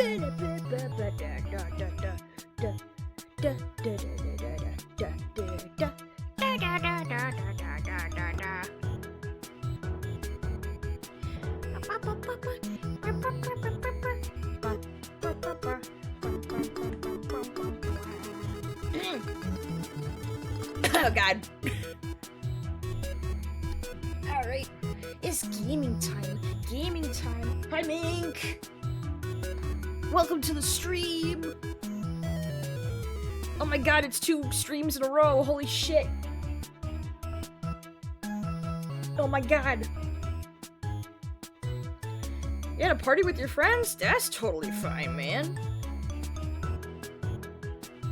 Oh god. Alright. It's gaming time. Gaming time. Hi Mink! Welcome to the stream! Oh my god, it's 2 streams in a row. Holy shit. Oh my god. You had a party with your friends? That's totally fine, man.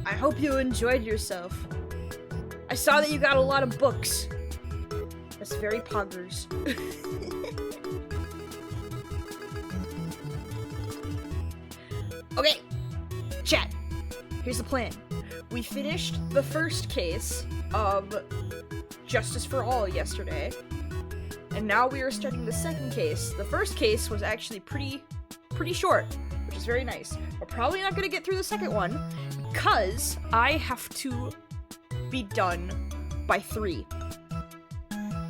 I hope you enjoyed yourself. I saw that you got a lot of books. That's very poggers. Okay, chat. Here's the plan. We finished the first case of Justice for All yesterday, and now we are starting the second case. The first case was actually pretty short, which is very nice. We're probably not gonna get through the second one because I have to be done by 3,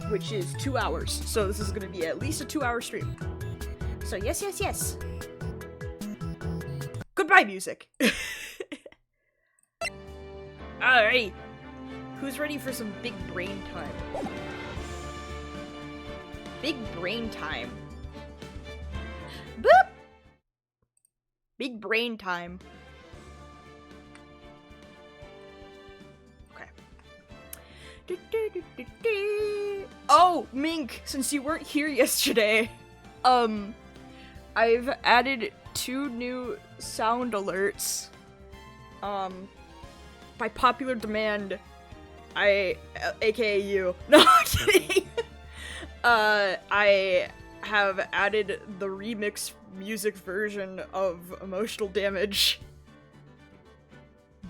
which is 2 hours. So this is gonna be at least a 2-hour stream. So yes, yes, yes. Goodbye, music. Alright. Who's ready for some big brain time? Big brain time. Boop! Big brain time. Okay. Oh, Mink, since you weren't here yesterday, I've added 2 new sound alerts. By popular demand, aka you. No, I'm kidding. I have added the remix music version of Emotional Damage.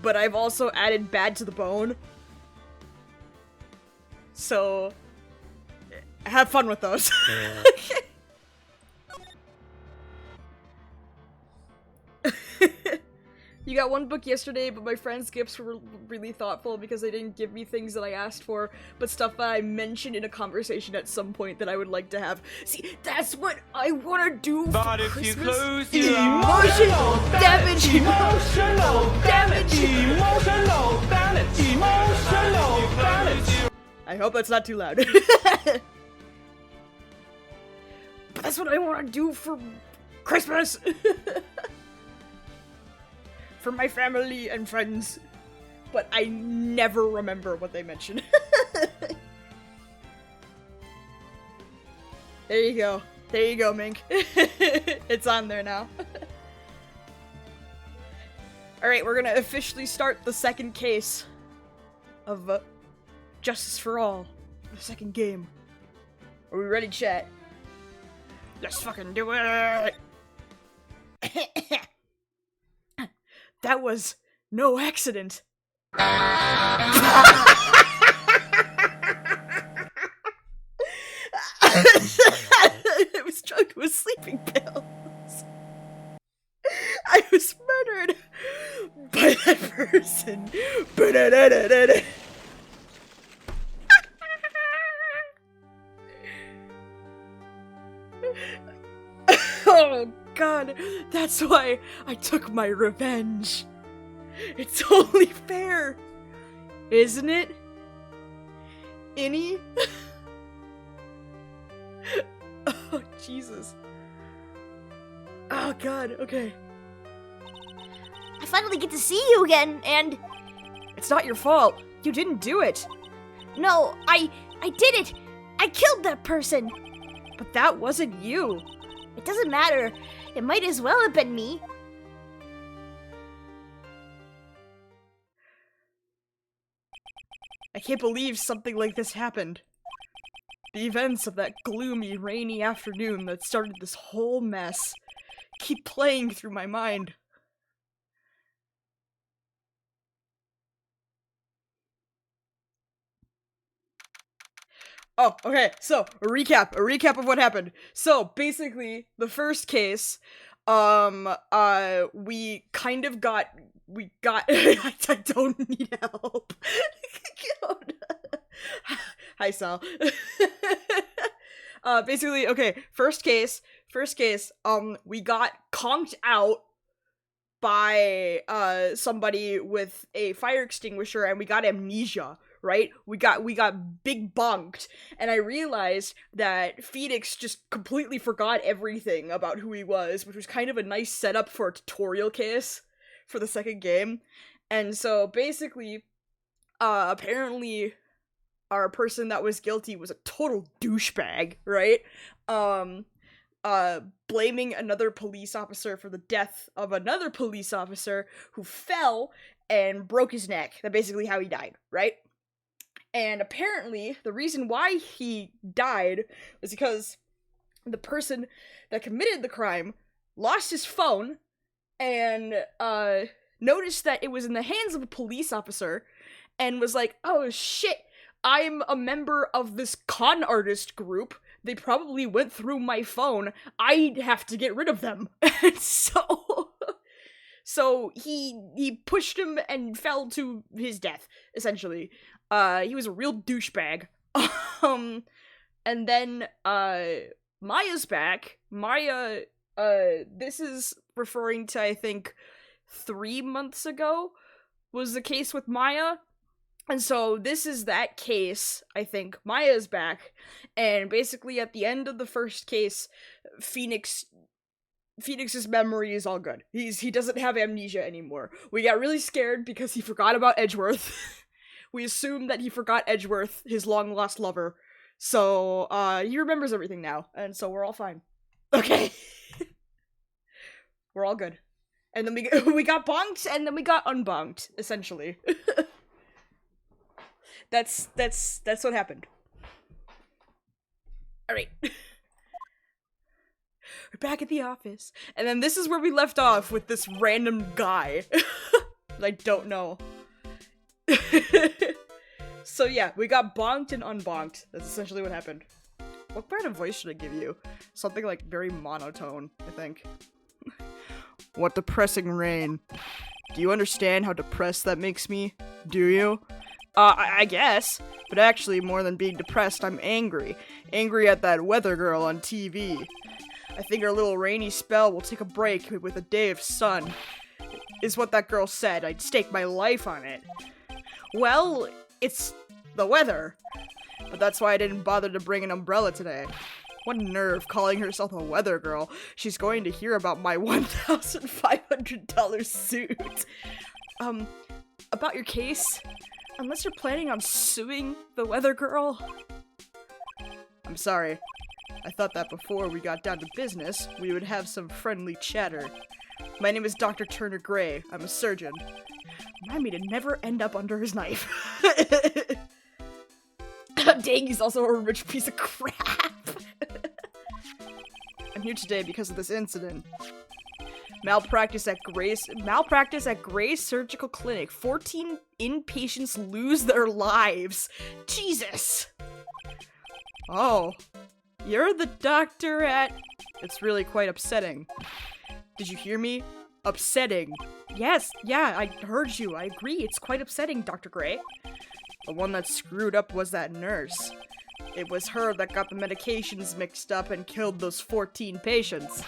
But I've also added Bad to the Bone. So, have fun with those. You got 1 book yesterday, but my friend's gifts were really thoughtful because they didn't give me things that I asked for, but stuff that I mentioned in a conversation at some point that I would like to have. See, that's what I want to do for Christmas. If you close your Emotional damage! Emotional damage! Emotional damage! Emotional damage! I hope that's not too loud. But that's what I want to do for Christmas! For my family and friends. But I never remember what they mentioned. There you go. There you go, Mink. It's on there now. Alright, we're gonna officially start the second case of Justice for All. The second game. Are we ready, chat? Let's fucking do it! That was no accident. I was drugged with sleeping pills. I was murdered by that person. Oh god, that's why I took my revenge. It's only fair, isn't it? Innie? Oh, Jesus. Oh god, okay. I finally get to see you again, and... It's not your fault. You didn't do it. No, I did it! I killed that person! But that wasn't you. It doesn't matter. It might as well have been me. I can't believe something like this happened. The events of that gloomy, rainy afternoon that started this whole mess keep playing through my mind. Oh, okay, so, a recap of what happened. So, basically, the first case, we kind of got, I don't need help. Hi, Sal. Basically, okay, first case, we got conked out by, somebody with a fire extinguisher, and we got amnesia, right? We got big bunked, and I realized that Phoenix just completely forgot everything about who he was, which was kind of a nice setup for a tutorial case for the second game. And so, basically, apparently, our person that was guilty was a total douchebag, right? Blaming another police officer for the death of another police officer who fell and broke his neck. That's basically how he died, right? And apparently, the reason why he died was because the person that committed the crime lost his phone and, noticed that it was in the hands of a police officer and was like, oh shit, I'm a member of this con artist group. They probably went through my phone. I have to get rid of them. And so he pushed him and fell to his death, essentially. He was a real douchebag. And then, Maya's back. Maya, this is referring to, I think, 3 months ago was the case with Maya. And so this is that case, I think. Maya's back, and basically at the end of the first case, Phoenix's memory is all good. He doesn't have amnesia anymore. We got really scared because he forgot about Edgeworth. We assumed that he forgot Edgeworth, his long-lost lover. So, he remembers everything now, and so we're all fine. Okay. We're all good. And then we got bonked, and then we got unbonked, essentially. That's what happened. Alright. We're back at the office. And then this is where we left off with this random guy. I don't know. So yeah, we got bonked and unbonked. That's essentially what happened. What kind of voice should I give you? Something like very monotone, I think. What depressing rain. Do you understand how depressed that makes me? Do you? I guess. But actually, more than being depressed, I'm angry. Angry at that weather girl on TV. I think our little rainy spell will take a break with a day of sun. Is what that girl said. I'd stake my life on it. Well, it's the weather. But that's why I didn't bother to bring an umbrella today. What nerve calling herself a weather girl. She's going to hear about my $1,500 suit. About your case? Unless you're planning on suing the weather girl? I'm sorry. I thought that before we got down to business, we would have some friendly chatter. My name is Dr. Turner Gray. I'm a surgeon. Remind me to never end up under his knife. Dang, he's also a rich piece of crap. I'm here today because of this incident. Malpractice at Gray's Surgical Clinic. 14 inpatients lose their lives. Jesus. Oh, you're the doctor at... It's really quite upsetting. Did you hear me? Upsetting. Yes, yeah, I heard you. I agree. It's quite upsetting, Dr. Gray. The one that screwed up was that nurse. It was her that got the medications mixed up and killed those 14 patients.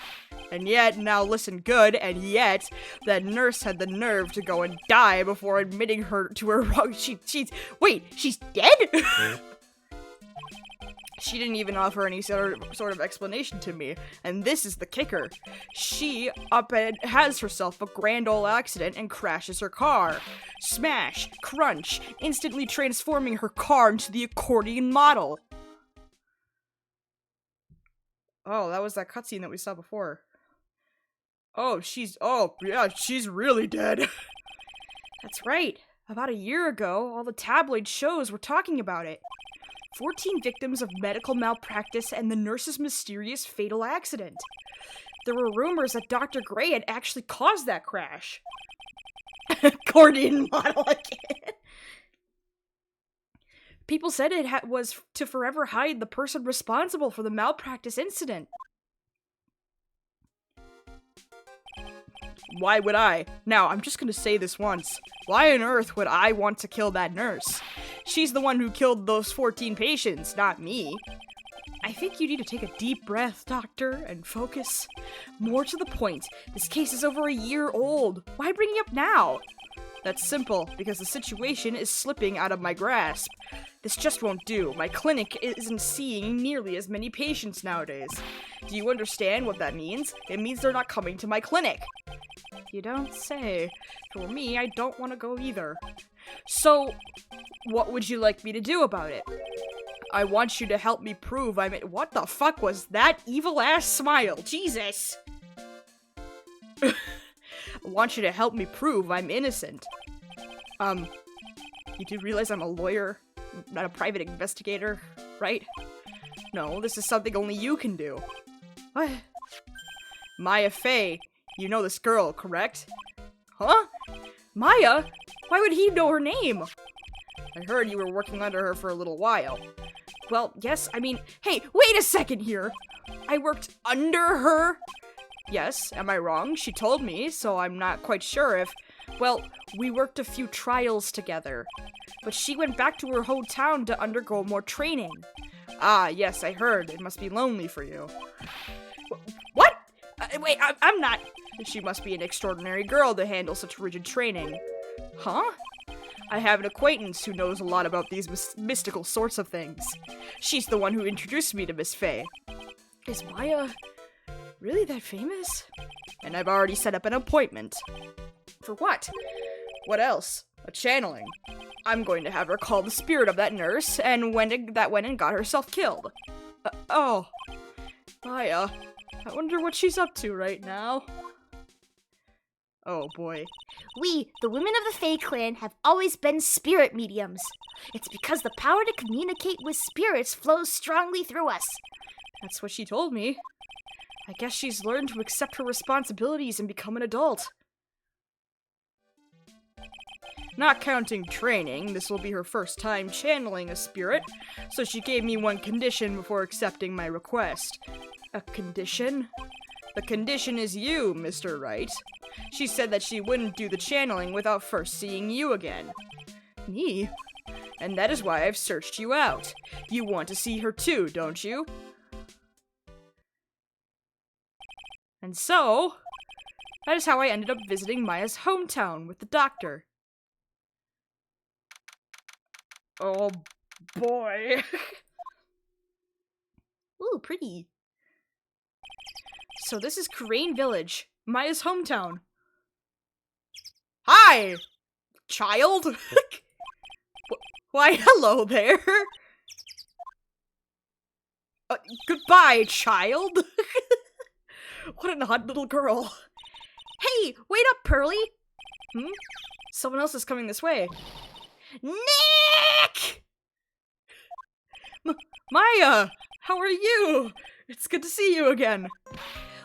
And yet, now listen good, and yet, that nurse had the nerve to go and die before admitting her to her wrong. Wait, she's dead? She didn't even offer any sort of explanation to me, and this is the kicker. She has herself a grand ol' accident and crashes her car. Smash, crunch, instantly transforming her car into the accordion model. Oh, that was that cutscene that we saw before. Oh, yeah, she's really dead. That's right. About a year ago, all the tabloid shows were talking about it. 14 victims of medical malpractice and the nurse's mysterious fatal accident. There were rumors that Dr. Gray had actually caused that crash. Accordion model again. People said it was to forever hide the person responsible for the malpractice incident. Why would I? Now, I'm just gonna say this once. Why on earth would I want to kill that nurse? She's the one who killed those 14 patients, not me. I think you need to take a deep breath, Doctor, and focus. More to the point, this case is over a year old. Why bring it up now? That's simple, because the situation is slipping out of my grasp. This just won't do. My clinic isn't seeing nearly as many patients nowadays. Do you understand what that means? It means they're not coming to my clinic. You don't say. For me, I don't want to go either. So, what would you like me to do about it? I want you to help me prove I'm in— What the fuck was that evil-ass smile? Jesus! I want you to help me prove I'm innocent. You do realize I'm a lawyer, not a private investigator, right? No, this is something only you can do. What? Maya Fey, you know this girl, correct? Huh? Maya? Why would he know her name? I heard you were working under her for a little while. Well, yes, I mean, hey, wait a second here! I worked under her? Yes, am I wrong? She told me, so I'm not quite sure if— Well, we worked a few trials together. But she went back to her hometown to undergo more training. Ah, yes, I heard. It must be lonely for you. What? Wait, I'm not— She must be an extraordinary girl to handle such rigid training. Huh? I have an acquaintance who knows a lot about these mystical sorts of things. She's the one who introduced me to Miss Fey. Is Maya really that famous? And I've already set up an appointment. For what? What else? A channeling. I'm going to have her call the spirit of that nurse, and that went and got herself killed. Oh. Maya. I wonder what she's up to right now. Oh boy. We, the women of the Fae clan, have always been spirit mediums. It's because the power to communicate with spirits flows strongly through us. That's what she told me. I guess she's learned to accept her responsibilities and become an adult. Not counting training, this will be her first time channeling a spirit, so she gave me one condition before accepting my request. A condition? The condition is you, Mr. Wright. She said that she wouldn't do the channeling without first seeing you again. Me? And that is why I've searched you out. You want to see her too, don't you? And so, that is how I ended up visiting Maya's hometown with the doctor. Oh boy. Ooh, pretty. So this is Crane Village, Maya's hometown. Hi, child. Why, hello there. Goodbye, child. What an odd little girl. Hey, wait up, Pearly. Someone else is coming this way. Nick! Maya, how are you? It's good to see you again.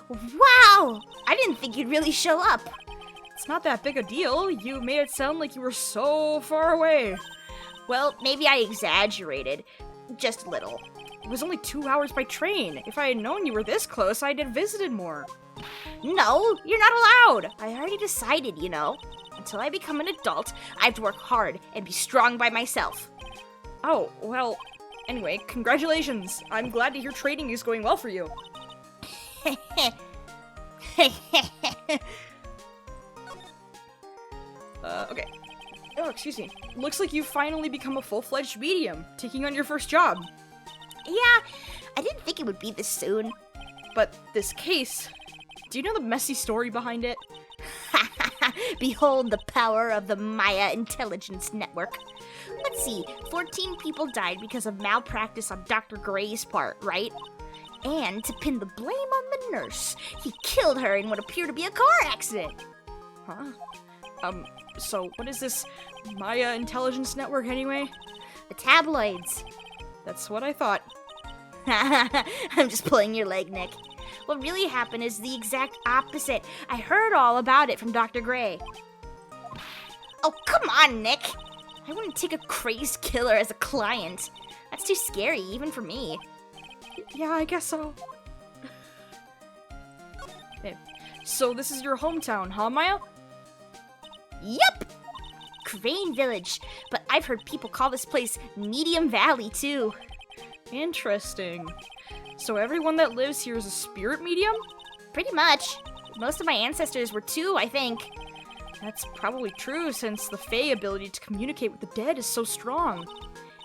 Wow! I didn't think you'd really show up. It's not that big a deal. You made it sound like you were so far away. Well, maybe I exaggerated. Just a little. It was only 2 hours by train. If I had known you were this close, I'd have visited more. No, you're not allowed. I already decided, you know. Until I become an adult, I have to work hard and be strong by myself. Oh, well, anyway, congratulations. I'm glad to hear training is going well for you. Okay. Oh, excuse me. Looks like you've finally become a full-fledged medium, taking on your first job. Yeah, I didn't think it would be this soon. But this case, do you know the messy story behind it? Behold the power of the Maya Intelligence Network. Let's see, 14 people died because of malpractice on Dr. Gray's part, right? And to pin the blame on the nurse, he killed her in what appeared to be a car accident. Huh? So what is this Maya Intelligence Network anyway? The tabloids. That's what I thought. I'm just pulling your leg, Nick. What really happened is the exact opposite. I heard all about it from Dr. Gray. Oh, come on, Nick. I wouldn't take a crazed killer as a client. That's too scary, even for me. Yeah, I guess so. So this is your hometown, huh, Maya? Yup! Crane Village, but I've heard people call this place Medium Valley, too. Interesting. So everyone that lives here is a spirit medium? Pretty much. Most of my ancestors were too, I think. That's probably true, since the Fae ability to communicate with the dead is so strong.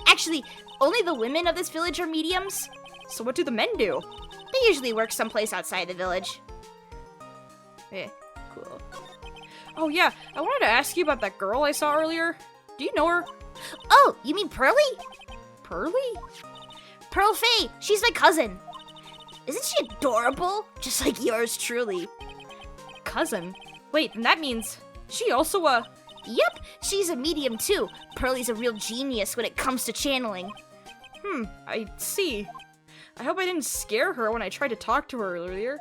Actually, only the women of this village are mediums. So what do the men do? They usually work someplace outside the village. Cool. Oh yeah, I wanted to ask you about that girl I saw earlier. Do you know her? Oh, you mean Pearly? Pearly? Pearl Faye, she's my cousin. Isn't she adorable? Just like yours truly. Cousin? Wait, then that means she also a... Yep, she's a medium too. Pearly's a real genius when it comes to channeling. I see. I hope I didn't scare her when I tried to talk to her earlier.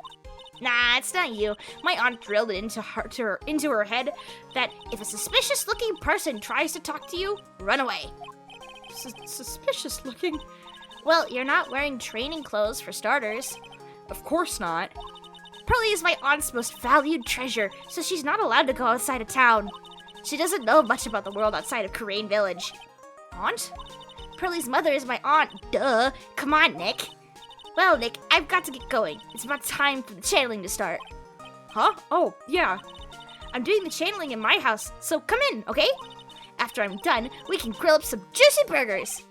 Nah, it's not you. My aunt drilled it into her head that if a suspicious-looking person tries to talk to you, run away. Suspicious looking? Well, you're not wearing training clothes for starters. Of course not. Pearly is my aunt's most valued treasure, so she's not allowed to go outside of town. She doesn't know much about the world outside of Crane Village. Aunt? Pearly's mother is my aunt, duh. Come on, Nick. Well, Nick, I've got to get going. It's about time for the channeling to start. Huh? Oh, yeah. I'm doing the channeling in my house, so come in, okay? After I'm done, we can grill up some juicy burgers.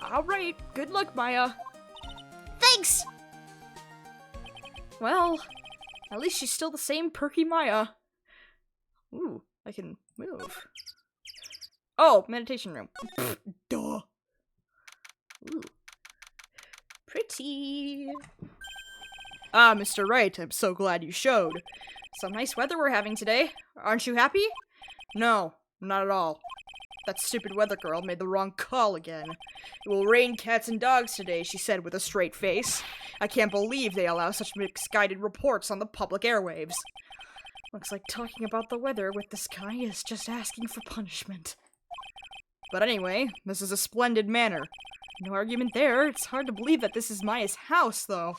Alright, good luck, Maya. Thanks! Well, at least she's still the same perky Maya. Ooh, I can move. Oh, meditation room. Duh. Ooh. Pretty. Ah, Mr. Wright, I'm so glad you showed. Some nice weather we're having today. Aren't you happy? No, not at all. That stupid weather girl made the wrong call again. It will rain cats and dogs today, she said with a straight face. I can't believe they allow such misguided reports on the public airwaves. Looks like talking about the weather with this guy is just asking for punishment. But anyway, this is a splendid manor. No argument there. It's hard to believe that this is Maya's house, though.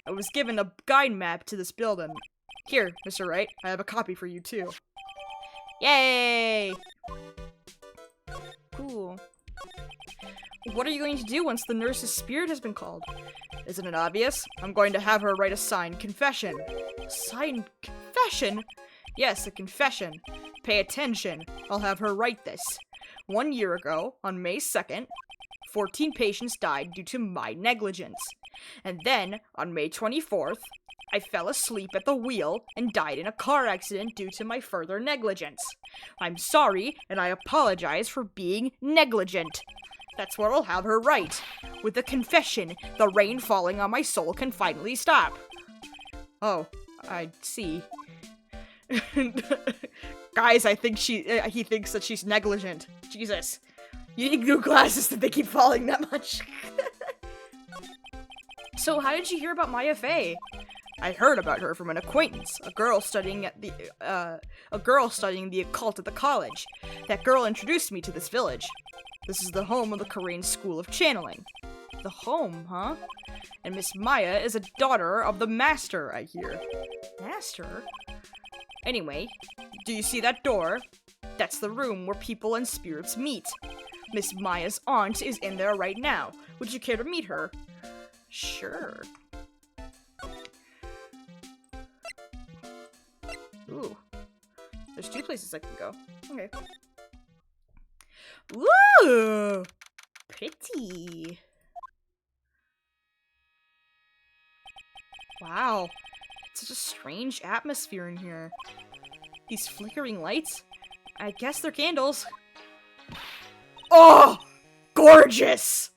I was given a guide map to this building. Here, Mr. Wright, I have a copy for you, too. Yay! Cool. What are you going to do once the nurse's spirit has been called? Isn't it obvious? I'm going to have her write a signed confession. Signed confession? Yes, a confession. Pay attention. I'll have her write this. 1 year ago, on May 2nd, 14 patients died due to my negligence. And then, on May 24th, I fell asleep at the wheel and died in a car accident due to my further negligence. I'm sorry, and I apologize for being negligent. That's what I'll have her write. With the confession, the rain falling on my soul can finally stop. Oh, I see. Guys, I think he thinks that she's negligent. Jesus. You need new glasses that they keep falling that much. So how did you hear about Maya Fey? I heard about her from an acquaintance, a girl studying the occult at the college. That girl introduced me to this village. This is the home of the Korean School of Channeling. The home, huh? And Miss Maya is a daughter of the master, I hear. Master? Anyway, do you see that door? That's the room where people and spirits meet. Miss Maya's aunt is in there right now. Would you care to meet her? Sure. Ooh. There's 2 places I can go. Okay. Ooh! Pretty. Wow. It's such a strange atmosphere in here. These flickering lights? I guess they're candles. Oh! Gorgeous!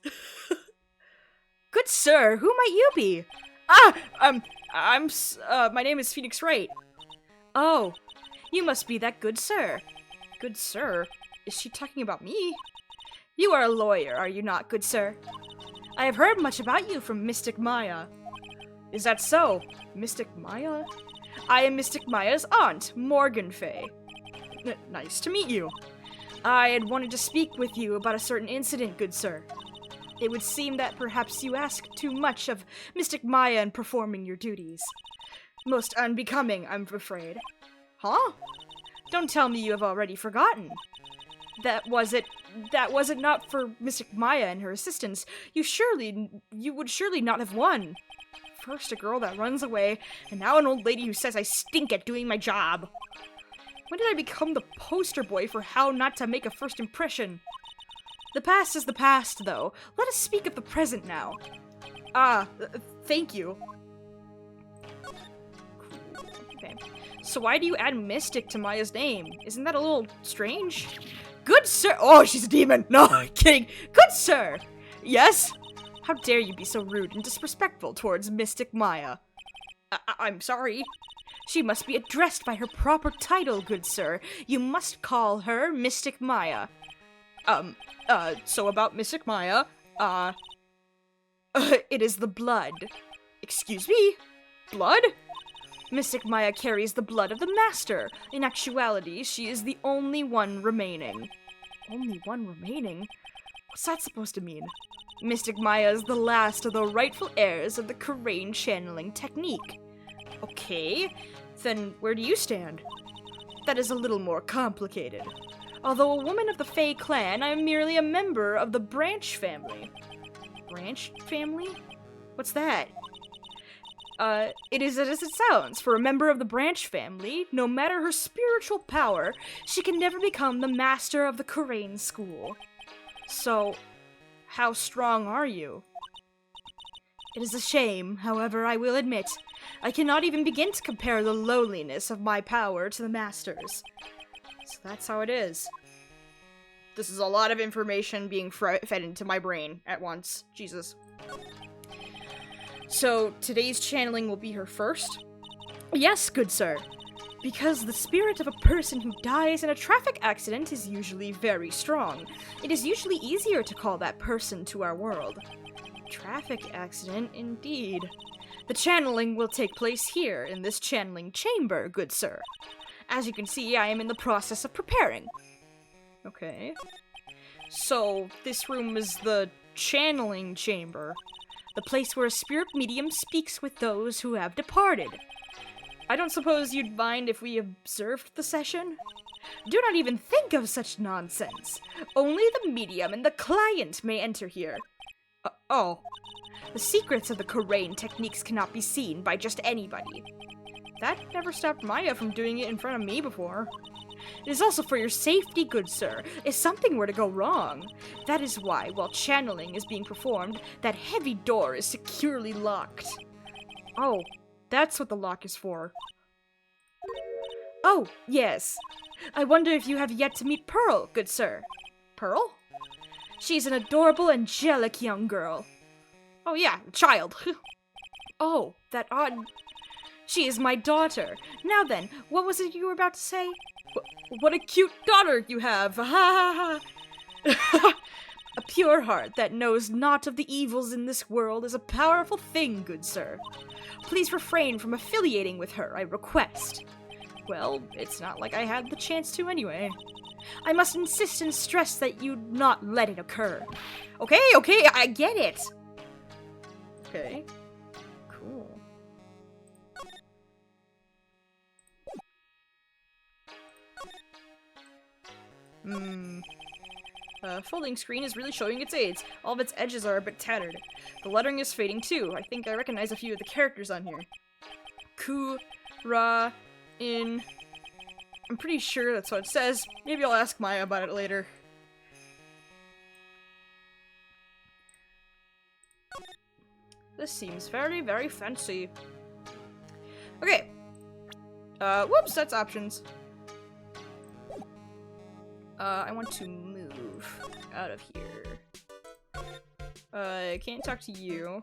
Good sir, who might you be? My name is Phoenix Wright. Oh, you must be that good sir. Good sir? Is she talking about me? You are a lawyer, are you not, good sir? I have heard much about you from Mystic Maya. Is that so? Mystic Maya? I am Mystic Maya's aunt, Morgan Fay. Nice to meet you. I had wanted to speak with you about a certain incident, good sir. It would seem that perhaps you ask too much of Mystic Maya in performing your duties. Most unbecoming, I'm afraid. Huh? Don't tell me you have already forgotten. That was it not for Mystic Maya and her assistants, you would surely not have won. First a girl that runs away, and now an old lady who says I stink at doing my job. When did I become the poster boy for how not to make a first impression? The past is the past, though. Let us speak of the present now. Thank you. Cool. Okay. So why do you add Mystic to Maya's name? Isn't that a little strange? Good sir— Oh, she's a demon! No, I'm kidding! Good sir! Yes? How dare you be so rude and disrespectful towards Mystic Maya? I'm sorry. She must be addressed by her proper title, good sir. You must call her Mystic Maya. So about Mystic Maya, it is the blood. Excuse me? Blood? Mystic Maya carries the blood of the Master. In actuality, she is the only one remaining. Only one remaining? What's that supposed to mean? Mystic Maya is the last of the rightful heirs of the Karain channeling technique. Okay, then where do you stand? That is a little more complicated. Although a woman of the Fae clan, I am merely a member of the Branch family. Branch family? What's that? It is as it sounds. For a member of the Branch family, no matter her spiritual power, she can never become the master of the Karain school. So, how strong are you? It is a shame, however, I will admit. I cannot even begin to compare the lowliness of my power to the Master's. So that's how it is. This is a lot of information being fed into my brain at once. Jesus. So, today's channeling will be her first? Yes, good sir. Because the spirit of a person who dies in a traffic accident is usually very strong. It is usually easier to call that person to our world. Traffic accident, indeed. The channeling will take place here, in this channeling chamber, good sir. As you can see, I am in the process of preparing. Okay. So, this room is the channeling chamber. The place where a spirit medium speaks with those who have departed. I don't suppose you'd mind if we observed the session? Do not even think of such nonsense. Only the medium and the client may enter here. Oh. The secrets of the Karain techniques cannot be seen by just anybody. That never stopped Maya from doing it in front of me before. It is also for your safety, good sir, if something were to go wrong. That is why, while channeling is being performed, that heavy door is securely locked. Oh, that's what the lock is for. Oh, yes. I wonder if you have yet to meet Pearl, good sir. Pearl? She's an adorable, angelic young girl. Oh yeah, child. Oh, that odd... She is my daughter. Now then, what was it you were about to say? What a cute daughter you have! Ha ha ha! A pure heart that knows naught of the evils in this world is a powerful thing, good sir. Please refrain from affiliating with her, I request. Well, it's not like I had the chance to anyway. I must insist and stress that you not let it occur. Okay, I get it! Okay. Cool. Folding screen is really showing its age. All of its edges are a bit tattered. The lettering is fading too. I think I recognize a few of the characters on here. In. I'm pretty sure that's what it says. Maybe I'll ask Maya about it later. This seems very, very fancy. Okay. Whoops, that's options. I want to move out of here. I can't talk to you.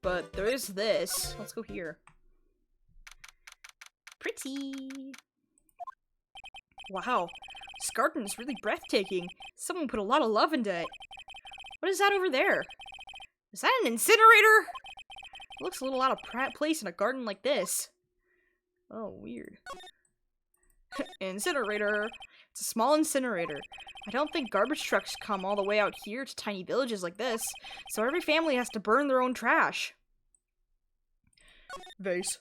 But there is this. Let's go here. Pretty. Wow. This garden is really breathtaking. Someone put a lot of love into it. What is that over there? Is that an incinerator? It looks a little out of place in a garden like this. Oh, weird. Incinerator. It's a small incinerator. I don't think garbage trucks come all the way out here to tiny villages like this, so every family has to burn their own trash. Vase.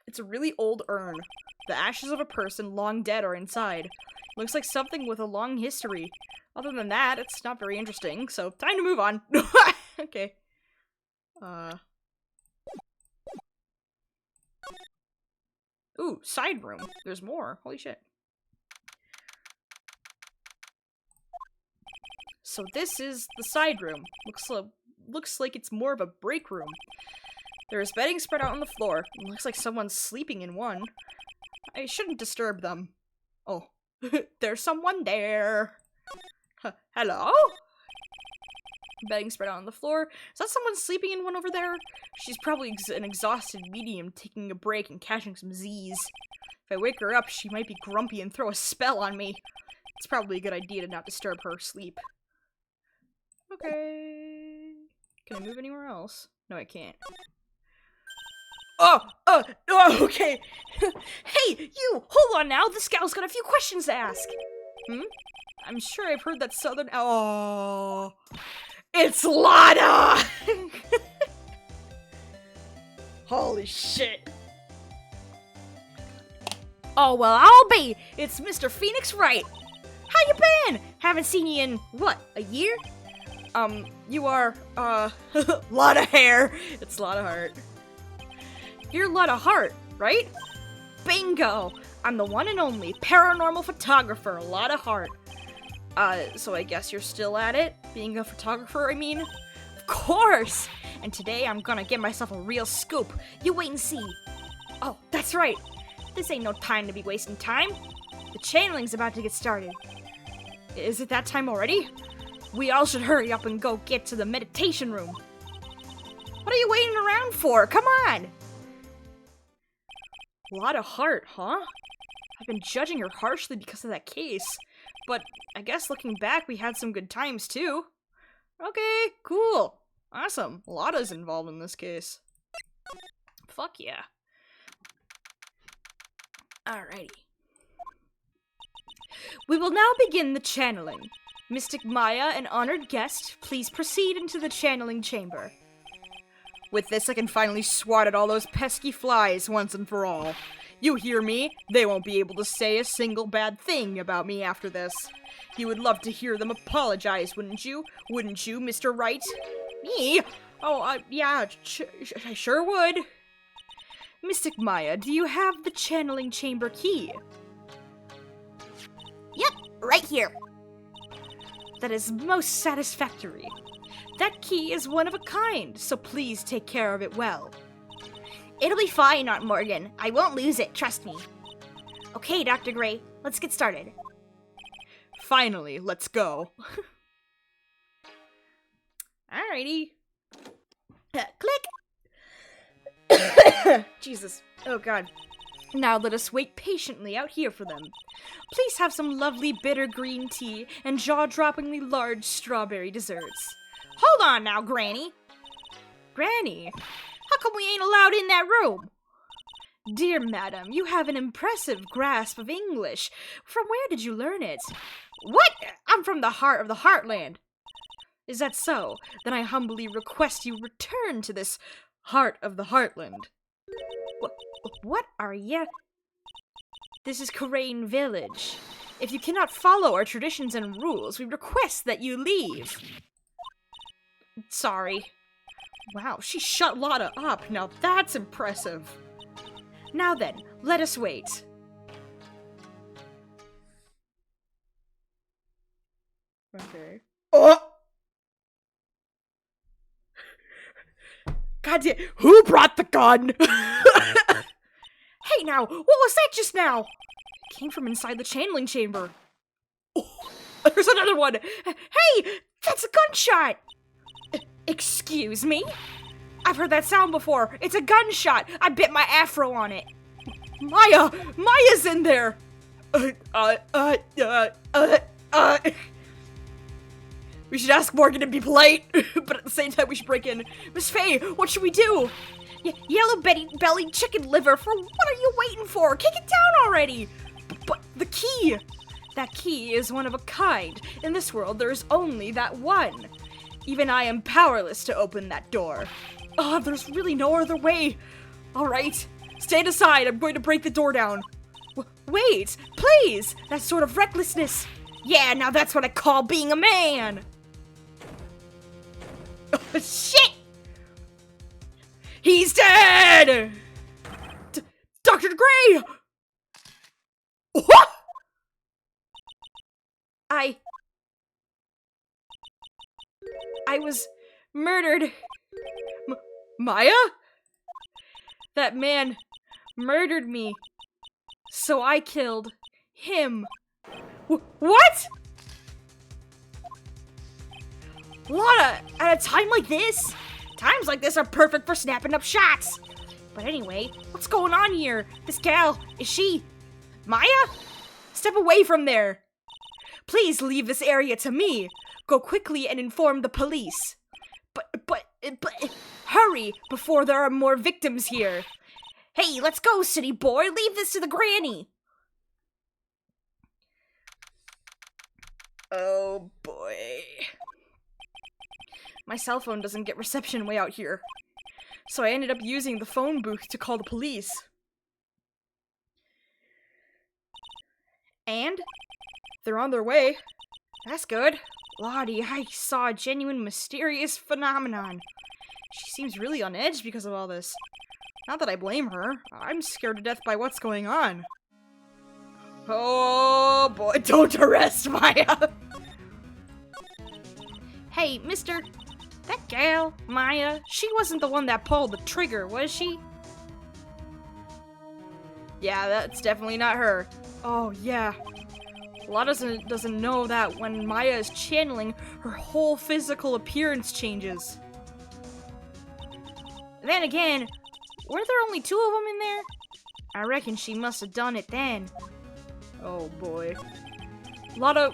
It's a really old urn. The ashes of a person long dead are inside. Looks like something with a long history. Other than that, it's not very interesting, so time to move on. Okay. Ooh, side room. There's more. Holy shit. So this is the side room. Looks like it's more of a break room. There is bedding spread out on the floor. It looks like someone's sleeping in one. I shouldn't disturb them. Oh, there's someone there. Hello? Bedding spread out on the floor. Is that someone sleeping in one over there? She's probably an exhausted medium taking a break and catching some Z's. If I wake her up, she might be grumpy and throw a spell on me. It's probably a good idea to not disturb her sleep. Okay. Can I move anywhere else? No, I can't. Oh, okay. Hey, you! Hold on now, this gal's got a few questions to ask. I'm sure I've heard that southern— Oh, it's Lana! Holy shit. Oh, well, I'll be. It's Mr. Phoenix Wright. How you been? Haven't seen you in, what, a year? You are, Lana Hair. It's Lana Heart. You're Lana Heart, right? Bingo! I'm the one and only paranormal photographer, Lana Heart. So I guess you're still at it? Being a photographer, I mean? Of course! And today I'm gonna get myself a real scoop. You wait and see. Oh, that's right. This ain't no time to be wasting time. The channeling's about to get started. Is it that time already? We all should hurry up and go get to the meditation room. What are you waiting around for? Come on! Lana Heart, huh? I've been judging her harshly because of that case. But I guess looking back, we had some good times too. Okay, cool. Awesome. Lana's involved in this case. Fuck yeah. Alrighty. We will now begin the channeling. Mystic Maya, an honored guest, please proceed into the channeling chamber. With this, I can finally swat at all those pesky flies once and for all. You hear me? They won't be able to say a single bad thing about me after this. You would love to hear them apologize, wouldn't you? Wouldn't you, Mr. Wright? Me? Oh, yeah, I sure would. Mystic Maya, do you have the channeling chamber key? Yep, right here. That is most satisfactory. That key is one of a kind, so please take care of it well. It'll be fine, Aunt Morgan. I won't lose it, trust me. Okay, Dr. Gray, let's get started. Finally, let's go. Alrighty. Click! Jesus. Oh god. Now let us wait patiently out here for them. Please have some lovely bitter green tea and jaw-droppingly large strawberry desserts. Hold on now, Granny. Granny? How come we ain't allowed in that room? Dear madam, you have an impressive grasp of English. From where did you learn it? What? I'm from the heart of the Heartland. Is that so? Then I humbly request you return to this heart of the Heartland. What are ya? This is Karain Village. If you cannot follow our traditions and rules, we request that you leave. Sorry. Wow, she shut Lana up. Now that's impressive. Now then, let us wait. Okay. Oh! God damn, who brought the gun? Hey now, what was that just now? It came from inside the channeling chamber. Oh, there's another one. Hey, that's a gunshot. Excuse me? I've heard that sound before. It's a gunshot. I bit my afro on it. Maya's in there. We should ask Morgan to be polite, but at the same time we should break in. Miss Faye, what should we do? Yellow-bellied chicken liver, for what are you waiting for? Kick it down already! But the key! That key is one of a kind. In this world, there is only that one. Even I am powerless to open that door. There's really no other way. Alright, stand aside, I'm going to break the door down. Wait, please! That's sort of recklessness. Yeah, now that's what I call being a man! Oh, shit! He's dead! Dr. Gray! What? I was murdered. Maya? That man murdered me. So I killed him. What? Lana, at a time like this? Times like this are perfect for snapping up shots. But anyway, what's going on here? This gal, is she Maya? Step away from there. Please leave this area to me. Go quickly and inform the police. But, hurry before there are more victims here. Hey, let's go, city boy. Leave this to the granny. Oh boy. My cell phone doesn't get reception way out here. So I ended up using the phone booth to call the police. And they're on their way. That's good. Lottie, I saw a genuine mysterious phenomenon. She seems really on edge because of all this. Not that I blame her. I'm scared to death by what's going on. Oh boy, don't arrest Maya! Hey, mister, that gal, Maya, she wasn't the one that pulled the trigger, was she? Yeah, that's definitely not her. Oh, yeah. Lotta doesn't know that when Maya is channeling, her whole physical appearance changes. Then again, weren't there only 2 of them in there? I reckon she must have done it then. Oh boy. Lotta,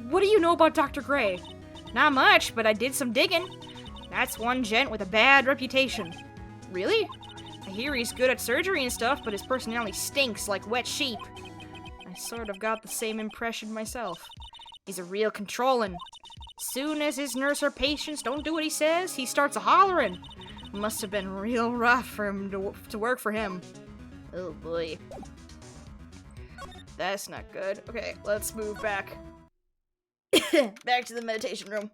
what do you know about Dr. Gray? Not much, but I did some digging. That's one gent with a bad reputation. Really? I hear he's good at surgery and stuff, but his personality stinks like wet sheep. I sort of got the same impression myself. He's a real controlling. Soon as his nurse or patients don't do what he says, he starts a-hollering. Must have been real rough for him to work for him. Oh boy. That's not good. Okay, let's move back. Back to the meditation room.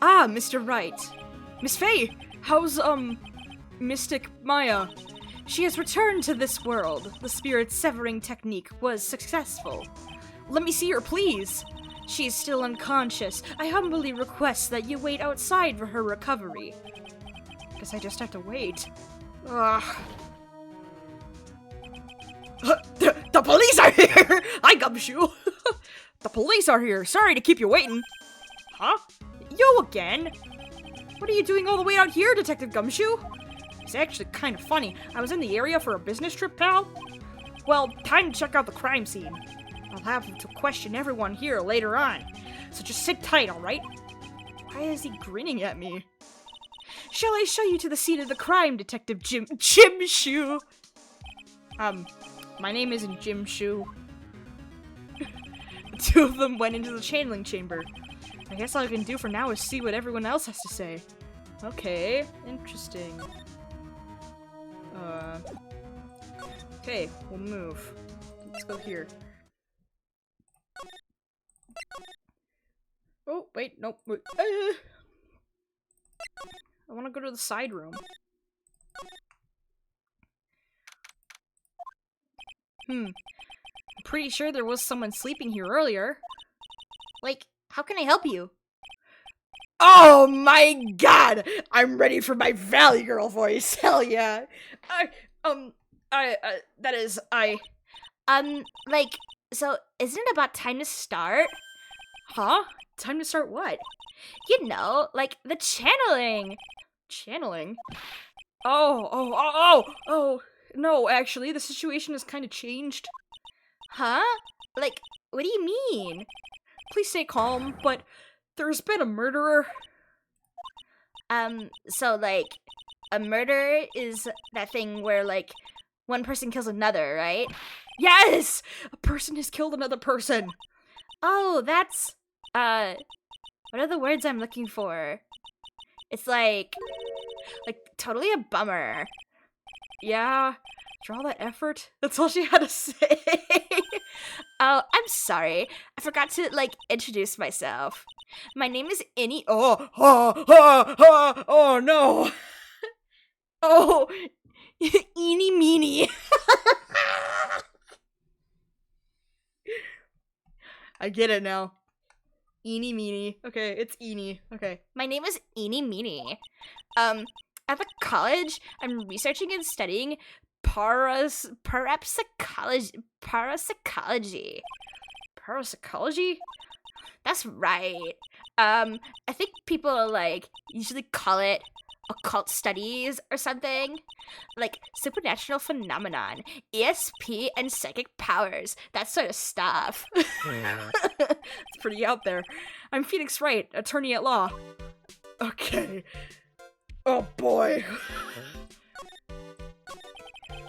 Ah, Mr. Wright. Miss Faye, how's, Mystic Maya? She has returned to this world. The spirit severing technique was successful. Let me see her, please. She is still unconscious. I humbly request that you wait outside for her recovery. Guess I just have to wait. Ugh. The police are here! Hi, Gumshoe! The police are here. Sorry to keep you waiting. Huh? You again? What are you doing all the way out here, Detective Gumshoe? It's actually kind of funny. I was in the area for a business trip, pal. Well, time to check out the crime scene. I'll have to question everyone here later on. So just sit tight, alright? Why is he grinning at me? Shall I show you to the scene of the crime, Detective Jim Shoe? My name isn't Jim Shoe. The 2 of them went into the channeling chamber. I guess all I can do for now is see what everyone else has to say. Okay, interesting. Okay, we'll move. Let's go here. Oh, wait, nope. Wait. I want to go to the side room. I'm pretty sure there was someone sleeping here earlier. Like, how can I help you? Oh my god! I'm ready for my Valley Girl voice. Hell yeah. Like, so isn't it about time to start? Huh? Time to start what? You know, like the channeling. Channeling? Oh. No, actually, the situation has kind of changed. Huh? Like, what do you mean? Please stay calm, but there's been a murderer. So, like, a murder is that thing where, like, one person kills another, right? Yes! A person has killed another person. Oh, that's, what are the words I'm looking for? It's like, Like, totally a bummer. Yeah, after all that effort, that's all she had to say. Oh, I'm sorry. I forgot to, like, introduce myself. My name is Innie. Oh no. Oh, Eeny Meeny. I get it now. Eeny meeny. Okay, it's Eeny. Okay. My name is Eeny Meeny. At the college, I'm researching and studying parapsychology. Parapsychology? That's right. I think people like usually call it occult studies or something. Like supernatural phenomenon, ESP, and psychic powers. That sort of stuff. It's pretty out there. I'm Phoenix Wright, attorney at law. Okay. Oh boy.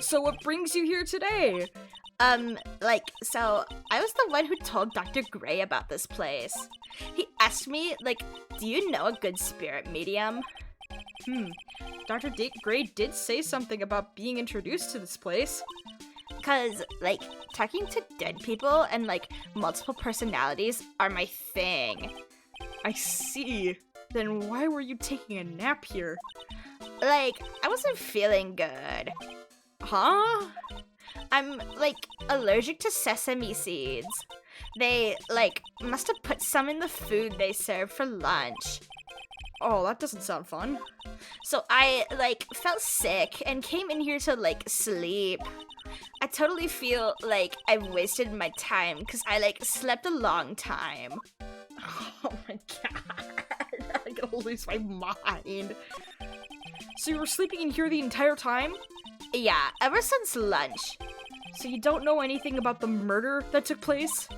So what brings you here today? So I was the one who told Dr. Gray about this place. He asked me, like, do you know a good spirit medium? Dr. Gray did say something about being introduced to this place. Cause, like, talking to dead people and, like, multiple personalities are my thing. I see. Then why were you taking a nap here? Like, I wasn't feeling good. Huh? I'm, like, allergic to sesame seeds. They, like, must have put some in the food they served for lunch. Oh, that doesn't sound fun. So I, like, felt sick and came in here to, like, sleep. I totally feel like I've wasted my time because I, like, slept a long time. Oh my god. I'm gonna lose my mind. So you were sleeping in here the entire time? Yeah, ever since lunch. So you don't know anything about the murder that took place?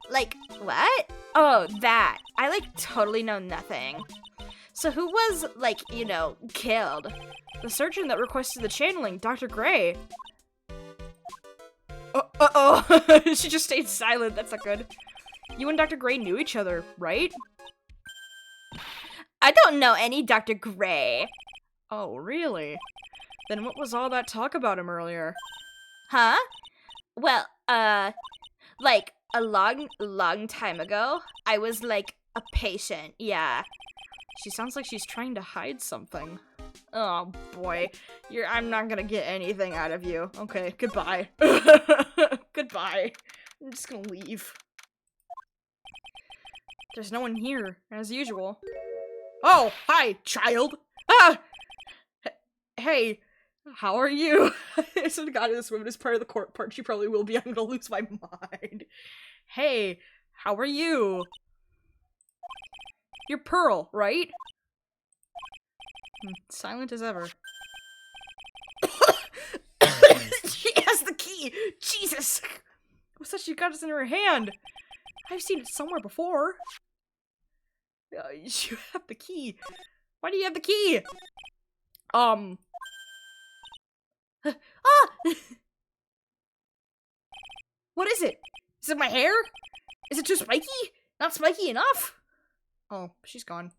Like, what? Oh, that. I, like, totally know nothing. So who was, like, you know, killed? The surgeon that requested the channeling, Dr. Gray. Uh-oh. She just stayed silent. That's not good. You and Dr. Gray knew each other, right? I don't know any Dr. Gray. Oh, really? Then what was all that talk about him earlier? Huh? Well, like, a long time ago, I was, like, a patient, yeah. She sounds like she's trying to hide something. Oh, boy. I'm not gonna get anything out of you. Okay, goodbye. Goodbye. I'm just gonna leave. There's no one here, as usual. Oh, hi, child! Ah! Hey, how are you? I swear to God, this woman is part of the court part. She probably will be. I'm gonna lose my mind. Hey, how are you? You're Pearl, right? Silent as ever. She has the key! Jesus! What's that she got this in her hand? I've seen it somewhere before. You have the key. Why do you have the key? Ah! What is it? Is it my hair? Is it too spiky? Not spiky enough? Oh, she's gone.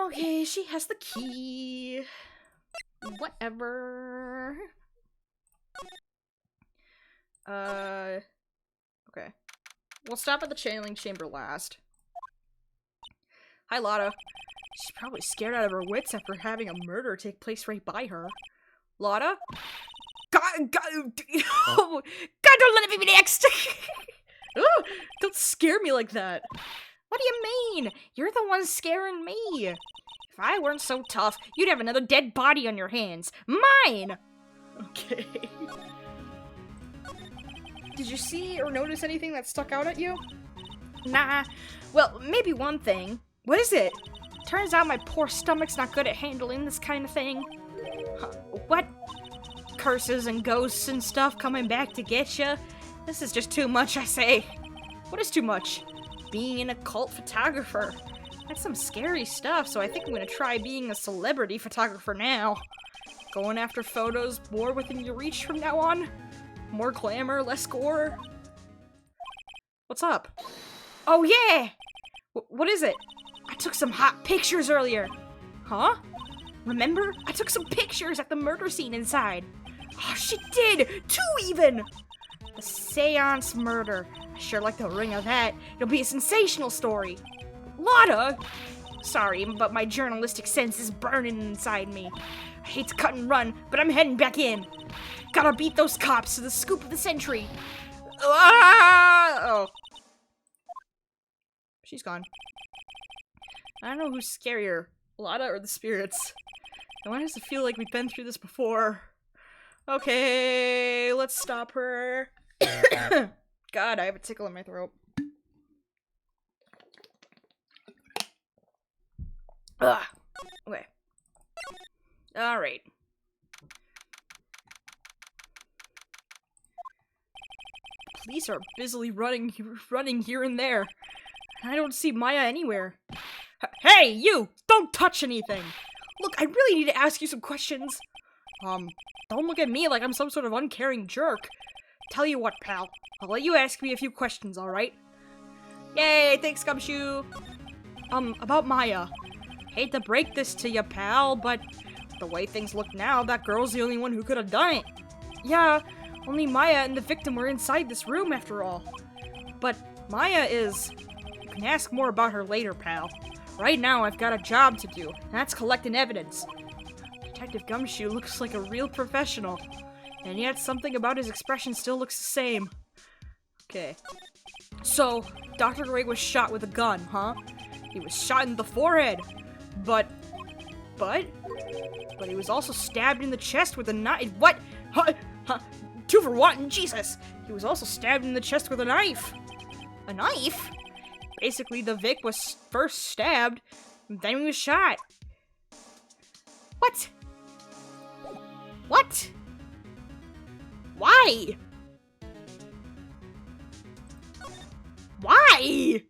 Okay, she has the key. Whatever. Okay. We'll stop at the channeling chamber last. Hi, Lotta. She's probably scared out of her wits after having a murder take place right by her. Lotta? God, don't let it be next! Ooh, don't scare me like that. What do you mean? You're the one scaring me. If I weren't so tough, you'd have another dead body on your hands. Mine! Okay. Did you see or notice anything that stuck out at you? Nah. Well, maybe one thing. What is it? Turns out my poor stomach's not good at handling this kind of thing. What? Curses and ghosts and stuff coming back to get you? This is just too much, I say. What is too much? Being an occult photographer. That's some scary stuff, so I think I'm gonna try being a celebrity photographer now. Going after photos more within your reach from now on. More glamour, less gore. What's up? Oh yeah! What is it? I took some hot pictures earlier. Huh? Remember? I took some pictures at the murder scene inside. Oh, she did! 2 even! The seance murder. I sure like the ring of that. It'll be a sensational story. Lotta! Sorry, but my journalistic sense is burning inside me. I hate to cut and run, but I'm heading back in. Gotta beat those cops to the scoop of the century. Ah! Oh. She's gone. I don't know who's scarier, Lotta or the spirits. I want us to feel like we've been through this before. Okay, let's stop her. God, I have a tickle in my throat. Ugh. Okay. Alright. Police are busily running here and there. I don't see Maya anywhere. Hey, you! Don't touch anything! Look, I really need to ask you some questions. Don't look at me like I'm some sort of uncaring jerk. Tell you what, pal. I'll let you ask me a few questions, alright? Yay, thanks, Gumshoe. About Maya. Hate to break this to you, pal, but the way things look now, that girl's the only one who could have done it. Yeah, only Maya and the victim were inside this room after all. But Maya is... You can ask more about her later, pal. Right now, I've got a job to do, and that's collecting evidence. Detective Gumshoe looks like a real professional, and yet something about his expression still looks the same. Okay. So, Dr. Gray was shot with a gun, huh? He was shot in the forehead. But he was also stabbed in the chest with a knife. What? Huh? 2 for 1, Jesus! He was also stabbed in the chest with a knife. A knife? Basically, the Vic was first stabbed, and then he was shot. What? What? Why? Why?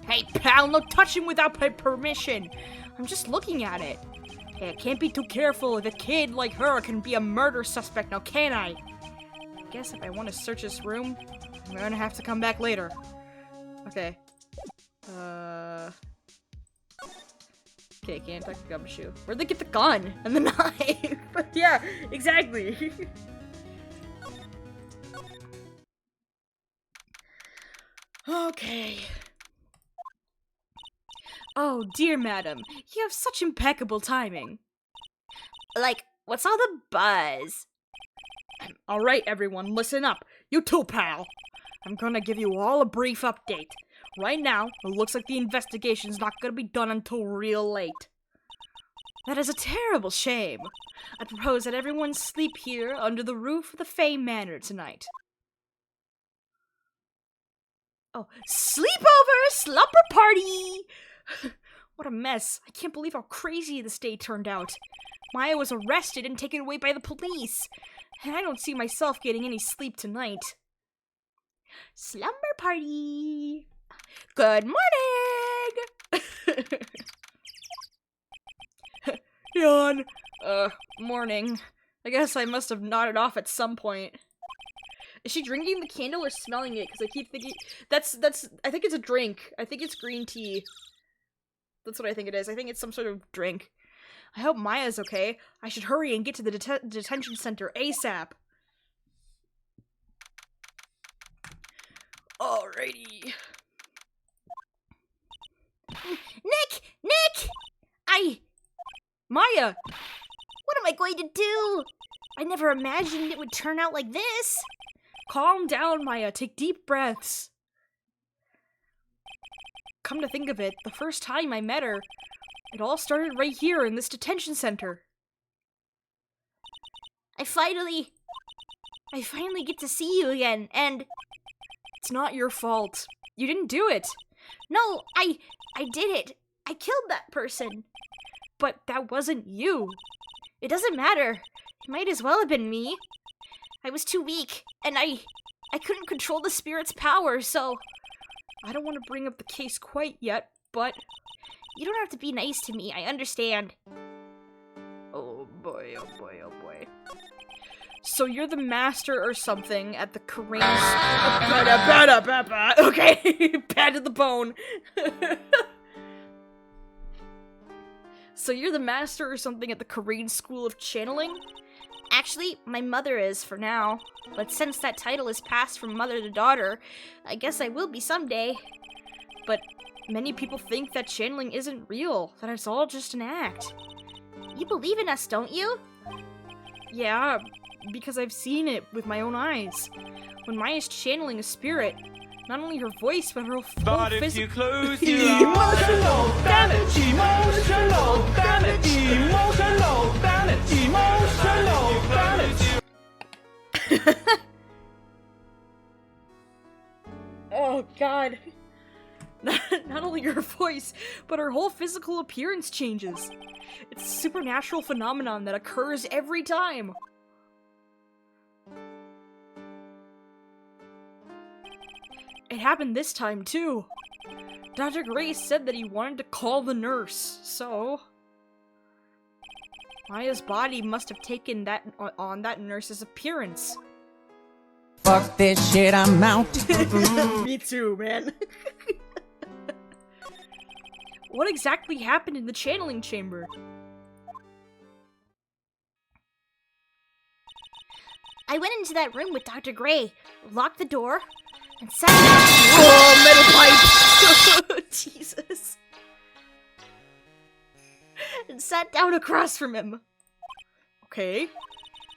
Hey, pal, no touching without my permission. I'm just looking at it. Hey, I can't be too careful if a kid like her can be a murder suspect now, can I? I guess if I want to search this room, I'm gonna have to come back later. Okay. Okay, can't touch the Gumshoe. Where'd they get the gun and the knife? Yeah, exactly. Okay. Oh, dear madam, you have such impeccable timing. Like, what's all the buzz? Alright, everyone, listen up. You too, pal. I'm gonna give you all a brief update. Right now, it looks like the investigation's not gonna be done until real late. That is a terrible shame. I propose that everyone sleep here under the roof of the Fay Manor tonight. Oh, sleepover! Slumber party! What a mess. I can't believe how crazy this day turned out. Maya was arrested and taken away by the police. And I don't see myself getting any sleep tonight. Slumber party! Good morning! Yawn. Morning. I guess I must have nodded off at some point. Is she drinking the candle or smelling it? Because I keep thinking... I think it's a drink. I think it's green tea. That's what I think it is. I think it's some sort of drink. I hope Maya's okay. I should hurry and get to the detention center ASAP. Alrighty. Nick! Maya! What am I going to do? I never imagined it would turn out like this. Calm down, Maya. Take deep breaths. Come to think of it, the first time I met her, it all started right here in this detention center. I finally get to see you again, and... It's not your fault. You didn't do it. No, I did it. I killed that person. But that wasn't you. It doesn't matter. It might as well have been me. I was too weak, and I couldn't control the spirit's power, so... I don't want to bring up the case quite yet, but... You don't have to be nice to me, I understand. Oh boy, oh boy, oh boy. So you're the master or something at the Korean... Okay, bad to the bone. So you're the master or something at the Korean School of Channeling? Actually, my mother is for now. But since that title is passed from mother to daughter, I guess I will be someday. But many people think that channeling isn't real, that it's all just an act. You believe in us, don't you? Yeah, because I've seen it with my own eyes. When Maya's channeling a spirit, not only her voice, but her whole But if physical... you close your eyes, emotional damage, emotional damage, emotional damage, emotional damage. Oh, God. Not only her voice, but her whole physical appearance changes. It's a supernatural phenomenon that occurs every time. It happened this time, too. Dr. Gray said that he wanted to call the nurse, so... Maya's body must have taken that on that nurse's appearance. Fuck this shit, I'm out. Me too, man. What exactly happened in the channeling chamber? I went into that room with Dr. Gray, locked the door, and sat Oh, metal pipe! Jesus. And sat down across from him. Okay.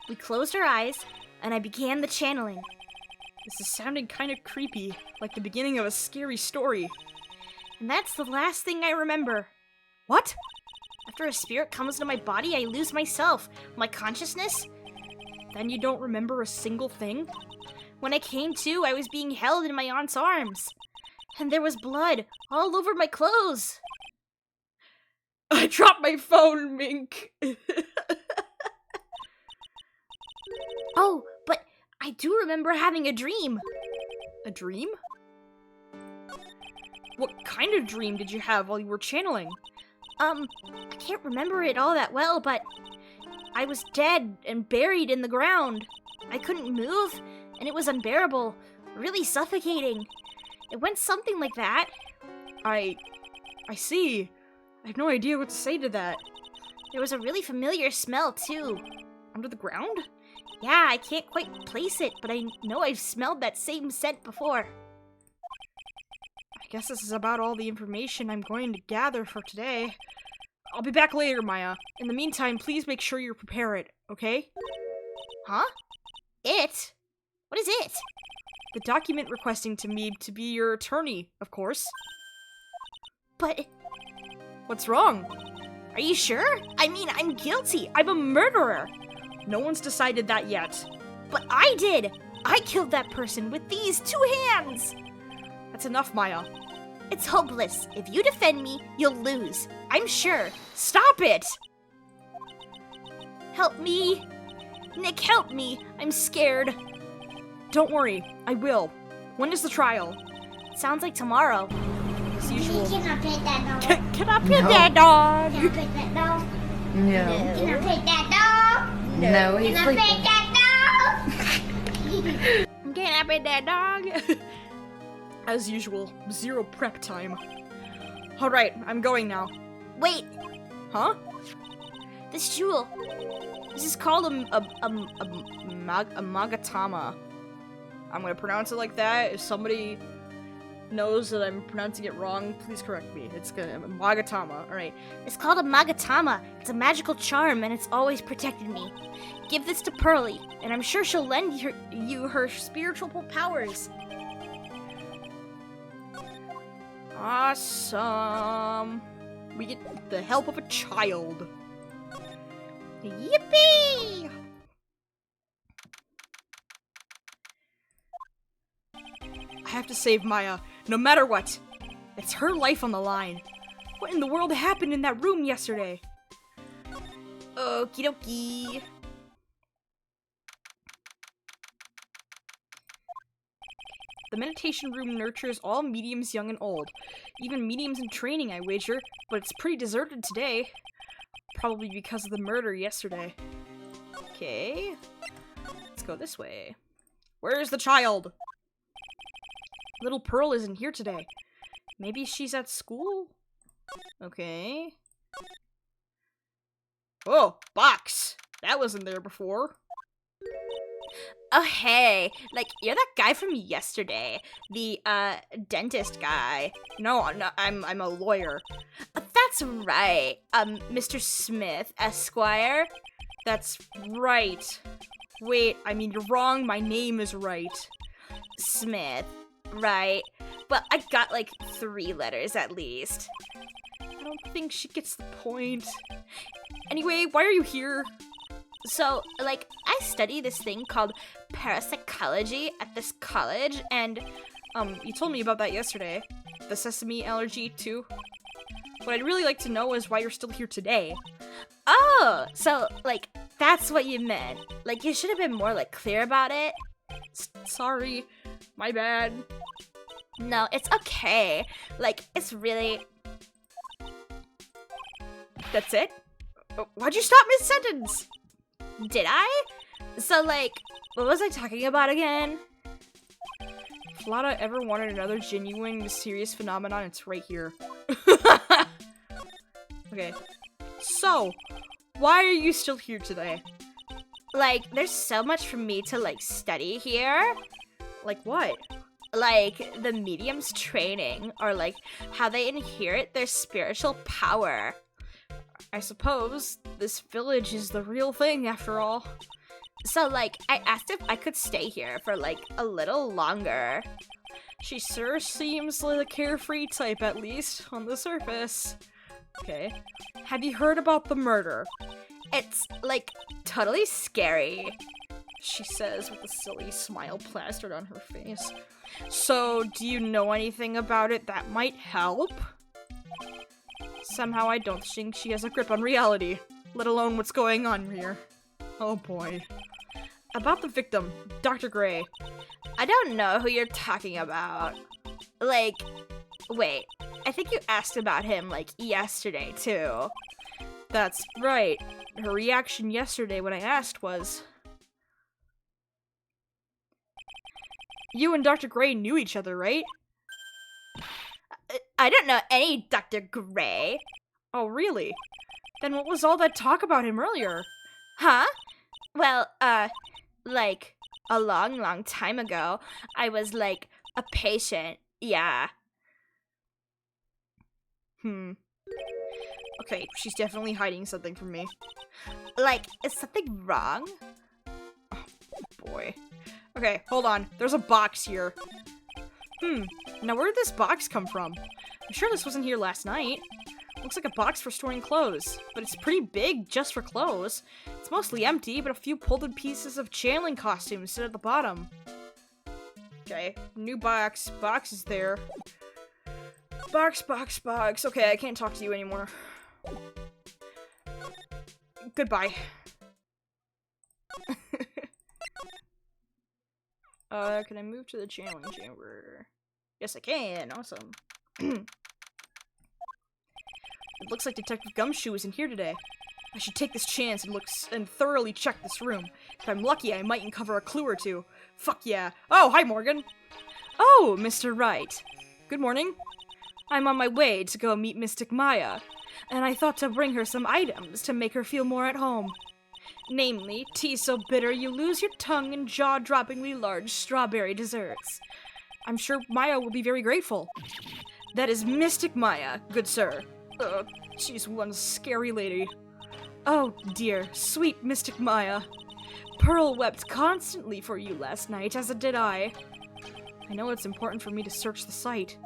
We closed our eyes, and I began the channeling. This is sounding kind of creepy, like the beginning of a scary story. And that's the last thing I remember. What? After a spirit comes into my body, I lose myself, my consciousness. Then you don't remember a single thing? When I came to, I was being held in my aunt's arms. And there was blood all over my clothes. I dropped my phone, Mink. Oh, but I do remember having a dream. A dream? What kind of dream did you have while you were channeling? I can't remember it all that well, but I was dead and buried in the ground. I couldn't move, and it was unbearable, really suffocating. It went something like that. I see. I have no idea what to say to that. There was a really familiar smell, too. Under the ground? Yeah, I can't quite place it, but I know I've smelled that same scent before. I guess this is about all the information I'm going to gather for today. I'll be back later, Maya. In the meantime, please make sure you prepare it, okay? Huh? It? What is it? The document requesting to me to be your attorney, of course. But, What's wrong? are you sure? I mean, I'm guilty. I'm a murderer! No one's decided that yet. But I did! I killed that person with these 2 hands! That's enough, Maya. It's hopeless. If you defend me, you'll lose. I'm sure. Stop it! Help me. Nick, help me. I'm scared. Don't worry, I will. When is the trial? Sounds like tomorrow. As usual. Can I pet that dog? Can I pet that dog? Can I pet that dog? No. Can I pet that dog? No, he's Can I pet sleeping. that dog? Can I pet that dog? As usual, 0 prep time. Alright, I'm going now. Wait, Huh? this jewel. This is called a magatama. I'm gonna pronounce it like that. If somebody knows that I'm pronouncing it wrong, please correct me. It's gonna magatama. Alright. It's called a magatama. It's a magical charm, and it's always protected me. Give this to Pearly, and I'm sure she'll lend you her spiritual powers. Awesome. We get the help of a child. Yippee! I have to save Maya, no matter what. It's her life on the line. What in the world happened in that room yesterday? Okie dokie. The meditation room nurtures all mediums young and old. Even mediums in training, I wager, but it's pretty deserted today. Probably because of the murder yesterday. Okay. Let's go this way. Where's the child? Little Pearl isn't here today. Maybe she's at school? Okay. Oh, box. That wasn't there before. Oh, hey, like, you're that guy from yesterday. The, dentist guy. No, I'm a lawyer. That's right. Mr. Smith, Esquire. That's right. Wait, I mean, you're wrong. My name is Wright. Smith, right. Well, I got, like, 3 letters at least. I don't think she gets the point. Anyway, why are you here? So, like, I study this thing called parapsychology at this college, and, You told me about that yesterday. The sesame allergy, too. What I'd really like to know is why you're still here today. oh, so, like, that's what you meant. Like, you should have been more, like, clear about it. Sorry. My bad. No, it's okay. Like, it's really... That's it? Why'd you stop mid-sentence? Did I? So, like, what was I talking about again? If Lana ever wanted another genuine, mysterious phenomenon, it's right here. Okay. So, why are you still here today? Like, there's so much for me to, like, study here. Like what? Like, the medium's training, or, like, how they inherit their spiritual power. I suppose this village is the real thing after all. So, like, I asked if I could stay here for, like, a little longer. She sure seems like a carefree type, at least, on the surface. Okay. Have you heard about the murder? It's, like, totally scary. She says with a silly smile plastered on her face. So, do you know anything about it that might help? Somehow I don't think she has a grip on reality, let alone what's going on here. Oh boy. About the victim, Dr. Gray. I don't know who you're talking about. Like, wait, I think you asked about him, like, yesterday, too. That's right. Her reaction yesterday when I asked was... You and Dr. Gray knew each other, right? I don't know any Dr. Gray. Oh, really? Then what was all that talk about him earlier? Huh? Well, like, a long, long time ago, I was, like, a patient, yeah. Okay, she's definitely hiding something from me. Like, is something wrong? Oh, boy. Okay, hold on. There's a box here. Now where did this box come from? I'm sure this wasn't here last night. Looks like a box for storing clothes, but it's pretty big just for clothes. It's mostly empty, but a few folded pieces of channeling costumes sit at the bottom. Okay, new box. Box is there. Box, box, box. Okay, I can't talk to you anymore. Goodbye. Can I move to the channeling chamber? Yes, I can. Awesome. It looks like Detective Gumshoe isn't here today. I should take this chance and thoroughly check this room. If I'm lucky, I might uncover a clue or two. Fuck yeah. Oh, hi, Morgan. Oh, Mr. Wright. Good morning. I'm on my way to go meet Mystic Maya, and I thought to bring her some items to make her feel more at home. Namely, tea so bitter you lose your tongue and jaw-droppingly large strawberry desserts. I'm sure Maya will be very grateful. That is Mystic Maya, good sir. She's one scary lady. Oh dear, sweet Mystic Maya. Pearl wept constantly for you last night, as did I. I know it's important for me to search the site,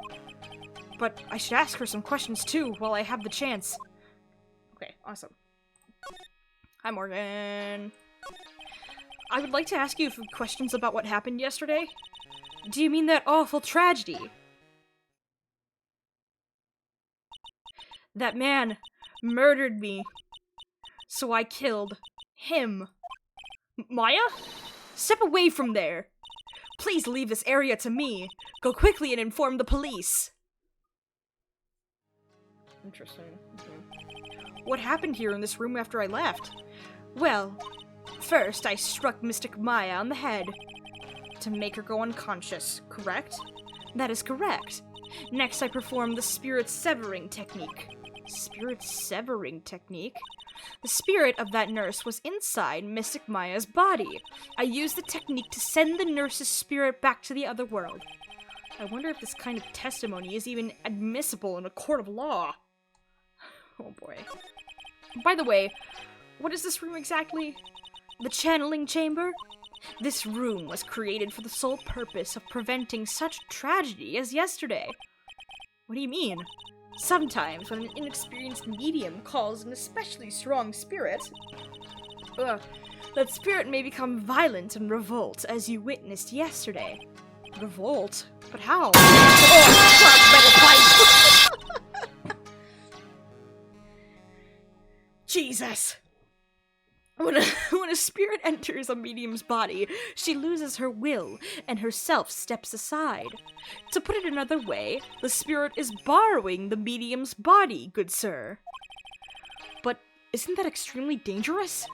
but I should ask her some questions too while I have the chance. Okay, awesome. Hi, Morgan. I would like to ask you a few questions about what happened yesterday. Do you mean that awful tragedy? That man murdered me, so I killed him. Maya? Step away from there. Please leave this area to me. Go quickly and inform the police. Interesting. Okay. What happened here in this room after I left? Well, first I struck Mystic Maya on the head to make her go unconscious, correct? That is correct. Next I performed the spirit severing technique. Spirit severing technique? The spirit of that nurse was inside Mystic Maya's body. I used the technique to send the nurse's spirit back to the other world. I wonder if this kind of testimony is even admissible in a court of law. Oh boy. By the way, what is this room exactly? The channeling chamber? This room was created for the sole purpose of preventing such tragedy as yesterday. What do you mean? Sometimes, when an inexperienced medium calls an especially strong spirit, that spirit may become violent and revolt, as you witnessed yesterday. Revolt? But how? Jesus! When a spirit enters a medium's body, she loses her will, and herself steps aside. To put it another way, the spirit is borrowing the medium's body, good sir. But isn't that extremely dangerous?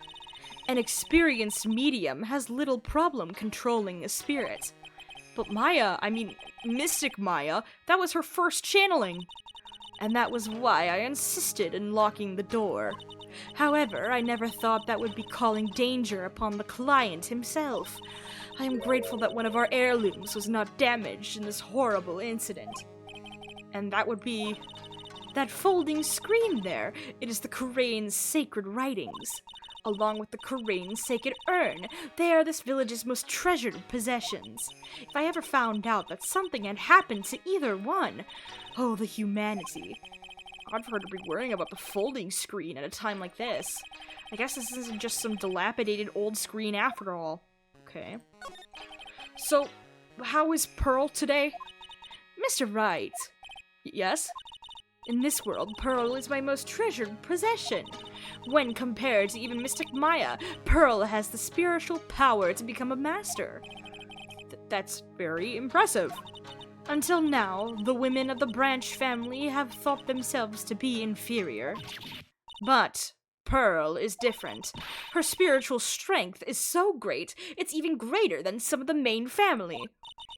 An experienced medium has little problem controlling a spirit. But Mystic Maya, that was her first channeling. And that was why I insisted in locking the door. However, I never thought that would be calling danger upon the client himself. I am grateful that one of our heirlooms was not damaged in this horrible incident. And that would be that folding screen there. It is the Kurain's sacred writings. Along with the Kurain's sacred urn, they are this village's most treasured possessions. If I ever found out that something had happened to either one, oh, the humanity. Odd for her to be worrying about the folding screen at a time like this. I guess this isn't just some dilapidated old screen after all. Okay. So, how is Pearl today? Mr. Wright. Yes? In this world, Pearl is my most treasured possession. When compared to even Mystic Maya, Pearl has the spiritual power to become a master. That's very impressive. Until now, the women of the Branch family have thought themselves to be inferior. But Pearl is different. Her spiritual strength is so great, it's even greater than some of the main family.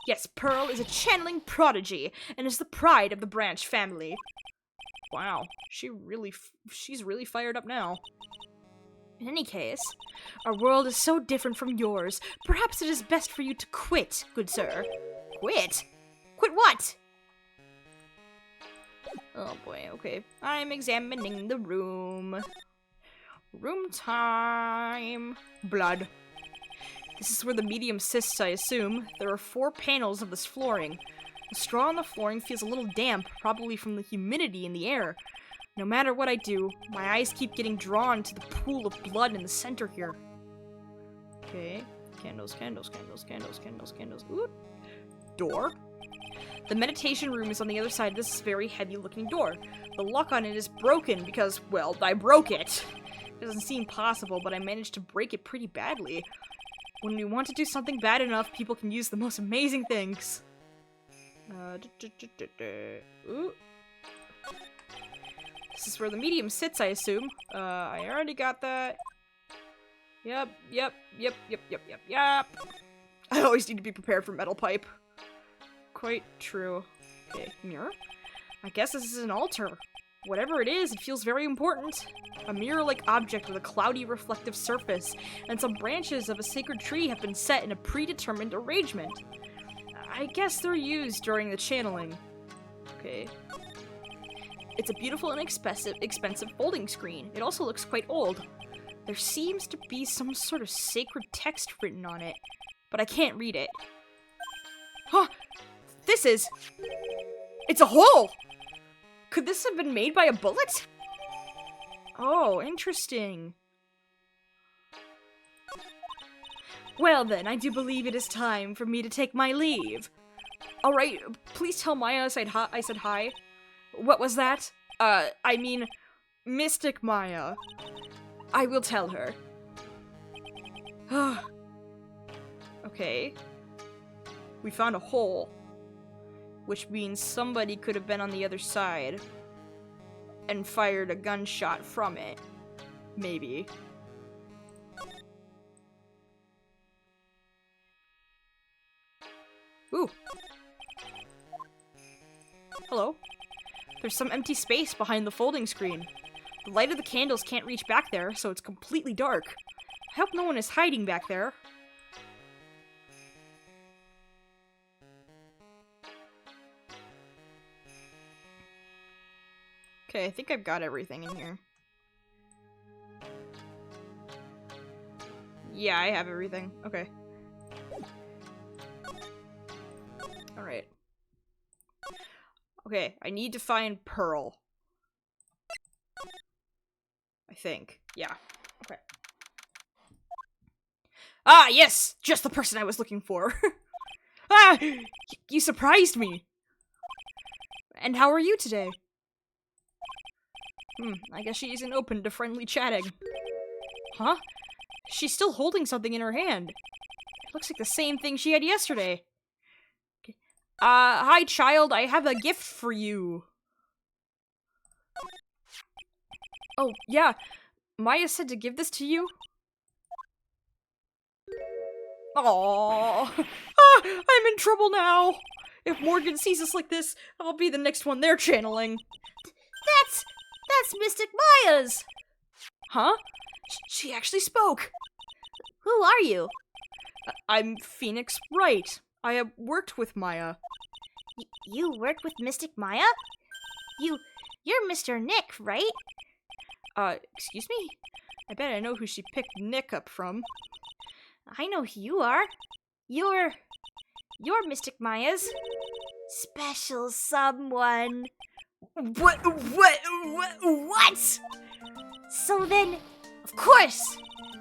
Yes, Pearl is a channeling prodigy, and is the pride of the Branch family. Wow, she's really fired up now. In any case, our world is so different from yours, perhaps it is best for you to quit, good sir. Quit? Quit what? Oh boy, okay. I'm examining the room. Room time. Blood. This is where the medium sits, I assume. There are 4 panels of this flooring. The straw on the flooring feels a little damp, probably from the humidity in the air. No matter what I do, my eyes keep getting drawn to the pool of blood in the center here. Okay. Candles, candles, candles, candles, candles, candles. Ooh. Door. The meditation room is on the other side of this very heavy-looking door. The lock on it is broken because, well, I broke it. It doesn't seem possible, but I managed to break it pretty badly. When we want to do something bad enough, people can use the most amazing things. Ooh. This is where the medium sits, I assume. I already got that. Yep. I always need to be prepared for metal pipe. Quite true. Okay, mirror? I guess this is an altar. Whatever it is, it feels very important. A mirror-like object with a cloudy reflective surface, and some branches of a sacred tree have been set in a predetermined arrangement. I guess they're used during the channeling. Okay. It's a beautiful and expensive folding screen. It also looks quite old. There seems to be some sort of sacred text written on it, but I can't read it. Huh! It's a hole! Could this have been made by a bullet? Oh, interesting. Well then, I do believe it is time for me to take my leave. Alright, please tell Maya I said hi. What was that? I mean, Mystic Maya. I will tell her. Okay. We found a hole. Which means somebody could have been on the other side. And fired a gunshot from it. Maybe. Ooh. Hello. There's some empty space behind the folding screen. The light of the candles can't reach back there, so it's completely dark. I hope no one is hiding back there. Okay, I think I've got everything in here. Yeah, I have everything. Okay. Alright. Okay, I need to find Pearl. I think. Yeah. Okay. Ah, yes! Just the person I was looking for. Ah! You surprised me! And how are you today? I guess she isn't open to friendly chatting. Huh? She's still holding something in her hand. It looks like the same thing she had yesterday. Hi child, I have a gift for you. Oh, yeah. Maya said to give this to you. Aww. Ah, I'm in trouble now. If Morgan sees us like this, I'll be the next one they're channeling. That's Mystic Maya's! Huh? She actually spoke. Who are you? I'm Phoenix Wright. I have worked with Maya. You work with Mystic Maya? You're Mr. Nick, right? Excuse me? I bet I know who she picked Nick up from. I know who you are. You're Mystic Maya's special someone. What? So then, of course,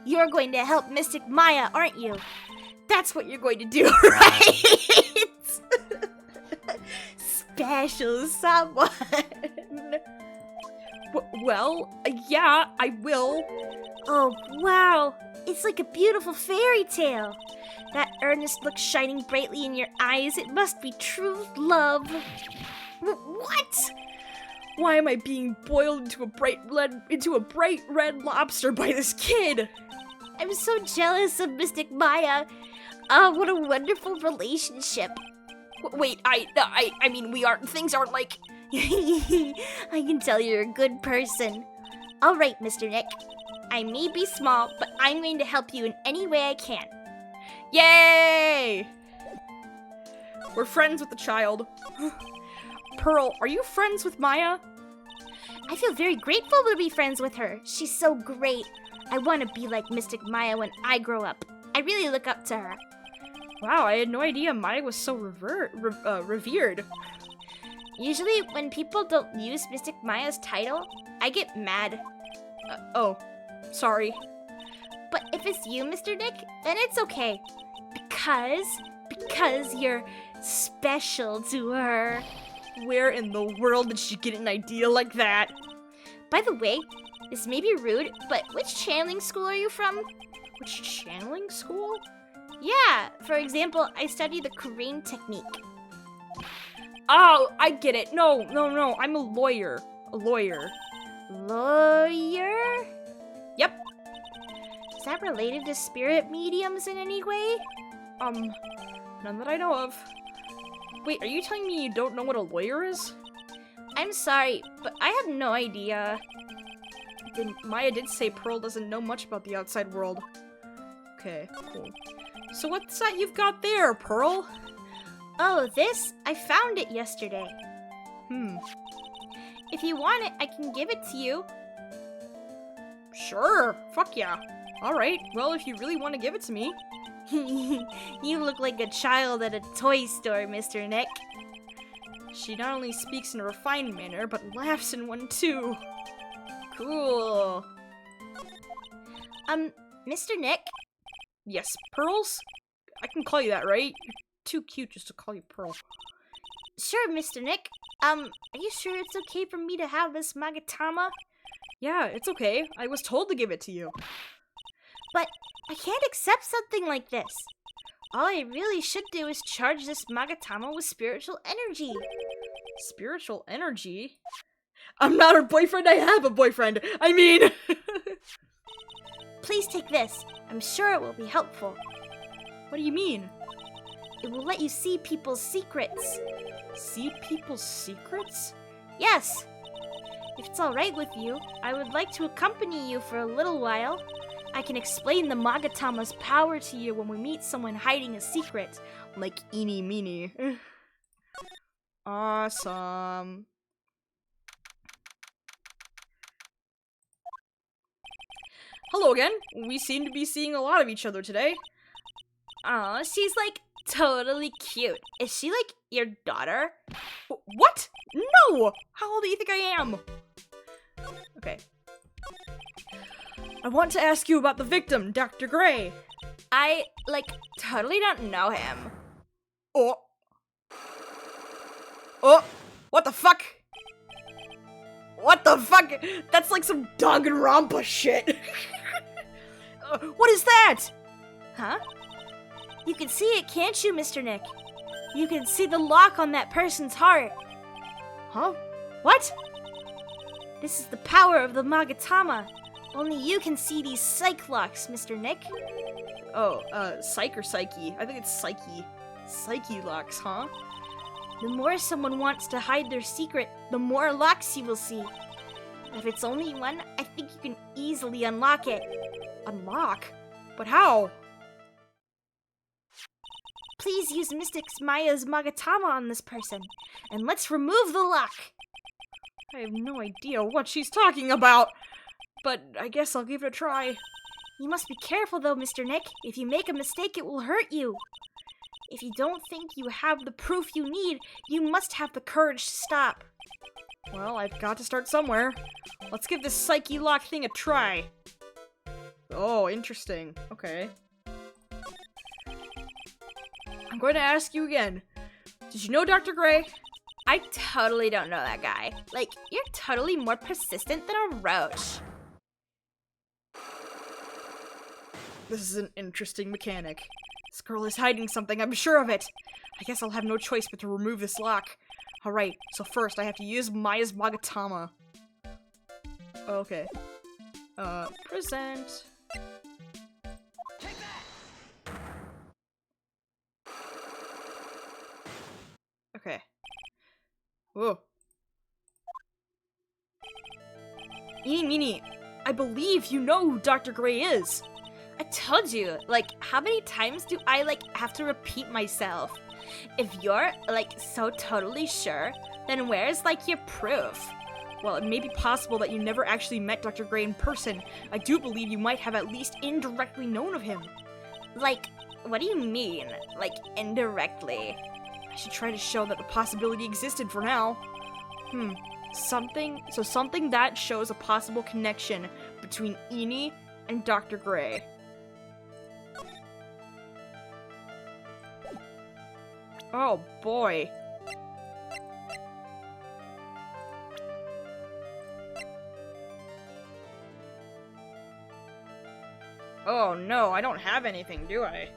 you're going to help Mystic Maya, aren't you? That's what you're going to do, right? Special someone. Well, yeah, I will. Oh, wow. It's like a beautiful fairy tale. That earnest look shining brightly in your eyes, it must be true love. What? Why am I being boiled into a bright red lobster by this kid? I'm so jealous of Mystic Maya. Oh, what a wonderful relationship. Wait, I mean, things aren't like... I can tell you're a good person. All right, Mr. Nick. I may be small, but I'm going to help you in any way I can. Yay! We're friends with the child. Pearl, are you friends with Maya? I feel very grateful to be friends with her. She's so great. I want to be like Mystic Maya when I grow up. I really look up to her. Wow, I had no idea Maya was so revered. Usually, when people don't use Mystic Maya's title, I get mad. Oh, sorry. But if it's you, Mr. Nick, then it's okay. Because you're special to her. Where in the world did she get an idea like that? By the way, this may be rude, but which channeling school are you from? Which channeling school? Yeah, for example, I study the courtroom technique. Oh, I get it. No, I'm a lawyer. Lawyer? Yep. Is that related to spirit mediums in any way? None that I know of. Wait, are you telling me you don't know what a lawyer is? I'm sorry, but I have no idea. Maya did say Pearl doesn't know much about the outside world. Okay, cool. So what's that you've got there, Pearl? Oh, this? I found it yesterday. If you want it, I can give it to you. Sure, fuck yeah. Alright, well, if you really want to give it to me. You look like a child at a toy store, Mr. Nick. She not only speaks in a refined manner, but laughs in one too. Cool. Mr. Nick? Yes, Pearls? I can call you that, right? You're too cute just to call you Pearl. Sure, Mr. Nick. Are you sure it's okay for me to have this Magatama? Yeah, it's okay. I was told to give it to you. But I can't accept something like this. All I really should do is charge this Magatama with spiritual energy. Spiritual energy? I'm not her boyfriend, I have a boyfriend! I mean... Please take this. I'm sure it will be helpful. What do you mean? It will let you see people's secrets. See people's secrets? Yes. If it's alright with you, I would like to accompany you for a little while. I can explain the Magatama's power to you when we meet someone hiding a secret. Like eeny meeny. Awesome. Hello again. We seem to be seeing a lot of each other today. Aw, she's like totally cute. Is she like your daughter? What? No! How old do you think I am? Okay. I want to ask you about the victim, Dr. Gray. I, like, totally don't know him. Oh. Oh! What the fuck? What the fuck? That's like some Danganronpa shit. What is that? Huh? You can see it, can't you, Mr. Nick? You can see the lock on that person's heart. Huh? What? This is the power of the Magatama. Only you can see these psych locks, Mr. Nick. Oh, psych or psyche? I think it's psyche. Psyche locks, huh? The more someone wants to hide their secret, the more locks you will see. If it's only one, I think you can easily unlock it. Unlock? But how? Please use Mystic Maya's Magatama on this person, and let's remove the lock. I have no idea what she's talking about, but I guess I'll give it a try. You must be careful though, Mr. Nick. If you make a mistake, it will hurt you. If you don't think you have the proof you need, you must have the courage to stop. Well, I've got to start somewhere. Let's give this psyche lock thing a try. Oh, interesting. Okay. I'm going to ask you again. Did you know Dr. Gray? I totally don't know that guy. Like, you're totally more persistent than a roach. This is an interesting mechanic. This girl is hiding something, I'm sure of it. I guess I'll have no choice but to remove this lock. Alright, so first I have to use Maya's Magatama. Okay. Present. Okay. Whoa. Eeny meeny, I believe you know who Dr. Gray is. I told you, like, how many times do I, like, have to repeat myself? If you're, like, so totally sure, then where's, like, your proof? Well, it may be possible that you never actually met Dr. Gray in person. I do believe you might have at least indirectly known of him. Like, what do you mean? Like, indirectly? I should try to show that the possibility existed for now. Something that shows a possible connection between Eeny and Dr. Gray. Oh boy. Oh no, I don't have anything, do I?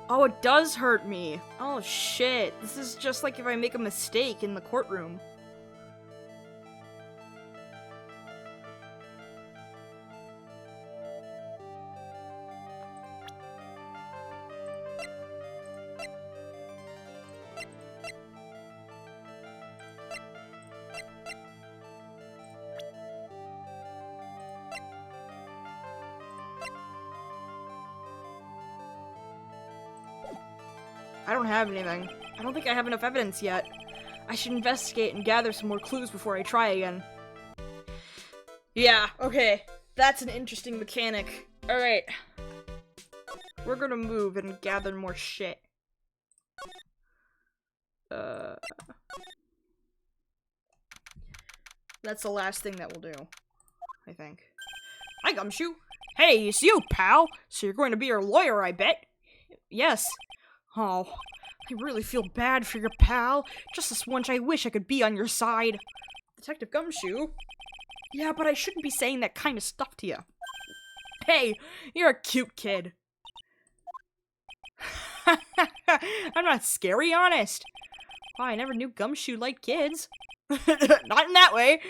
Oh, it does hurt me. Oh shit, this is just like if I make a mistake in the courtroom. I don't have anything. I don't think I have enough evidence yet. I should investigate and gather some more clues before I try again. Yeah, okay. That's an interesting mechanic. Alright. We're gonna move and gather more shit. That's the last thing that we'll do, I think. Hi, Gumshoe. Hey, it's you, pal. So you're going to be your lawyer, I bet. Yes. Oh, I really feel bad for your pal. Just this once I wish I could be on your side. Detective Gumshoe? Yeah, but I shouldn't be saying that kind of stuff to you. Hey, you're a cute kid. I'm not scary, honest. Oh, I never knew Gumshoe liked kids. Not in that way.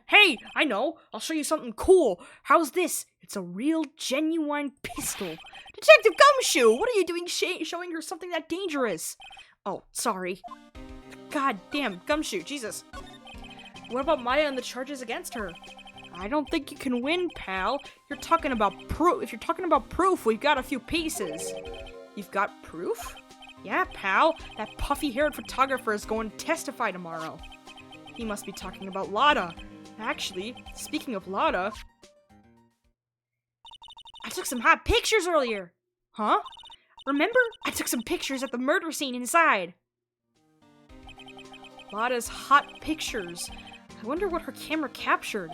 Hey, I know. I'll show you something cool. How's this? It's a real, genuine pistol. Detective Gumshoe, what are you doing showing her something that dangerous? Oh, sorry. God damn, Gumshoe, Jesus. What about Maya and the charges against her? I don't think you can win, pal. You're talking about proof. If you're talking about proof, we've got a few pieces. You've got proof? Yeah, pal. That puffy-haired photographer is going to testify tomorrow. He must be talking about Lada. Actually, speaking of Lada, I took some hot pictures earlier. Huh? Remember? I took some pictures at the murder scene inside. Lada's hot pictures. I wonder what her camera captured.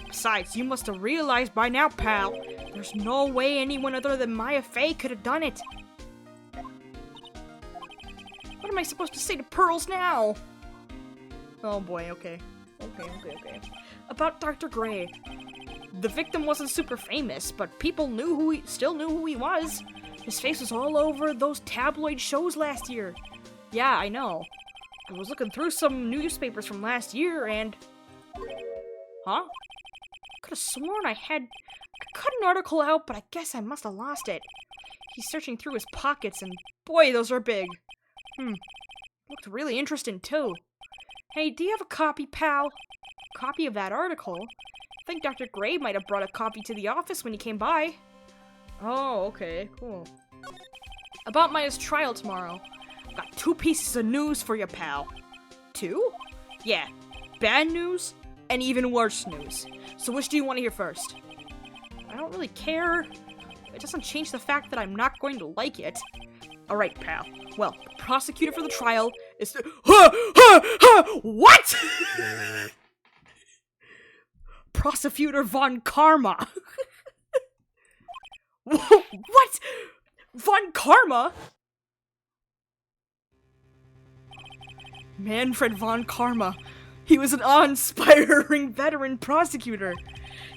Besides, you must have realized by now, pal. There's no way anyone other than Maya Fey could have done it. What am I supposed to say to Pearls now? Oh boy, okay. Okay. About Dr. Gray. The victim wasn't super famous, but people still knew who he was. His face was all over those tabloid shows last year. Yeah, I know. I was looking through some newspapers from last year and... Huh? Could have sworn I cut an article out, but I guess I must have lost it. He's searching through his pockets, and boy, those are big. Looked really interesting, too. Hey, do you have a copy, pal? Copy of that article? I think Dr. Gray might have brought a copy to the office when he came by. Oh, okay, cool. About Maya's trial tomorrow. Got 2 pieces of news for you, pal. 2? Yeah. Bad news and even worse news. So which do you want to hear first? I don't really care. It doesn't change the fact that I'm not going to like it. Alright, pal. Well, the prosecutor for the trial is What?! Prosecutor Von Karma. What? Von Karma? Manfred Von Karma. He was an awe-inspiring veteran prosecutor.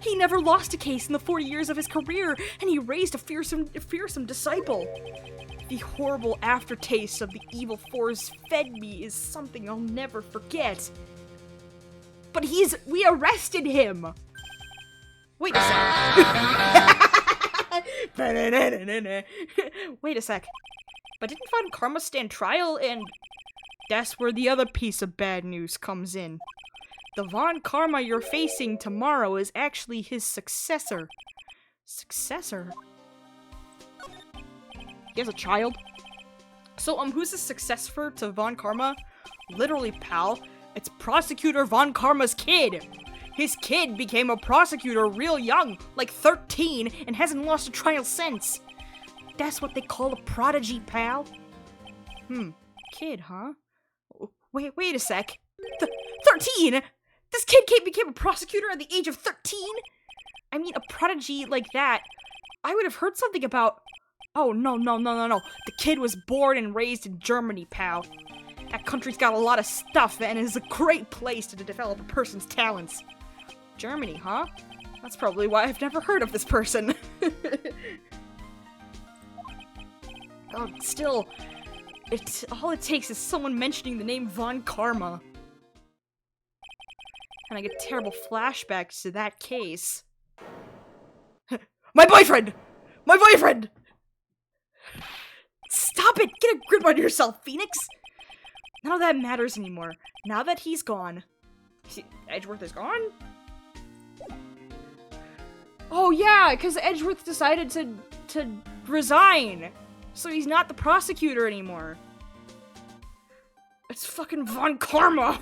He never lost a case in the 40 years of his career, and he raised a fearsome disciple. The horrible aftertaste of the evil force fed me is something I'll never forget. But we arrested him! Wait a sec. Wait a sec. But didn't Von Karma stand trial and... That's where the other piece of bad news comes in. The Von Karma you're facing tomorrow is actually his successor. Successor? He has a child? So, who's the successor to Von Karma? Literally, pal, it's Prosecutor Von Karma's kid! His kid became a prosecutor real young, like 13, and hasn't lost a trial since. That's what they call a prodigy, pal. Kid, huh? Wait a sec. 13?! This kid became a prosecutor at the age of 13?! I mean, a prodigy like that, I would have heard something about... Oh, no. The kid was born and raised in Germany, pal. That country's got a lot of stuff and is a great place to develop a person's talents. Germany, huh? That's probably why I've never heard of this person. Oh, still, all it takes is someone mentioning the name Von Karma. And I get terrible flashbacks to that case. My boyfriend! My boyfriend! Stop it! Get a grip on yourself, Phoenix! None of that matters anymore. Now that he's gone. Edgeworth is gone? Oh yeah, because Edgeworth decided to resign. So he's not the prosecutor anymore. It's fucking Von Karma!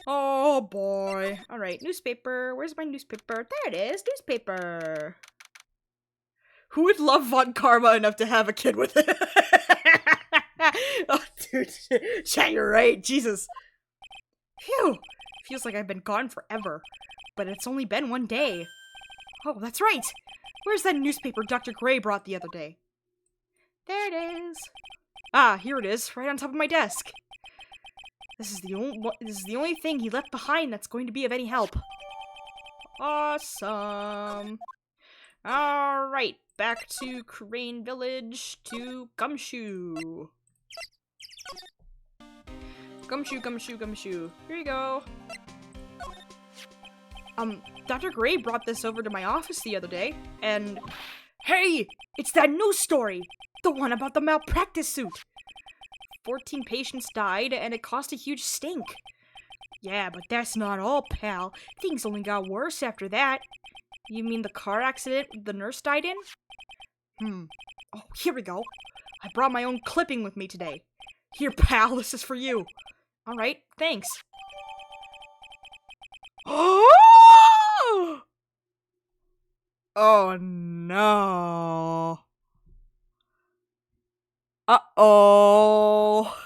Oh boy. Alright, newspaper. Where's my newspaper? There it is, newspaper. Who would love Von Karma enough to have a kid with it? Oh, dude. Yeah, you're right. Jesus. Phew. Feels like I've been gone forever. But it's only been 1 day. Oh, that's right. Where's that newspaper Dr. Gray brought the other day? There it is. Ah, here it is, right on top of my desk. This is the only thing he left behind that's going to be of any help. Awesome. Alright, back to Crane Village to Gumshoe. Gumshoe. Here you go. Dr. Gray brought this over to my office the other day, and... Hey! It's that news story! The one about the malpractice suit! 14 patients died, and it caused a huge stink. Yeah, but that's not all, pal. Things only got worse after that. You mean the car accident the nurse died in? Oh, here we go. I brought my own clipping with me today. Here, pal, this is for you. Alright, thanks. Oh no. Uh-oh.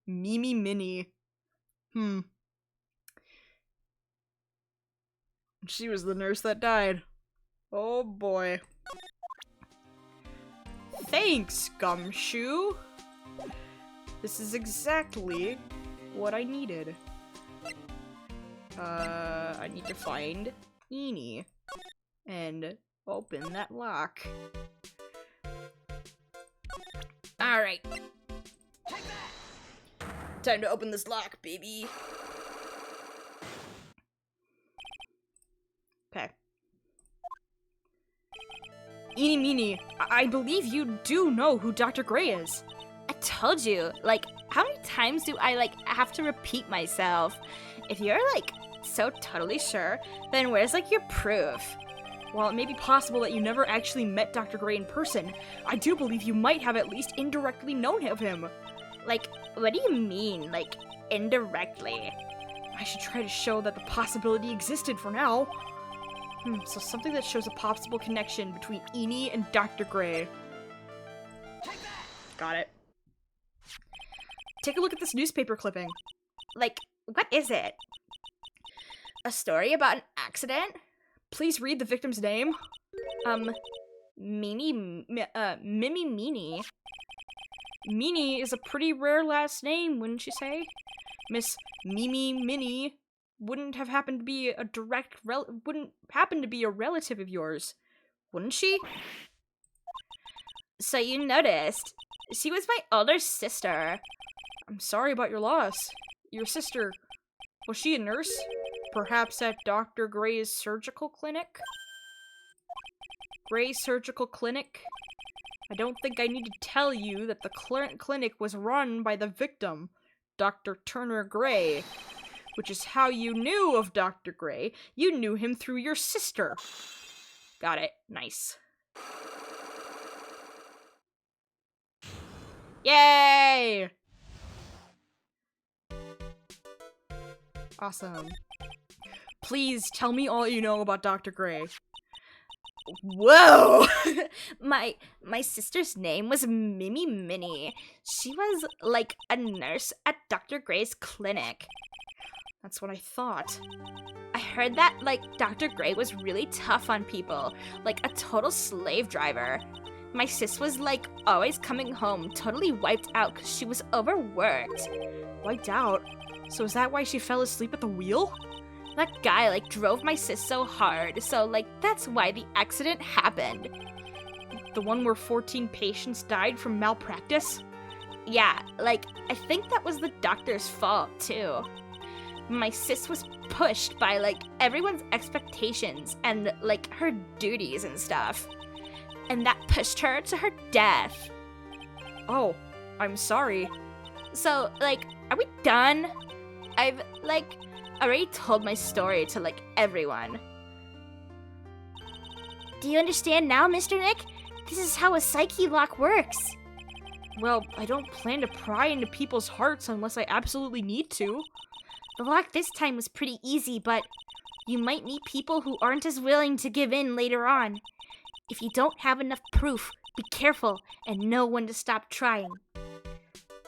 Mimi Minnie. She was the nurse that died. Oh boy. Thanks, Gumshoe. This is exactly what I needed. I need to find Eenie and open that lock. Alright. Time to open this lock, baby. Okay. Eenie Meenie, I believe you do know who Dr. Gray is. I told you, like, how many times do I, like, have to repeat myself? If you're, like, so totally sure, then where's, like, your proof? While it may be possible that you never actually met Dr. Gray in person, I do believe you might have at least indirectly known of him. Like, what do you mean, like, indirectly? I should try to show that the possibility existed for now. So something that shows a possible connection between Eenie and Dr. Gray. Got it. Take a look at this newspaper clipping. Like, what is it? A story about an accident? Please read the victim's name. Mimi Meenie. Meenie is a pretty rare last name, wouldn't you say? Miss Mimi Minnie wouldn't happen to be a relative of yours, wouldn't she? So you noticed. She was my older sister. I'm sorry about your loss. Your sister, was she a nurse? Perhaps at Dr. Gray's surgical clinic? Gray Surgical Clinic? I don't think I need to tell you that the clinic was run by the victim, Dr. Turner Gray, which is how you knew of Dr. Gray. You knew him through your sister. Got it. Nice. Yay! Awesome. Please tell me all you know about Dr. Gray. Whoa! My sister's name was Mimi Minnie. She was, like, a nurse at Dr. Gray's clinic. That's what I thought. I heard that, like, Dr. Gray was really tough on people, like a total slave driver. My sis was, like, always coming home totally wiped out because she was overworked. Wiped out? So is that why she fell asleep at the wheel? That guy, like, drove my sis so hard, so, like, that's why the accident happened. The one where 14 patients died from malpractice? Yeah, like, I think that was the doctor's fault, too. My sis was pushed by, like, everyone's expectations and, like, her duties and stuff. And that pushed her to her death. Oh, I'm sorry. So, like, are we done? I've, like, already told my story to, like, everyone. Do you understand now, Mr. Nick? This is how a psyche lock works. Well, I don't plan to pry into people's hearts unless I absolutely need to. The lock this time was pretty easy, but you might meet people who aren't as willing to give in later on. If you don't have enough proof, be careful and know when to stop trying.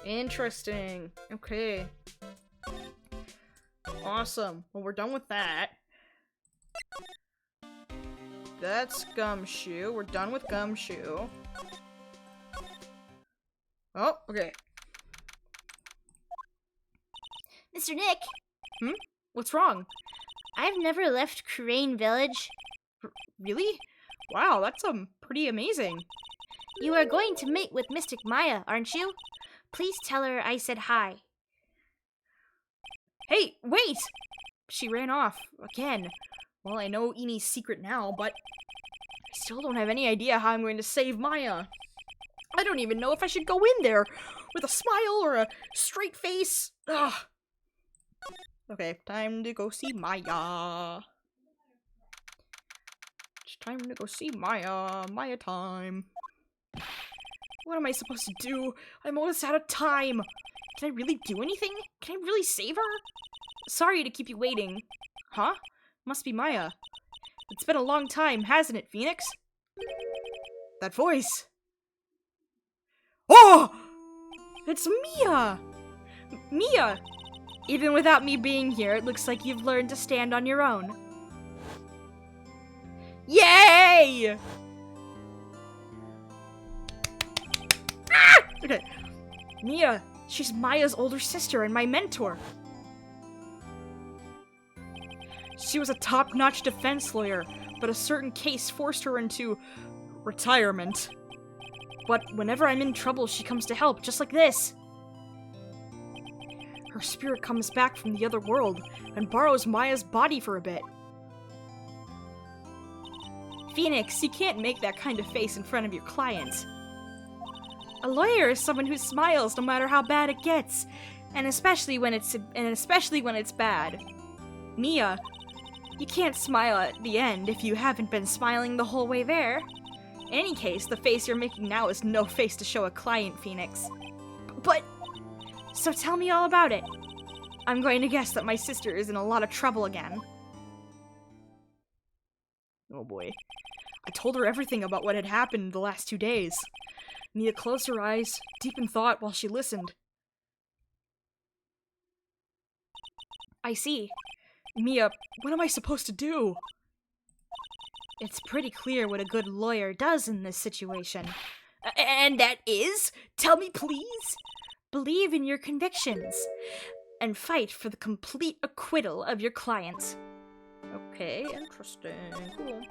Interesting. Okay. Awesome. Well, we're done with that. That's Gumshoe. We're done with Gumshoe. Oh, okay. Mr. Nick? What's wrong? I've never left Crane Village. Really? Wow, that's pretty amazing. You are going to meet with Mystic Maya, aren't you? Please tell her I said hi. Hey, wait! She ran off again. Well, I know Eni's secret now, but I still don't have any idea how I'm going to save Maya. I don't even know if I should go in there with a smile or a straight face. Ugh. Okay, time to go see Maya. It's time to go see Maya. Maya time. What am I supposed to do? I'm almost out of time. Can I really do anything? Can I really save her? Sorry to keep you waiting. Huh? Must be Maya. It's been a long time, hasn't it, Phoenix? That voice. Oh! It's Mia! Mia! Even without me being here, it looks like you've learned to stand on your own. Yay! Ah! Okay. Mia, she's Maya's older sister and my mentor. She was a top-notch defense lawyer, but a certain case forced her into retirement. But whenever I'm in trouble, she comes to help, just like this. Her spirit comes back from the other world and borrows Maya's body for a bit. Phoenix, you can't make that kind of face in front of your client. A lawyer is someone who smiles no matter how bad it gets, and especially when it's bad. Mia, you can't smile at the end if you haven't been smiling the whole way there. In any case, the face you're making now is no face to show a client, Phoenix. But... So tell me all about it. I'm going to guess that my sister is in a lot of trouble again. Oh boy. I told her everything about what had happened the last 2 days. Mia closed her eyes, deep in thought, while she listened. I see. Mia, what am I supposed to do? It's pretty clear what a good lawyer does in this situation. And that is? Tell me, please? Believe in your convictions, and fight for the complete acquittal of your client. Okay, interesting. Cool.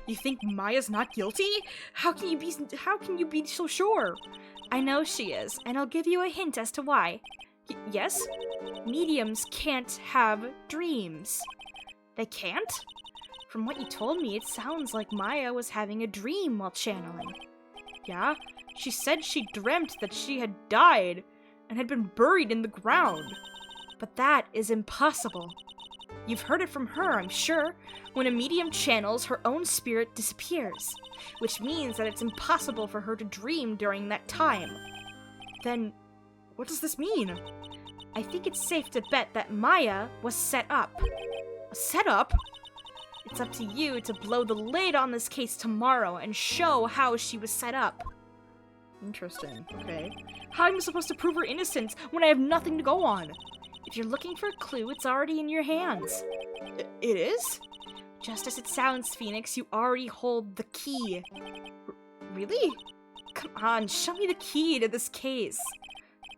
You think Maya's not guilty? How can you be so sure? I know she is, and I'll give you a hint as to why. Yes? Mediums can't have dreams. They can't? From what you told me, it sounds like Maya was having a dream while channeling. Yeah? She said she dreamt that she had died and had been buried in the ground. But that is impossible. You've heard it from her, I'm sure. When a medium channels, her own spirit disappears, which means that it's impossible for her to dream during that time. Then, what does this mean? I think it's safe to bet that Maya was set up. Set up? It's up to you to blow the lid on this case tomorrow and show how she was set up. Interesting, okay. How am I supposed to prove her innocence when I have nothing to go on? If you're looking for a clue, it's already in your hands. It is? Just as it sounds, Phoenix, you already hold the key. Really? Come on, show me the key to this case.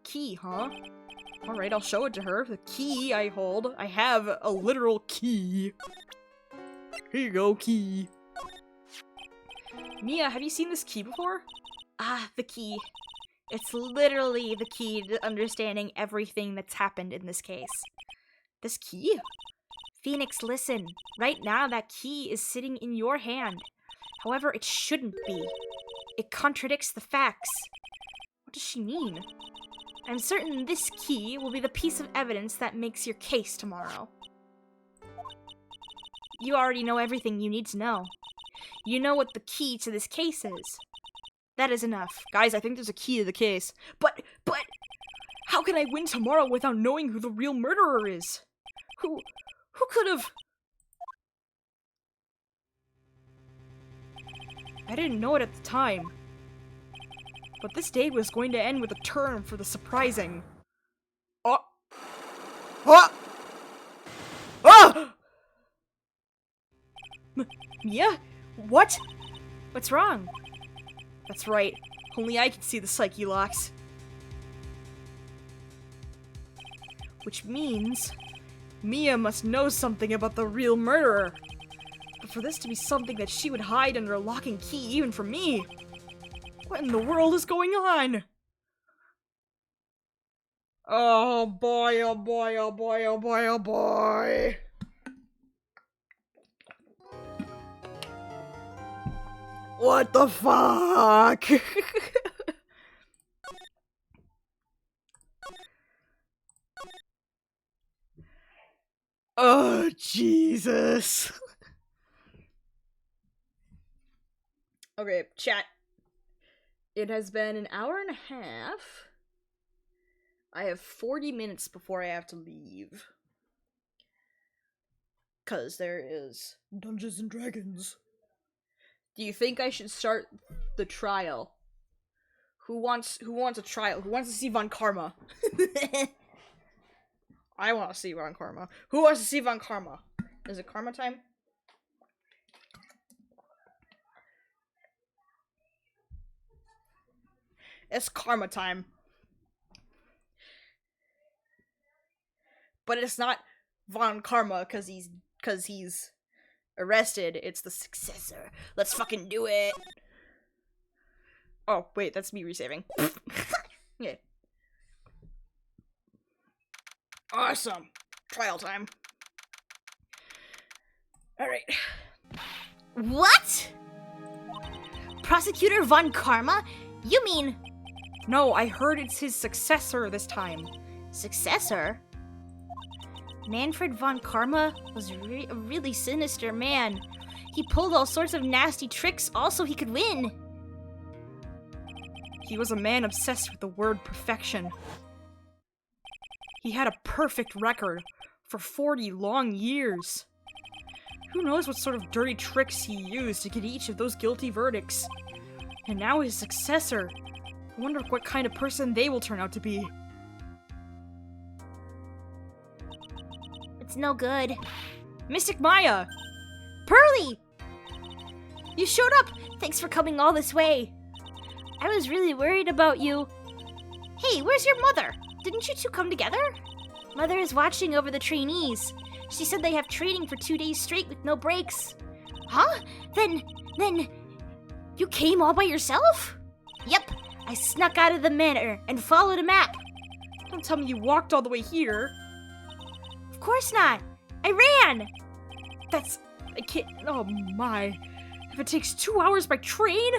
Key, huh? Alright, I'll show it to her. The key I hold. I have a literal key. Here you go, key. Mia, have you seen this key before? Ah, the key. It's literally the key to understanding everything that's happened in this case. This key? Phoenix, listen. Right now, that key is sitting in your hand. However, it shouldn't be. It contradicts the facts. What does she mean? I'm certain this key will be the piece of evidence that makes your case tomorrow. You already know everything you need to know. You know what the key to this case is. That is enough. Guys, I think there's a key to the case. But, how can I win tomorrow without knowing who the real murderer is? Who could have... I didn't know it at the time. But this day was going to end with a turn for the surprising. Oh! Oh! Ah! Mia? What? What's wrong? That's right. Only I can see the psyche locks. Which means Mia must know something about the real murderer. But for this to be something that she would hide under lock and key even from me, what in the world is going on? Oh boy, oh boy, oh boy, oh boy, oh boy. What the fuck? Oh, Jesus. Okay, chat. It has been an hour and a half. I have 40 minutes before I have to leave. 'Cause there is Dungeons and Dragons. Do you think I should start the trial? Who wants a trial? Who wants to see Von Karma? I want to see Von Karma. Who wants to see Von Karma? Is it Karma time? It's Karma time. But it's not Von Karma because he's arrested. It's the successor. Let's fucking do it. Oh, wait, that's me resaving. Yeah. Awesome. Trial time. Alright. What? Prosecutor Von Karma? You mean... No, I heard it's his successor this time. Successor? Manfred Von Karma was a really sinister man. He pulled all sorts of nasty tricks all so he could win. He was a man obsessed with the word perfection. He had a perfect record for 40 long years. Who knows what sort of dirty tricks he used to get each of those guilty verdicts. And now his successor. I wonder what kind of person they will turn out to be. It's no good. Mystic Maya! Pearly! You showed up! Thanks for coming all this way. I was really worried about you. Hey, where's your mother? Didn't you two come together? Mother is watching over the trainees. She said they have training for 2 days straight with no breaks. Huh? Then, you came all by yourself? Yep, I snuck out of the manor and followed a map. Don't tell me you walked all the way here. Of course not. I ran. I can't, oh my. If it takes 2 hours by train?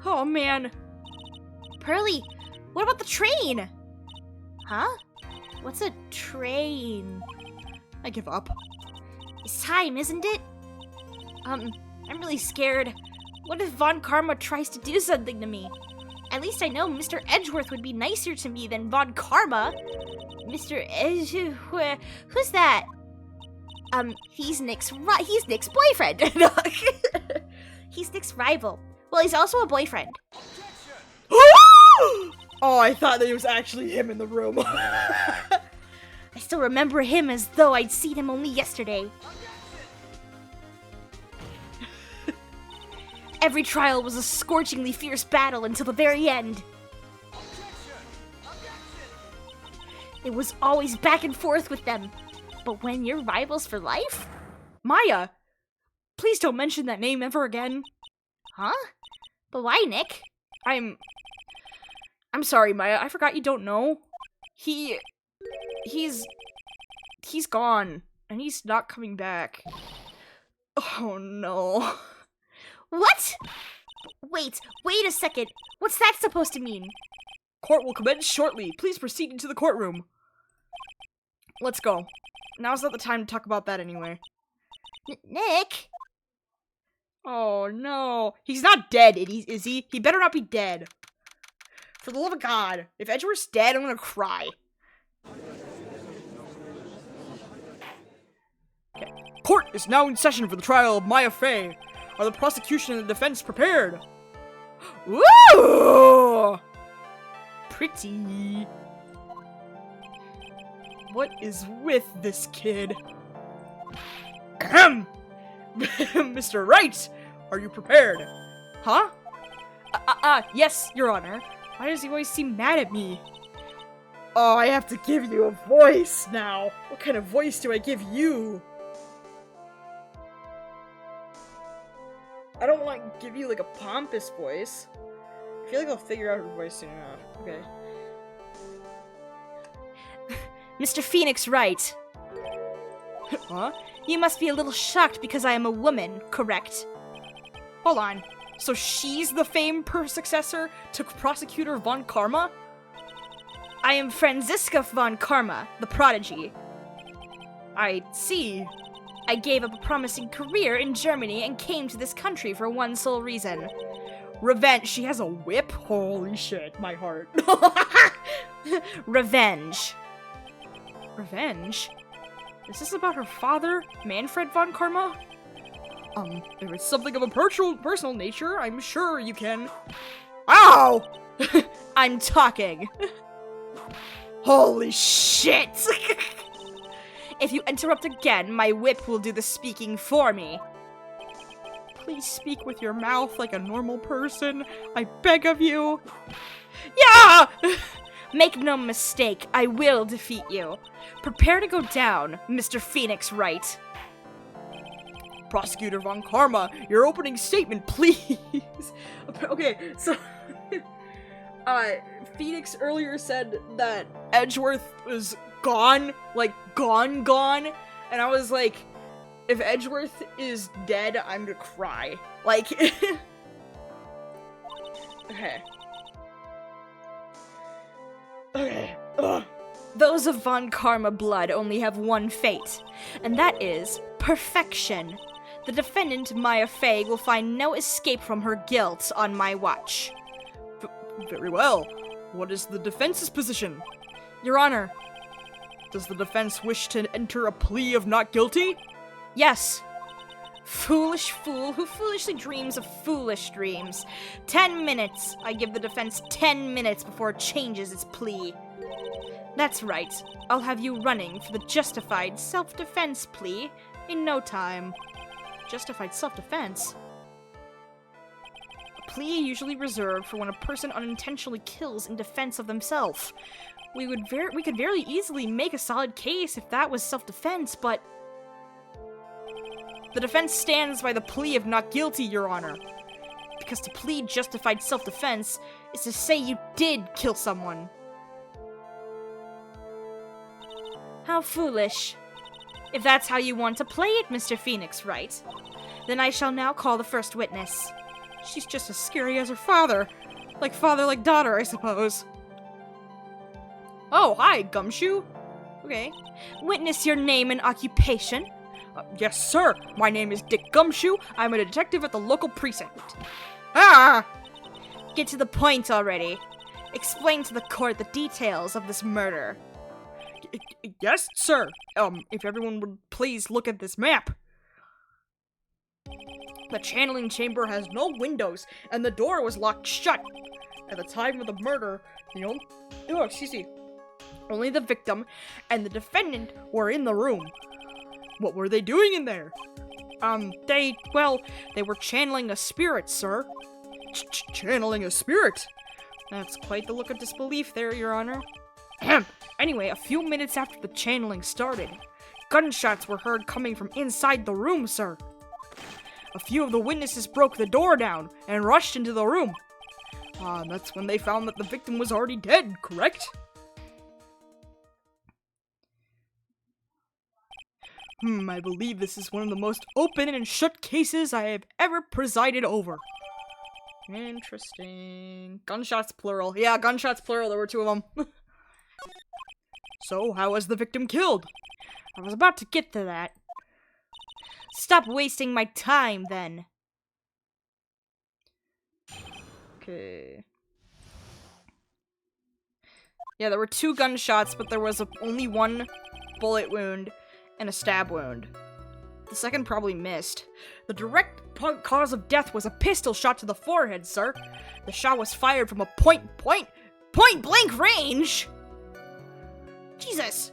Oh man. Pearly, what about the train? Huh? What's a train? I give up. It's time, isn't it? I'm really scared. What if Von Karma tries to do something to me? At least I know Mr. Edgeworth would be nicer to me than Von Karma. Mr. Edgeworth... Who's that? He's Nick's boyfriend. He's Nick's rival. Well, he's also a boyfriend. Oh, I thought that it was actually him in the room. I still remember him as though I'd seen him only yesterday. Every trial was a scorchingly fierce battle until the very end. It was always back and forth with them. But when you're rivals for life? Maya! Please don't mention that name ever again. Huh? But why, Nick? I'm sorry, Maya. I forgot you don't know. He's gone. And he's not coming back. Oh no. What? Wait a second. What's that supposed to mean? Court will commence shortly. Please proceed into the courtroom. Let's go. Now's not the time to talk about that anyway. Nick? Oh no. He's not dead, is he? He better not be dead. For the love of God. If Edgeworth's dead, I'm gonna cry. Okay. Court is now in session for the trial of Maya Fey. Are the prosecution and the defense prepared? Woo! Pretty. What is with this kid? Ahem! Mr. Wright, are you prepared? Huh? Yes, Your Honor. Why does he always seem mad at me? Oh, I have to give you a voice now. What kind of voice do I give you? I don't want to give you like a pompous voice. I feel like I'll figure out her voice soon enough. Okay. Mr. Phoenix Wright. Huh? You must be a little shocked because I am a woman, correct? Hold on. So she's the famed successor to Prosecutor Von Karma? I am Franziska von Karma, the prodigy. I see. I gave up a promising career in Germany and came to this country for one sole reason. Revenge. She has a whip? Holy shit, my heart. Revenge. Revenge? Is this about her father, Manfred von Karma? If it's something of a personal nature, I'm sure you can... Ow! I'm talking. Holy shit! If you interrupt again, my whip will do the speaking for me. Please speak with your mouth like a normal person. I beg of you. Yeah! Make no mistake, I will defeat you. Prepare to go down, Mr. Phoenix Wright. Prosecutor Von Karma, your opening statement, please. Okay, so... Phoenix earlier said that Edgeworth was gone. Like, gone. And I was like, if Edgeworth is dead, I'm gonna cry. Like... Okay. Ugh. Those of Von Karma blood only have one fate, and that is perfection. The defendant, Maya Fey, will find no escape from her guilt on my watch. Very well. What is the defense's position? Your Honor. Does the defense wish to enter a plea of not guilty? Yes. Foolish fool who foolishly dreams of foolish dreams. 10 minutes. I give the defense 10 minutes before it changes its plea. That's right. I'll have you running for the justified self-defense plea in no time. Justified self-defense? A plea usually reserved for when a person unintentionally kills in defense of themselves. We could very easily make a solid case if that was self-defense, but... The defense stands by the plea of not guilty, Your Honor. Because to plead justified self-defense is to say you did kill someone. How foolish. If that's how you want to play it, Mr. Phoenix Wright, then I shall now call the first witness. She's just as scary as her father. Like father, like daughter, I suppose. Oh, hi, Gumshoe. Okay. Witness your name and occupation. Yes, sir. My name is Dick Gumshoe. I'm a detective at the local precinct. Ah! Get to the point already. Explain to the court the details of this murder. Yes, sir. If everyone would please look at this map. The channeling chamber has no windows, and the door was locked shut. At the time of the murder, only the victim and the defendant were in the room. What were they doing in there? They were channeling a spirit, sir. Channeling a spirit? That's quite the look of disbelief there, Your Honor. Anyway, a few minutes after the channeling started, gunshots were heard coming from inside the room, sir. A few of the witnesses broke the door down and rushed into the room. That's when they found that the victim was already dead, correct? I believe this is one of the most open and shut cases I have ever presided over. Interesting. Gunshots plural. Yeah, gunshots plural. There were two of them. So, how was the victim killed? I was about to get to that. Stop wasting my time, then. Okay. Yeah, there were two gunshots, but there was only one bullet wound and a stab wound. The second probably missed. The direct cause of death was a pistol shot to the forehead, sir. The shot was fired from a point blank range. Jesus!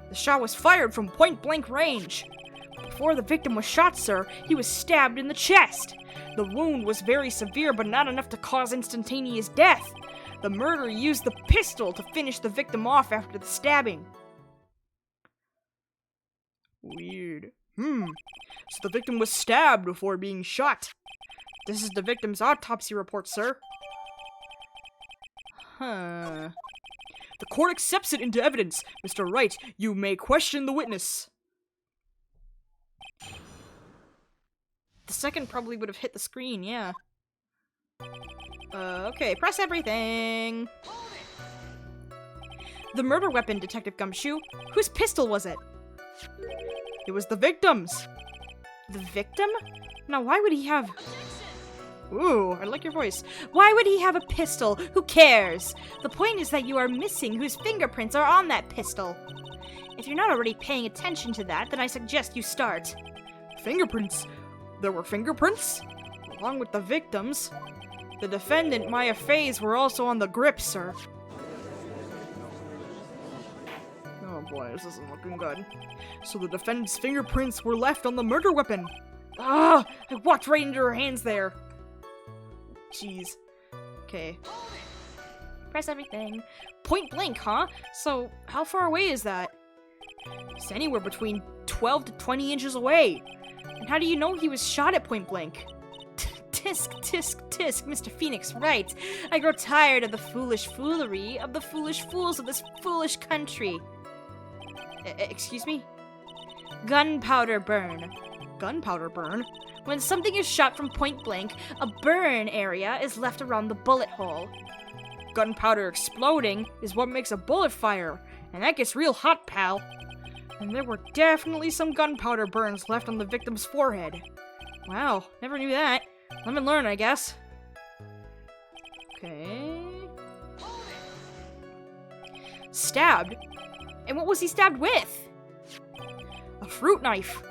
The shot was fired from point blank range. Before the victim was shot, sir, he was stabbed in the chest. The wound was very severe, but not enough to cause instantaneous death. The murderer used the pistol to finish the victim off after the stabbing. Weird. So the victim was stabbed before being shot. This is the victim's autopsy report, sir. Huh. The court accepts it into evidence. Mr. Wright, you may question the witness. The second probably would have hit the screen, yeah. Okay, press everything. The murder weapon, Detective Gumshoe. Whose pistol was it? It was the victim's. The victim? Now, why would he have... Ooh, I like your voice. Why would he have a pistol? Who cares? The point is that you are missing whose fingerprints are on that pistol. If you're not already paying attention to that, then I suggest you start. Fingerprints? There were fingerprints? Along with the victims. The defendant, Maya Faye's, were also on the grip, sir. Oh boy, this isn't looking good. So the defendant's fingerprints were left on the murder weapon. Ah! I walked right into her hands there. Jeez. Okay. Press everything. Point blank, huh? So, how far away is that? It's anywhere between 12 to 20 inches away. And how do you know he was shot at point blank? Tisk, tisk, tisk, Mr. Phoenix Wright. I grow tired of the foolish foolery of the foolish fools of this foolish country. Excuse me? Gunpowder burn. Gunpowder burn? When something is shot from point blank, a burn area is left around the bullet hole. Gunpowder exploding is what makes a bullet fire, and that gets real hot, pal. And there were definitely some gunpowder burns left on the victim's forehead. Wow, never knew that. Let me learn, I guess. Okay. Stabbed? And what was he stabbed with? A fruit knife.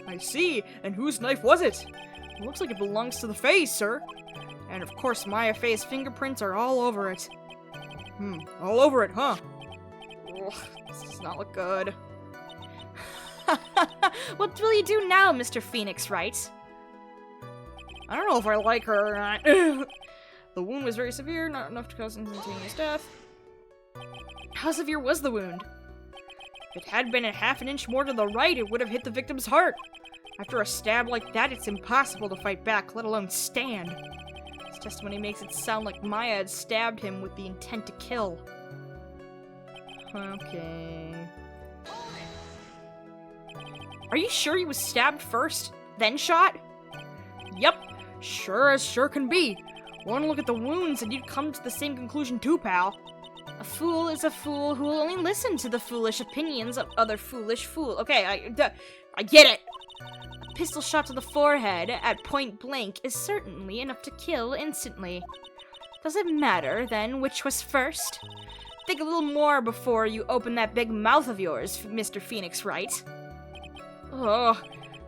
I see. And whose knife was it? It looks like it belongs to the Fays, sir. And of course, Maya Faye's fingerprints are all over it. All over it, huh? Ugh, this does not look good. What will you do now, Mr. Phoenix Wright? I don't know if I like her or not. The wound was very severe, not enough to cause instantaneous death. How severe was the wound? If it had been a half an inch more to the right, it would have hit the victim's heart. After a stab like that, it's impossible to fight back, let alone stand. His testimony makes it sound like Maya had stabbed him with the intent to kill. Okay. Are you sure he was stabbed first, then shot? Yep, sure as sure can be. One look at the wounds and you'd come to the same conclusion too, pal. A fool is a fool who will only listen to the foolish opinions of other foolish fools. Okay, I get it. A pistol shot to the forehead at point blank is certainly enough to kill instantly. Does it matter, then, which was first? Think a little more before you open that big mouth of yours, Mr. Phoenix Wright. Oh,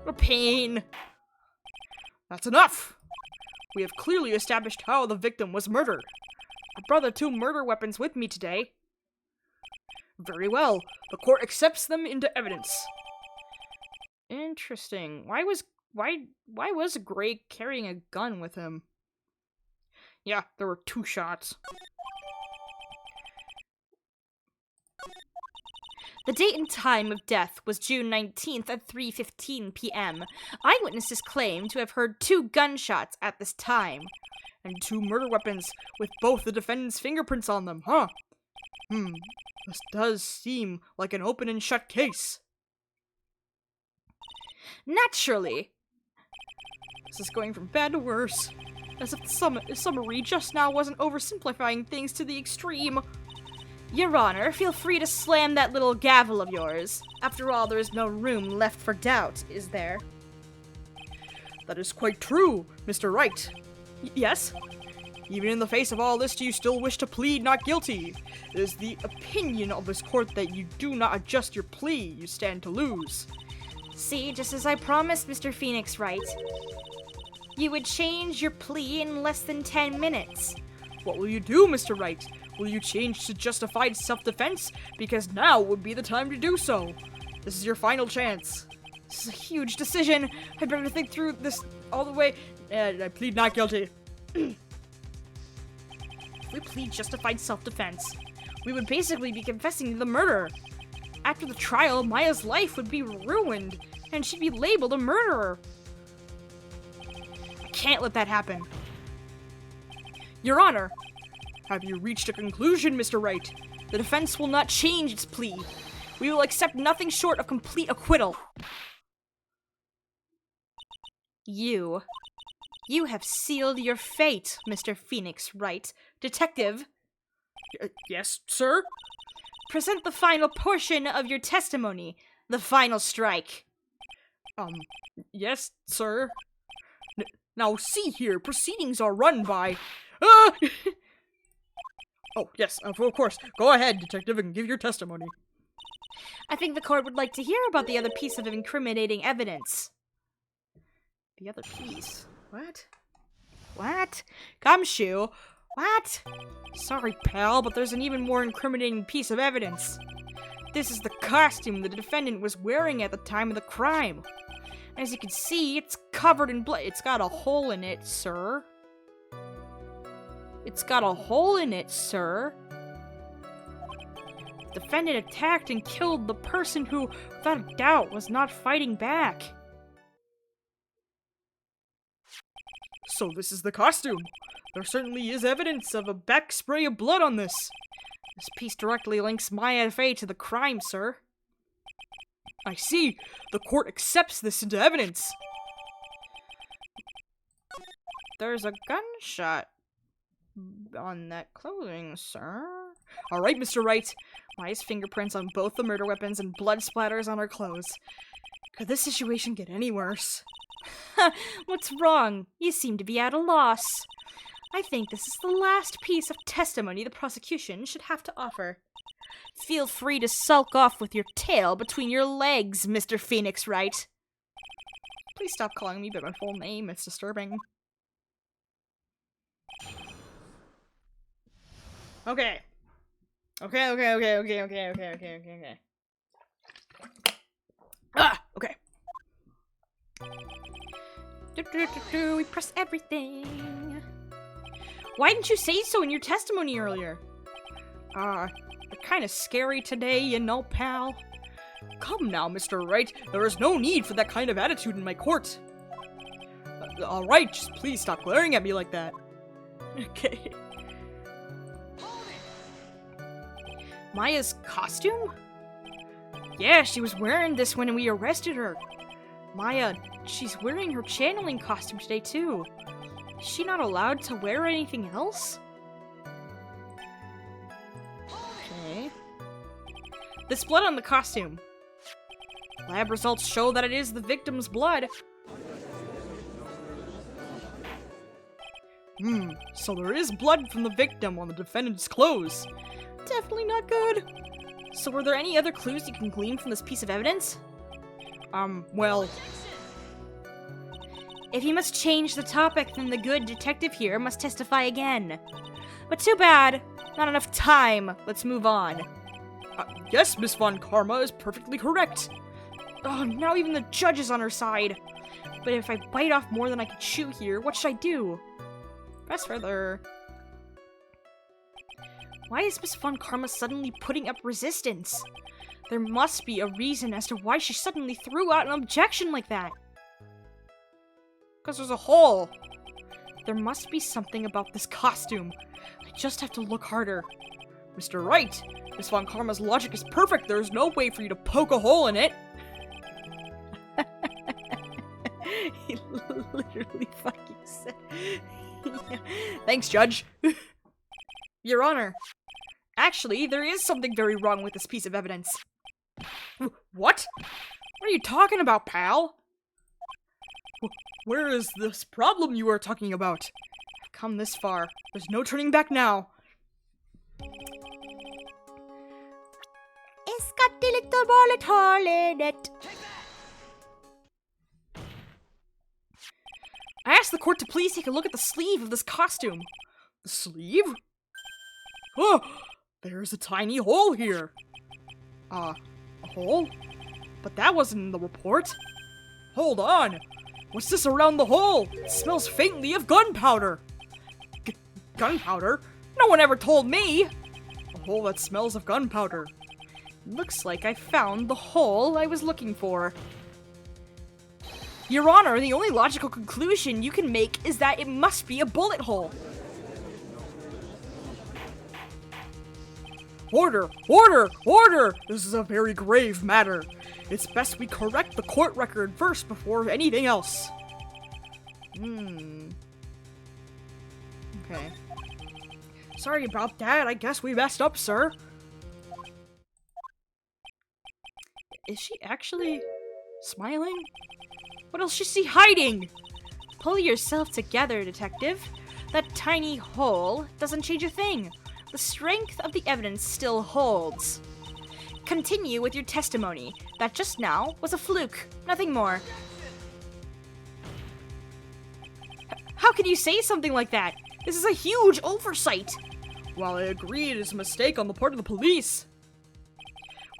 what a pain. That's enough! We have clearly established how the victim was murdered. I brought the two murder weapons with me today. Very well. The court accepts them into evidence. Interesting. Why was Gray carrying a gun with him? Yeah, there were two shots. The date and time of death was June 19th at 3:15 p.m. Eyewitnesses claim to have heard two gunshots at this time. And two murder weapons with both the defendant's fingerprints on them, huh? This does seem like an open and shut case. Naturally. This is going from bad to worse. As if the summary just now wasn't oversimplifying things to the extreme. Your Honor, feel free to slam that little gavel of yours. After all, there is no room left for doubt, is there? That is quite true, Mr. Wright. Yes? Even in the face of all this, do you still wish to plead not guilty? It is the opinion of this court that you do not adjust your plea, you stand to lose. See, just as I promised, Mr. Phoenix Wright. You would change your plea in less than 10 minutes. What will you do, Mr. Wright? Will you change to justified self-defense? Because now would be the time to do so. This is your final chance. This is a huge decision. I'd better think through this all the way. I plead not guilty. we plead justified self-defense, we would basically be confessing to the murder. After the trial, Maya's life would be ruined, and she'd be labeled a murderer. I can't let that happen. Your Honor, have you reached a conclusion, Mr. Wright? The defense will not change its plea. We will accept nothing short of complete acquittal. You have sealed your fate, Mr. Phoenix Wright. Detective. Yes, sir? Present the final portion of your testimony, the final strike. Yes, sir. Now see here, proceedings are run by... Oh, yes, of course. Go ahead, detective, and give your testimony. I think the court would like to hear about the other piece of incriminating evidence. The other piece? What? What? Gumshoe? What? Sorry, pal, but there's an even more incriminating piece of evidence. This is the costume the defendant was wearing at the time of the crime. As you can see, it's covered in blood. It's got a hole in it, sir. It's got a hole in it, sir. The defendant attacked and killed the person who, without a doubt, was not fighting back. So this is the costume. There certainly is evidence of a back spray of blood on this. This piece directly links Maya Fey to the crime, sir. I see. The court accepts this into evidence. There's a gunshot on that clothing, sir. Alright, Mr. Wright. Maya's fingerprints on both the murder weapons and blood splatters on her clothes. Could this situation get any worse? What's wrong? You seem to be at a loss. I think this is the last piece of testimony the prosecution should have to offer. Feel free to sulk off with your tail between your legs, Mr. Phoenix Wright. Please stop calling me by my full name. It's disturbing. Okay. Okay. Okay. We press everything. Why didn't you say so in your testimony earlier? They're kind of scary today, you know, pal. Come now, Mr. Wright. There is no need for that kind of attitude in my court. Alright, just please stop glaring at me like that. Okay. Maya's costume? Yeah, she was wearing this when we arrested her. Maya, she's wearing her channeling costume today, too. Is she not allowed to wear anything else? Okay. This blood on the costume. Lab results show that it is the victim's blood. So there is blood from the victim on the defendant's clothes. Definitely not good. So were there any other clues you can glean from this piece of evidence? Well... If you must change the topic, then the good detective here must testify again. But too bad. Not enough time. Let's move on. Yes, Miss Von Karma is perfectly correct. Oh, now even the judge is on her side. But if I bite off more than I can chew here, what should I do? Press further. Why is Miss Von Karma suddenly putting up resistance? There must be a reason as to why she suddenly threw out an objection like that. Because there's a hole. There must be something about this costume. I just have to look harder. Mr. Wright, Miss Von Karma's logic is perfect. There's no way for you to poke a hole in it. He literally fucking said... Thanks, Judge. Your Honor. Actually, there is something very wrong with this piece of evidence. What? What are you talking about, pal? Where is this problem you are talking about? I've come this far. There's no turning back now. It's got a little bullet hole in it. I asked the court to please take a look at the sleeve of this costume. The sleeve? Oh, there's a tiny hole here. A hole? But that wasn't in the report. Hold on. What's this around the hole? It smells faintly of gunpowder. Gunpowder? No one ever told me! A hole that smells of gunpowder. Looks like I found the hole I was looking for. Your Honor, the only logical conclusion you can make is that it must be a bullet hole. Order! Order! Order! This is a very grave matter. It's best we correct the court record first before anything else. Okay. Sorry about that. I guess we messed up, sir. Is she actually smiling? What else is she hiding? Pull yourself together, detective. That tiny hole doesn't change a thing. The strength of the evidence still holds. Continue with your testimony. That just now was a fluke, nothing more. How can you say something like that? This is a huge oversight. While I agree it is a mistake on the part of the police.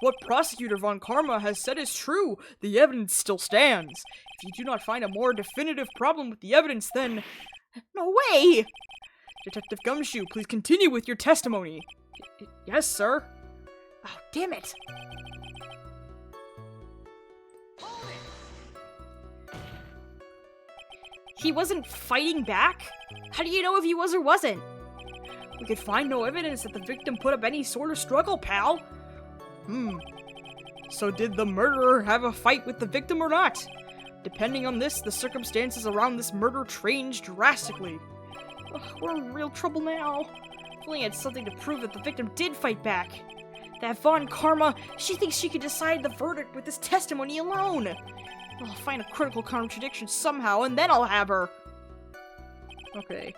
What Prosecutor Von Karma has said is true. The evidence still stands. If you do not find a more definitive problem with the evidence, then... No way! Detective Gumshoe, please continue with your testimony. Yes, sir. Oh, damn it. He wasn't fighting back? How do you know if he was or wasn't? We could find no evidence that the victim put up any sort of struggle, pal. So did the murderer have a fight with the victim or not? Depending on this, the circumstances around this murder change drastically. Ugh, we're in real trouble now. If only I had something to prove that the victim did fight back. That Von Karma, she thinks she could decide the verdict with this testimony alone. I'll find a critical contradiction somehow, and then I'll have her. Okay.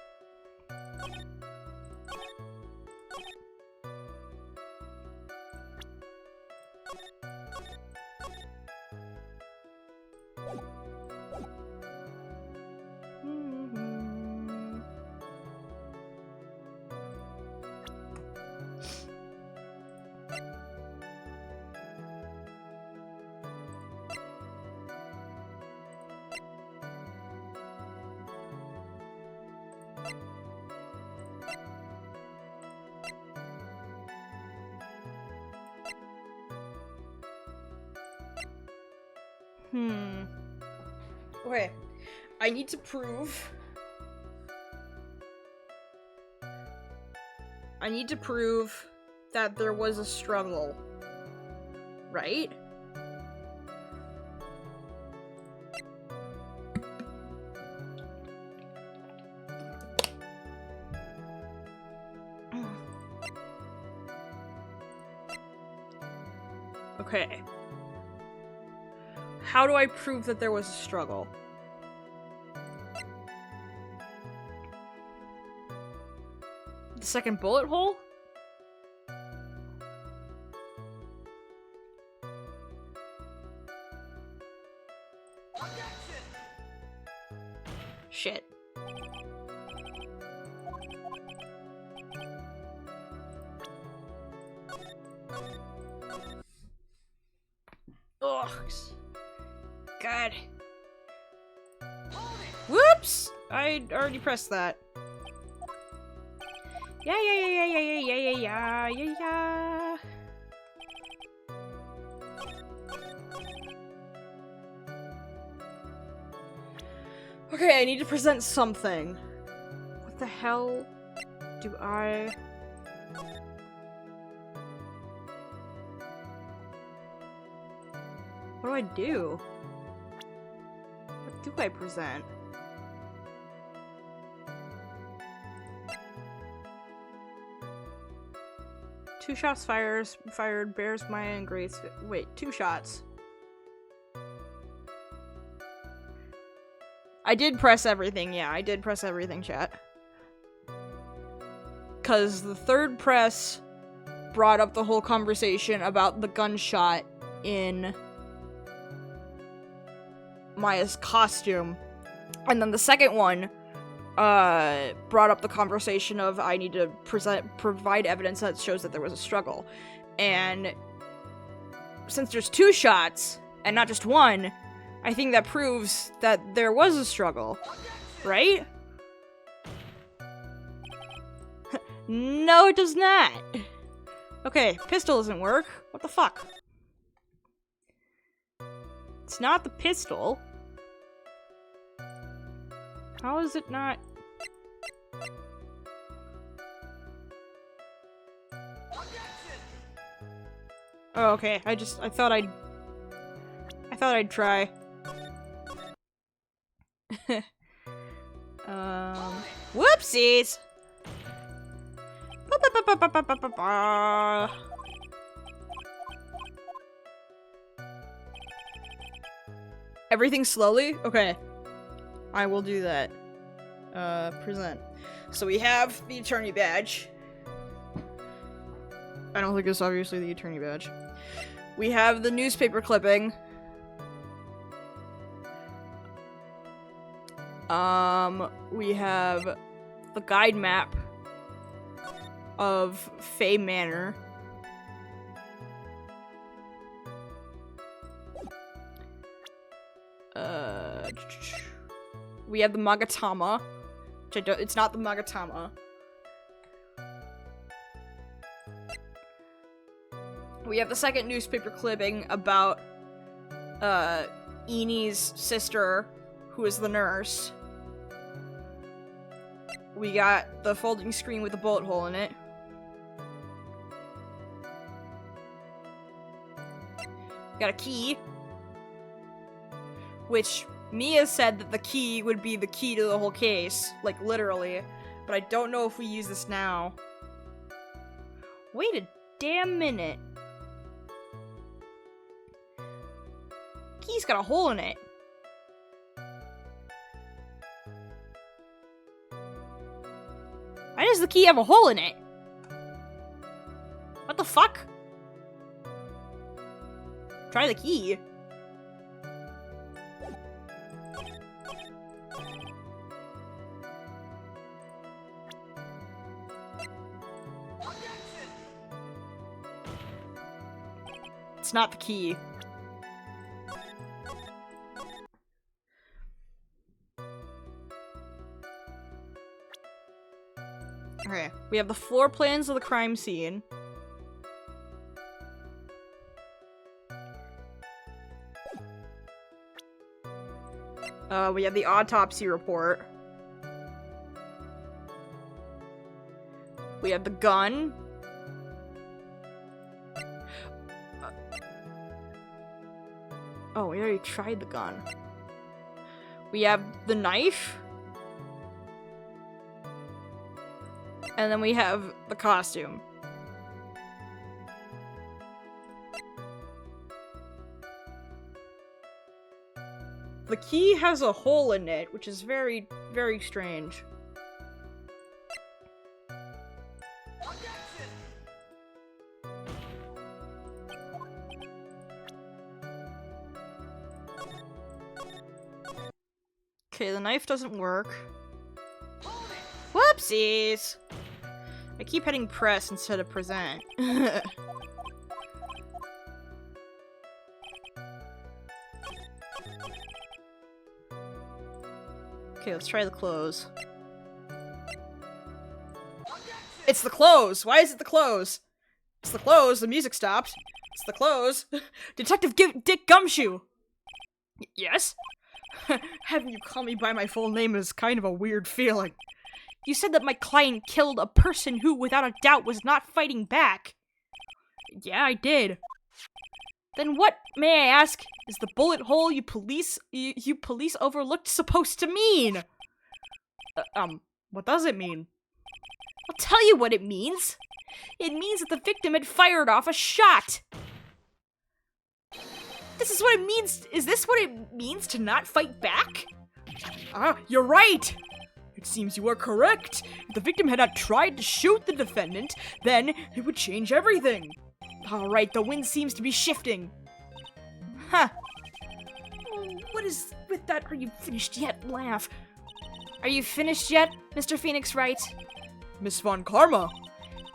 Okay, I need to prove... that there was a struggle, right? Okay. How do I prove that there was a struggle? The second bullet hole? Shit. Ugh. God. Whoops! I already pressed that. Yeah. Okay, I need to present something. What the hell do I... What do I do? What do I present? Two shots fired, bears Maya and Grace. Wait, 2 shots. I did press everything, yeah, I did press everything, chat. Cause the third press brought up the whole conversation about the gunshot in Maya's costume. And then the second one brought up the conversation of I need to provide evidence that shows that there was a struggle. And since there's 2 shots and not just 1, I think that proves that there was a struggle, right? No, it does not. Okay, pistol doesn't work. What the fuck? It's not the pistol. How is it not? Oh, okay. I thought I'd try. Whoopsies! Everything slowly? Okay. I will do that. Present. So we have the attorney badge. I don't think it's obviously the attorney badge. We have the newspaper clipping. We have the guide map of Fay Manor. We have the Magatama. Which it's not the Magatama. We have the second newspaper clipping about Eni's sister, who is the nurse. We got the folding screen with a bullet hole in it. We got a key. Which Mia said that the key would be the key to the whole case. Like, literally. But I don't know if we use this now. Wait a damn minute. Key's got a hole in it. Why does the key have a hole in it? What the fuck? Try the key. It's not the key. Okay, we have the floor plans of the crime scene. We have the autopsy report. We have the gun. Oh, we already tried the gun. We have the knife. And then we have the costume. The key has a hole in it, which is very, very strange. Okay, the knife doesn't work. Whoopsies! I keep hitting press instead of present. Okay, let's try the close. It's the close! Why is it the close? It's the close, the music stopped. It's the close. Detective Dick Gumshoe! Yes? Having you call me by my full name is kind of a weird feeling. You said that my client killed a person who, without a doubt, was not fighting back. Yeah, I did. Then what, may I ask, is the bullet hole you police overlooked supposed to mean? What does it mean? I'll tell you what it means. It means that the victim had fired off a shot. This is what it means. Is this what it means to not fight back? Ah, you're right. It seems you are correct. If the victim had not tried to shoot the defendant, then it would change everything. Alright, the wind seems to be shifting. Huh. What is with that "are you finished yet" laugh? Are you finished yet, Mr. Phoenix Wright? Miss Von Karma.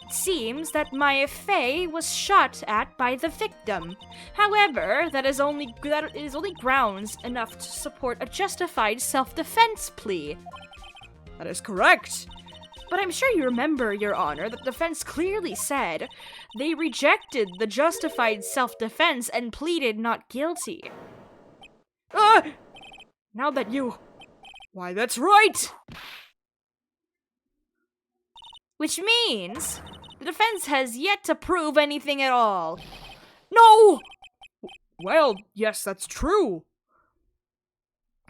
It seems that Maya Fey was shot at by the victim. However, that is only grounds enough to support a justified self-defense plea. That is correct. But I'm sure you remember, Your Honor, that the defense clearly said they rejected the justified self-defense and pleaded not guilty. Ah! Now that you... Why, that's right! Which means the defense has yet to prove anything at all. No! Well, yes, that's true.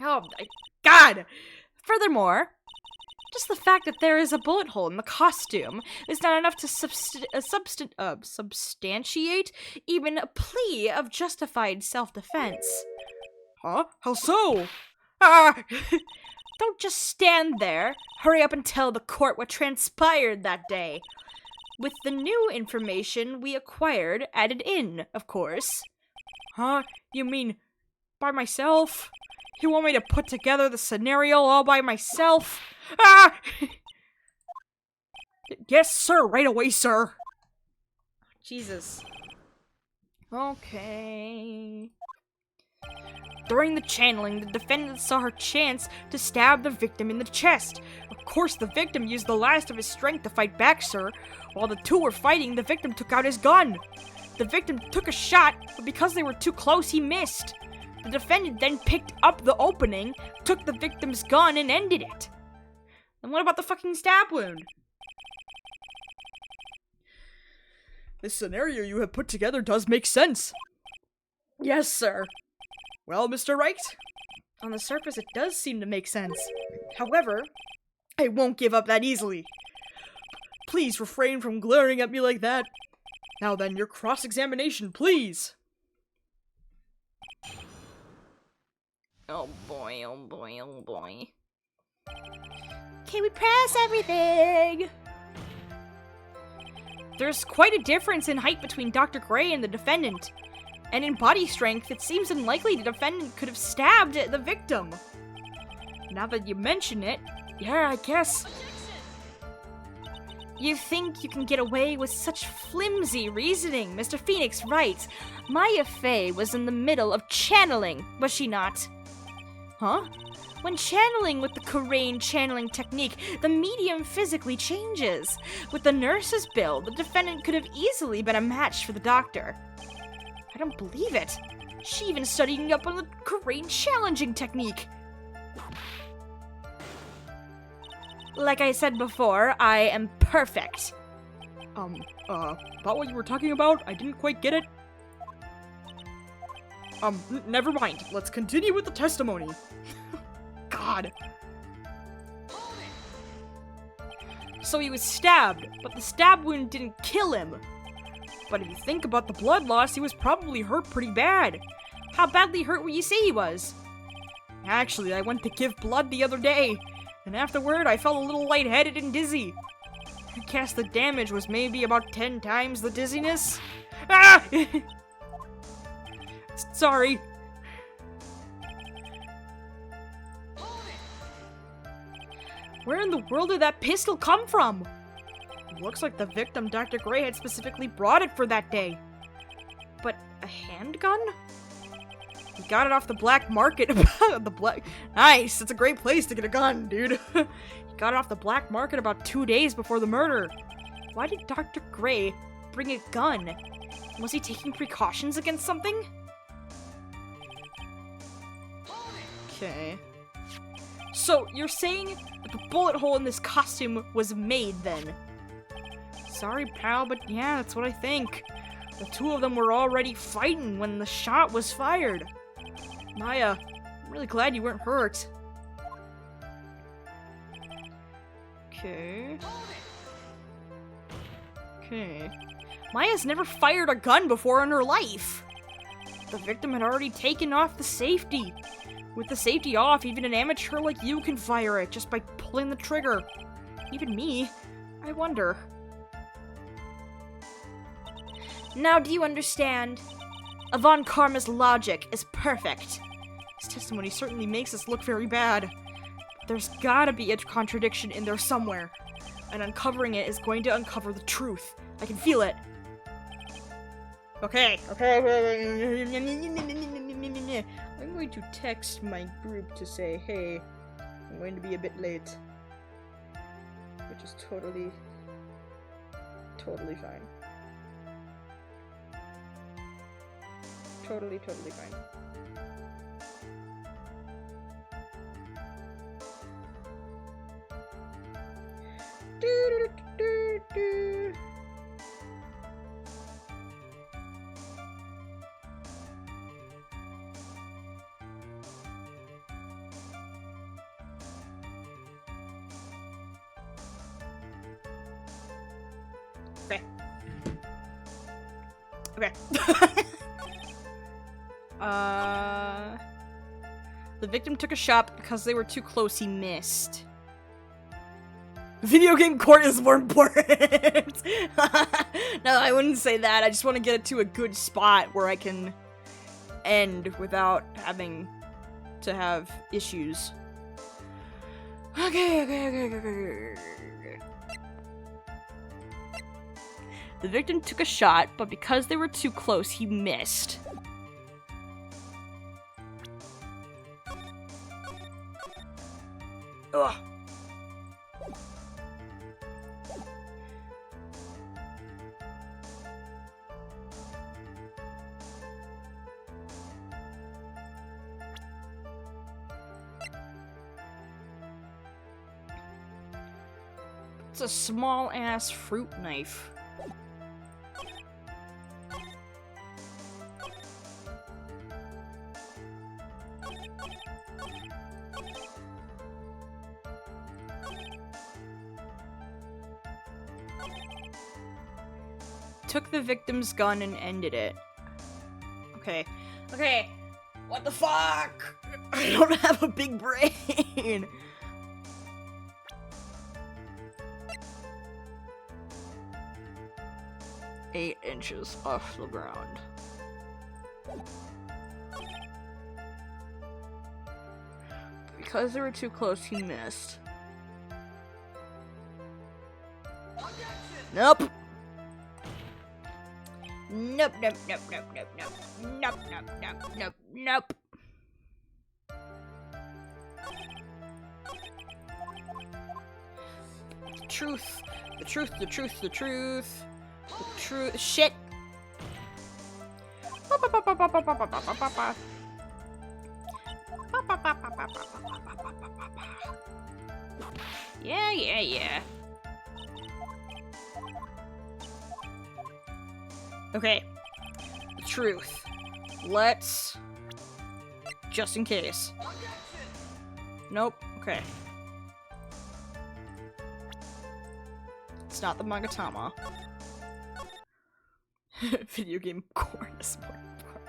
Oh my god! Furthermore, just the fact that there is a bullet hole in the costume is not enough to substantiate even a plea of justified self-defense. Huh? How so? Ah! Don't just stand there. Hurry up and tell the court what transpired that day. With the new information we acquired added in, of course. Huh? You mean by myself? You want me to put together the scenario all by myself? Ah! Yes, sir. Right away, sir. Jesus. Okay. During the channeling, the defendant saw her chance to stab the victim in the chest. Of course, the victim used the last of his strength to fight back, sir. While the two were fighting, the victim took out his gun. The victim took a shot, but because they were too close, he missed. The defendant then picked up the opening, took the victim's gun, and ended it. And what about the fucking stab wound? This scenario you have put together does make sense. Yes, sir. Well, Mr. Wright, on the surface it does seem to make sense. However, I won't give up that easily. Please refrain from glaring at me like that. Now then, your cross-examination, please. Oh boy, oh boy, oh boy. Can we pass everything? There's quite a difference in height between Dr. Gray and the defendant. And in body strength, it seems unlikely the defendant could have stabbed the victim. Now that you mention it, yeah, I guess. You think you can get away with such flimsy reasoning, Mr. Phoenix writes. Maya Fey was in the middle of channeling, was she not? Huh? When channeling with the Korean channeling technique, the medium physically changes. With the nurse's build, the defendant could have easily been a match for the doctor. I don't believe it. She even studied up on the Korean challenging technique. Like I said before, I am perfect. About what you were talking about? I didn't quite get it. Never mind. Let's continue with the testimony. God. So he was stabbed, but the stab wound didn't kill him. But if you think about the blood loss, he was probably hurt pretty bad. How badly hurt would you say he was? Actually, I went to give blood the other day, and afterward I felt a little lightheaded and dizzy. I guess the damage was maybe about 10 times the dizziness. Ah! Sorry. Where in the world did that pistol come from? It looks like the victim, Dr. Gray, had specifically brought it for that day. But a handgun? He got it off the black market. Nice! It's a great place to get a gun, dude. He got it off the black market about 2 days before the murder. Why did Dr. Gray bring a gun? Was he taking precautions against something? Okay. So, you're saying that the bullet hole in this costume was made, then? Sorry, pal, but yeah, that's what I think. The two of them were already fighting when the shot was fired. Maya, I'm really glad you weren't hurt. Okay. Okay. Maya's never fired a gun before in her life. The victim had already taken off the safety. With the safety off, even an amateur like you can fire it just by pulling the trigger. Even me. I wonder. Now do you understand? Avon Karma's logic is perfect. His testimony certainly makes us look very bad. There's gotta be a contradiction in there somewhere. And uncovering it is going to uncover the truth. I can feel it. Okay. I'm going to text my group to say, hey, I'm going to be a bit late. which is totally fine. Totally fine. Do-do-do-do-do. Okay. The victim took a shot because they were too close, he missed. Video game court is more important. No, I wouldn't say that. I just want to get it to a good spot where I can end without having to have issues. Okay. The victim took a shot, but because they were too close, he missed. Ugh. It's a small-ass fruit knife. Took the victim's gun and ended it. Okay. What the fuck? I don't have a big brain. Eight inches off the ground. Because they were too close, he missed. Nope. Nope. The truth. Shit. Yeah. Okay. The truth. Let's... Just in case. Nope. Okay. It's not the Magatama. Video game core is more important.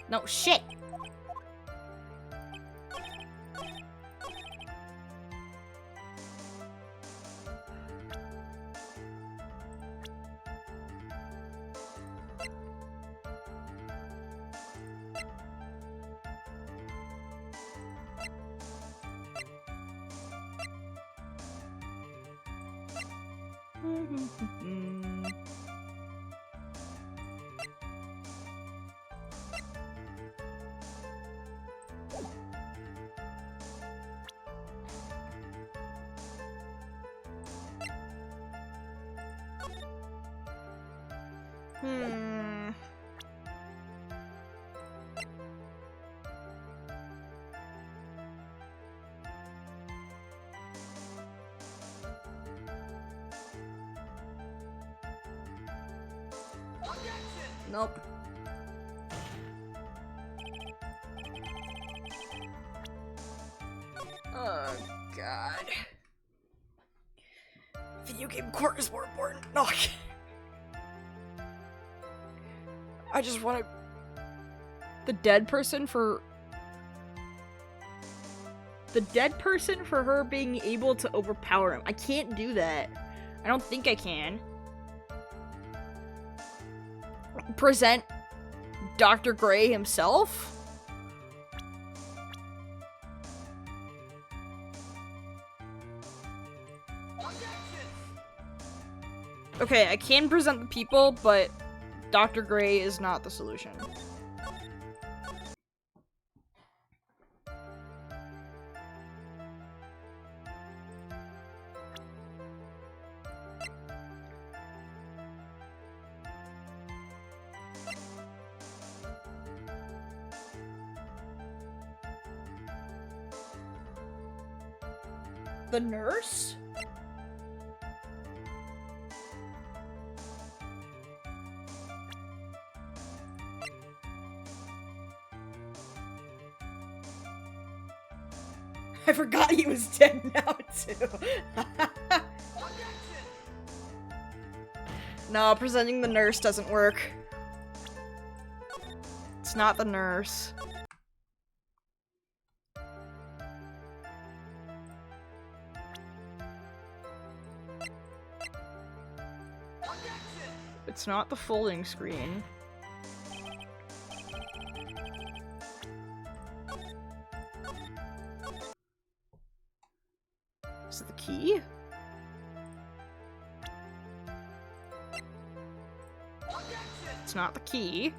No, shit! Nope. Oh, God. Video game court is more important. No, I just want to... The dead person for her being able to overpower him. I can't do that. I don't think I can. Present Dr. Gray himself? Okay, I can present the people, but Dr. Gray is not the solution. the nurse? I forgot he was dead now, too. No, presenting the nurse doesn't work. It's not the nurse. It's not the folding screen. Is it the key? It's not the key.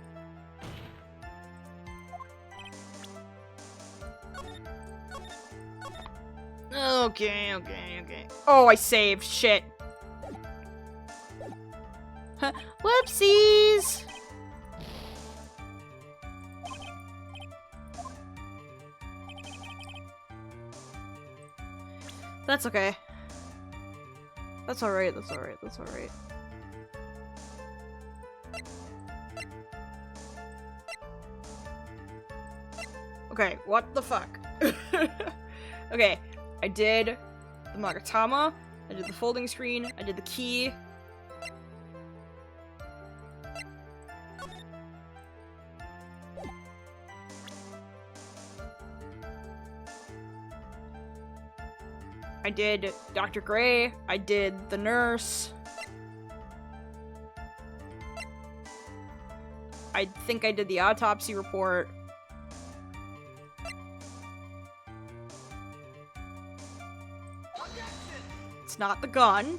Okay. Oh, I saved. Shit. Whoopsies! That's okay. That's alright. Okay, what the fuck? Okay, I did the Magatama, I did the folding screen, I did the key. I did Dr. Gray, I did the nurse. I think I did the autopsy report. It's not the gun.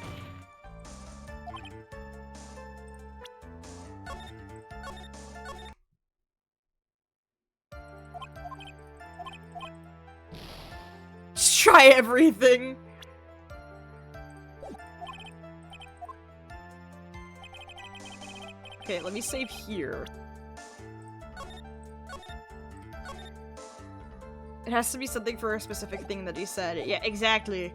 Just try everything. Okay, let me save here. It has to be something for a specific thing that he said. Yeah, exactly.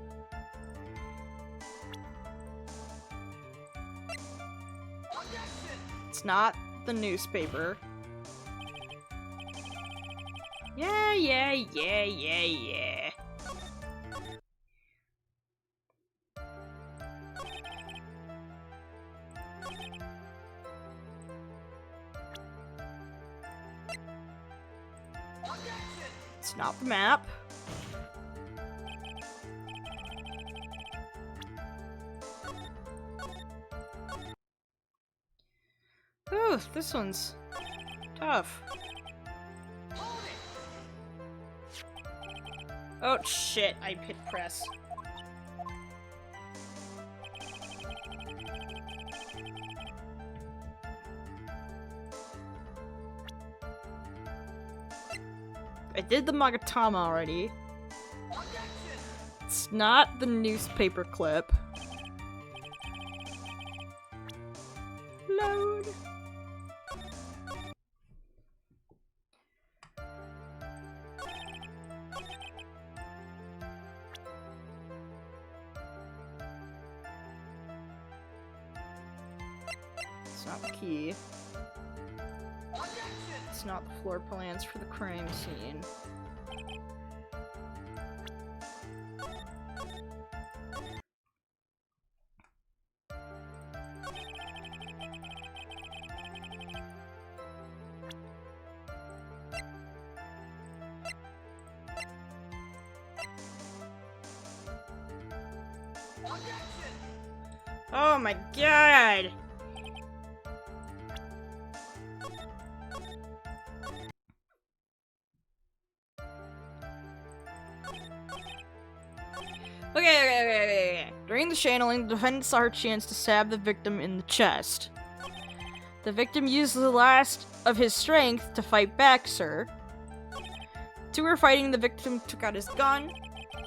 It's not the newspaper. Yeah. It's not the map. Ooh, this one's tough. Oh shit, I hit press. I did the Magatama already. It's not the newspaper clip. Load. It's not the key. It's not the floor plans for the crime scene. Oh my god! Okay. During the channeling, the defendant saw her chance to stab the victim in the chest. The victim used the last of his strength to fight back, sir. Two were fighting, the victim took out his gun.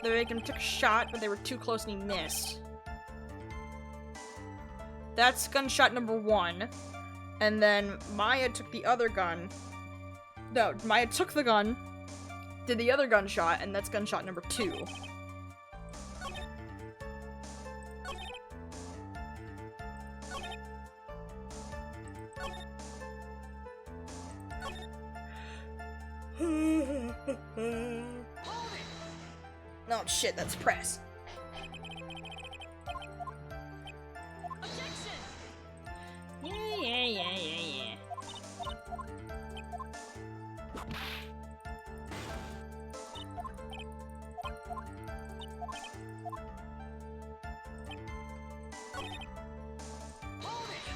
The victim took a shot, but they were too close and he missed. That's gunshot number 1. And then Maya took the other gun. No, Maya took the gun, did the other gunshot, and that's gunshot number 2. Oh shit, that's press. Yeah.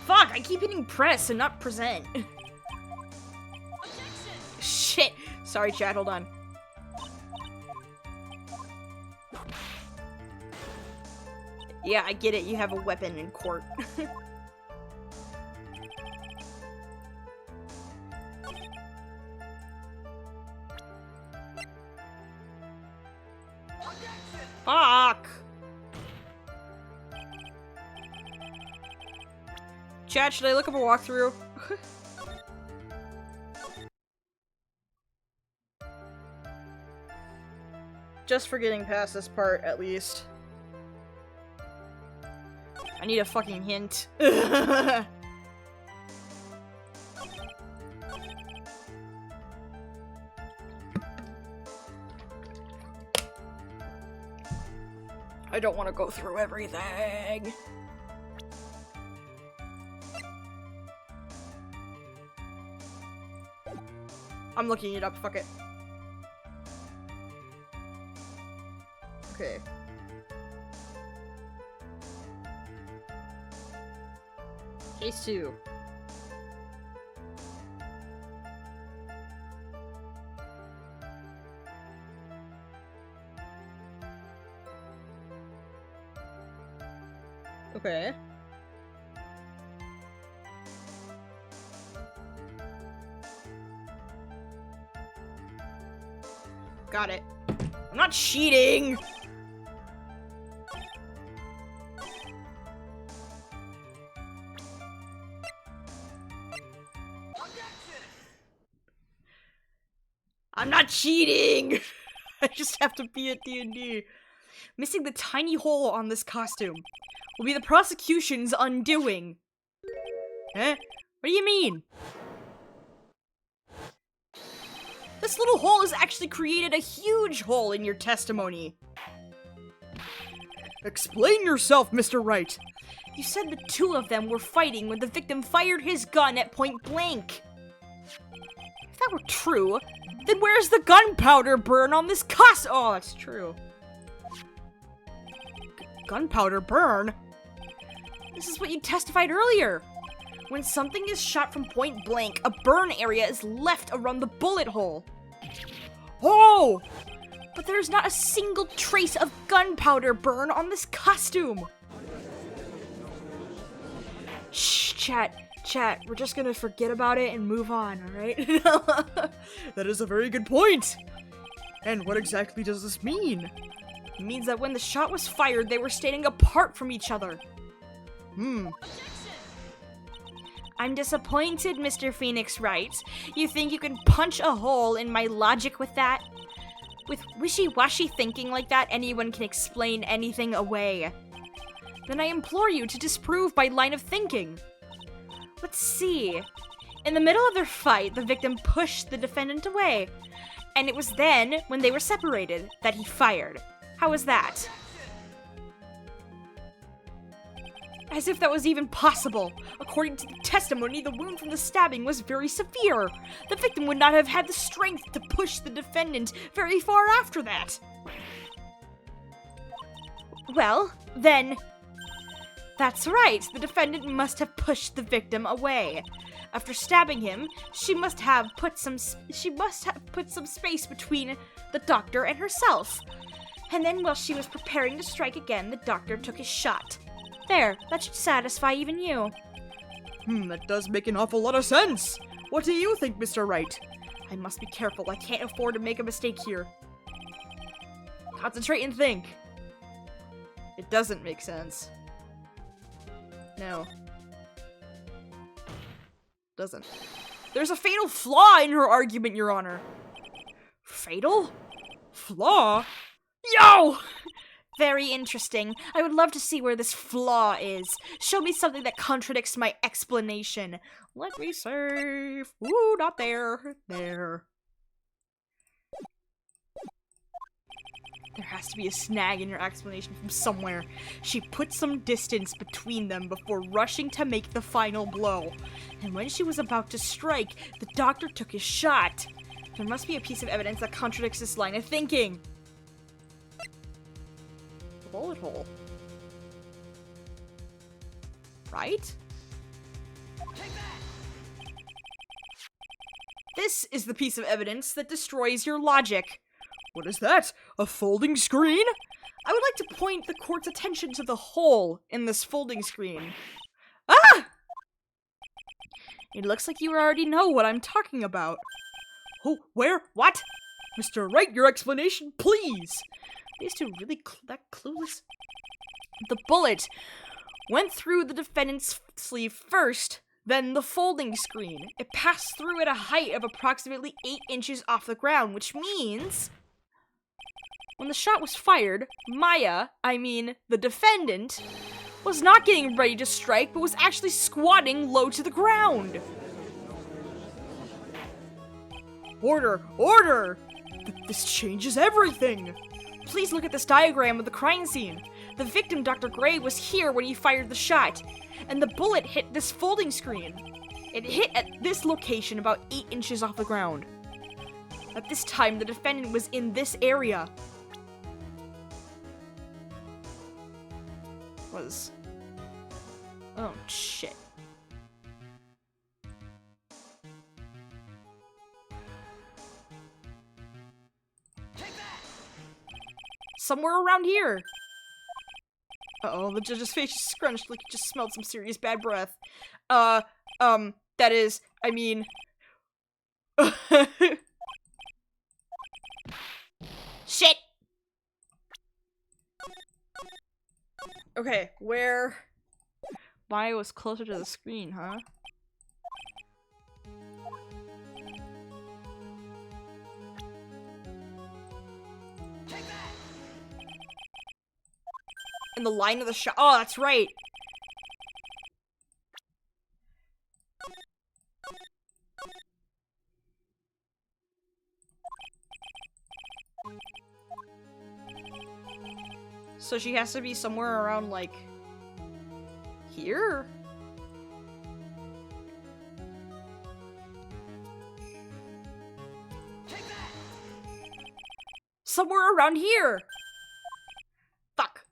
Fuck, I keep hitting press and not present. Shit. Sorry, chat, hold on. Yeah, I get it, you have a weapon in court. Fuck! Chat, should I look up a walkthrough? Just for getting past this part, at least. I need a fucking hint. I don't want to go through everything. I'm looking it up, fuck it. Okay. Case 2. Okay. Got it. I'm not cheating! I'm not cheating! I just have to be at D&D. Missing the tiny hole on this costume will be the prosecution's undoing. Eh? What do you mean? This little hole has actually created a huge hole in your testimony. Explain yourself, Mr. Wright. You said the two of them were fighting when the victim fired his gun at point blank. If that were true, then where's the gunpowder burn on this costume? Oh, that's true. Gunpowder burn? This is what you testified earlier. When something is shot from point blank, a burn area is left around the bullet hole. Oh! But there's not a single trace of gunpowder burn on this costume. Shh, chat, we're just gonna forget about it and move on, alright? That is a very good point. And what exactly does this mean? It means that when the shot was fired, they were standing apart from each other. I'm disappointed, Mr. Phoenix Wright. You think you can punch a hole in my logic with that? With wishy-washy thinking like that, anyone can explain anything away. Then I implore you to disprove my line of thinking. Let's see. In the middle of their fight, the victim pushed the defendant away. And it was then, when they were separated, that he fired. How was that? As if that was even possible. According to the testimony, the wound from the stabbing was very severe. The victim would not have had the strength to push the defendant very far after that. Well, then... That's right, the defendant must have pushed the victim away. After stabbing him, she must have put some space between the doctor and herself. And then while she was preparing to strike again, the doctor took his shot. There, that should satisfy even you. That does make an awful lot of sense. What do you think, Mr. Wright? I must be careful, I can't afford to make a mistake here. Concentrate and think. It doesn't make sense. No. Doesn't. There's a fatal flaw in her argument, Your Honor. Fatal? Flaw? Yo! Very interesting. I would love to see where this flaw is. Show me something that contradicts my explanation. Let me save. Ooh, not there. There. There has to be a snag in your explanation from somewhere. She put some distance between them before rushing to make the final blow. And when she was about to strike, the doctor took his shot. There must be a piece of evidence that contradicts this line of thinking. The bullet hole. Right? This is the piece of evidence that destroys your logic. What is that? A folding screen? I would like to point the court's attention to the hole in this folding screen. Ah! It looks like you already know what I'm talking about. Oh, where? What? Mr. Wright, your explanation, please! These two really that clueless. The bullet went through the defendant's sleeve first, then the folding screen. It passed through at a height of approximately 8 inches off the ground, which means when the shot was fired, the defendant, was not getting ready to strike, but was actually squatting low to the ground. Order! Order! This changes everything! Please look at this diagram of the crime scene. The victim, Dr. Gray, was here when he fired the shot, and the bullet hit this folding screen. It hit at this location about 8 inches off the ground. At this time, the defendant was in this area. Oh, shit. Somewhere around here. Uh-oh, the judge's face is scrunched like he just smelled some serious bad breath. That is, I mean... Shit! Okay, where... Maya was closer to the screen, huh? In the line of the shot. Oh, that's right. So she has to be somewhere around, like, here? Somewhere around here! Fuck.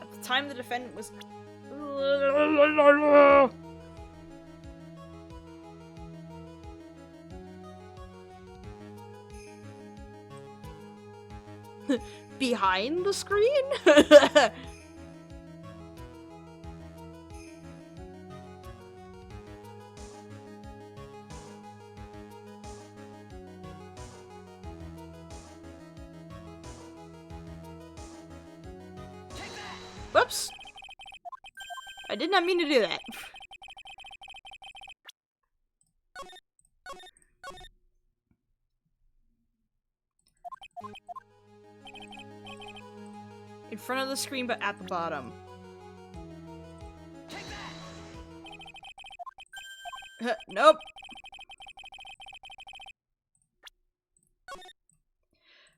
At the time the defendant was... behind the screen? Whoops. I did not mean to do that. In front of the screen, but at the bottom. Nope.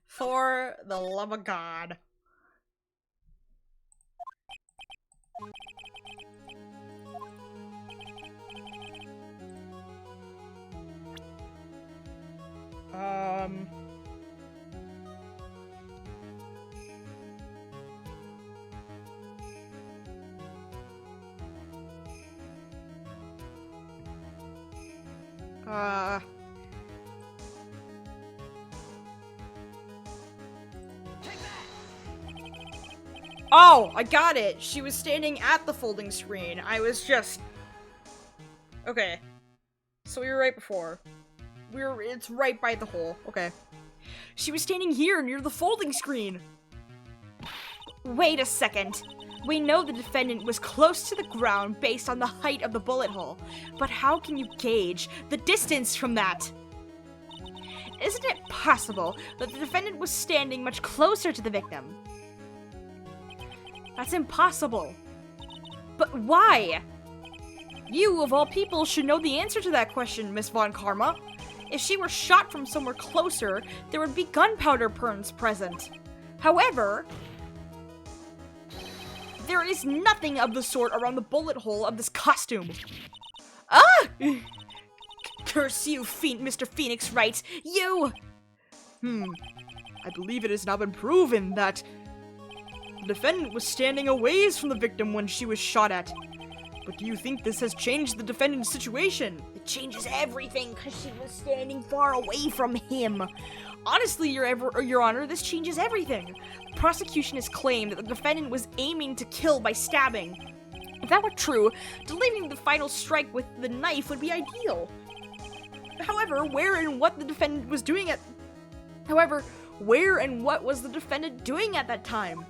For the love of God. Oh, I got it! She was standing at the folding screen. I was just... Okay. So we were right before. It's right by the hole. Okay. She was standing here near the folding screen! Wait a second. We know the defendant was close to the ground based on the height of the bullet hole, but how can you gauge the distance from that? Isn't it possible that the defendant was standing much closer to the victim? That's impossible. But why? You, of all people, should know the answer to that question, Miss Von Karma. If she were shot from somewhere closer, there would be gunpowder burns present. However, there is nothing of the sort around the bullet hole of this costume. Ah! Curse you, Mr. Phoenix Wright! You! I believe it has now been proven that the defendant was standing a ways from the victim when she was shot at. But do you think this has changed the defendant's situation? It changes everything because she was standing far away from him. Honestly, Your Honor, this changes everything. The prosecution has claimed that the defendant was aiming to kill by stabbing. If that were true, delivering the final strike with the knife would be ideal. However, where and what was the defendant doing at that time?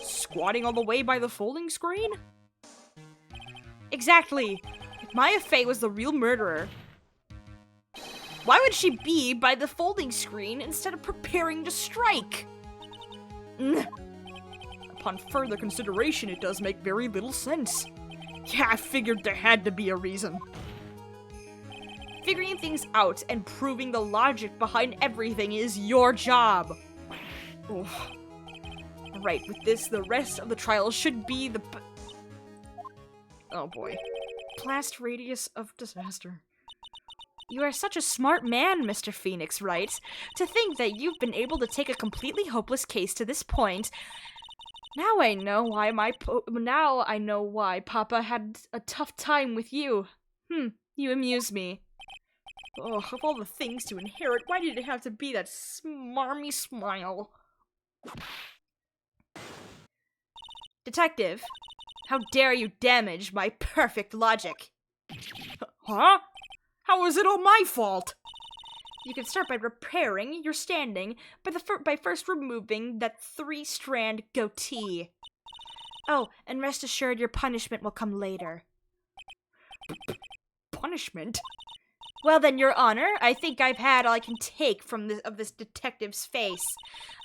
Squatting all the way by the folding screen? Exactly. If Maya Fey was the real murderer, why would she be by the folding screen instead of preparing to strike? Upon further consideration, it does make very little sense. Yeah, I figured there had to be a reason. Figuring things out and proving the logic behind everything is your job. Oof. Right, with this, the rest of the trial should be the... Oh boy. Blast radius of disaster. You are such a smart man, Mr. Phoenix Wright. To think that you've been able to take a completely hopeless case to this point. Now I know why Papa had a tough time with you. You amuse me. Oh, of all the things to inherit, why did it have to be that smarmy smile? Detective, how dare you damage my perfect logic? Huh? How is it all my fault? You can start by repairing your standing by first removing that 3-strand goatee. Oh, and rest assured your punishment will come later. Punishment? Well then, Your Honor, I think I've had all I can take from this detective's face.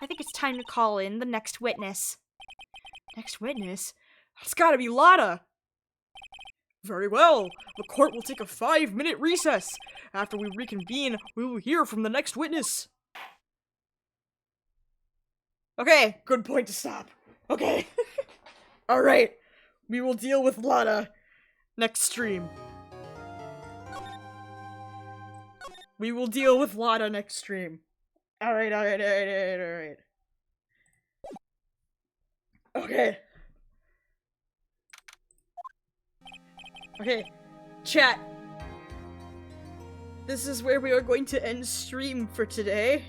I think it's time to call in the next witness. Next witness? It's gotta be Lotta! Very well. The court will take a 5-minute recess. After we reconvene, we will hear from the next witness. Okay, good point to stop. Okay. Alright, we will deal with Lotta next stream. We will deal with Lotta next stream. Alright. Okay. Okay, chat. This is where we are going to end stream for today.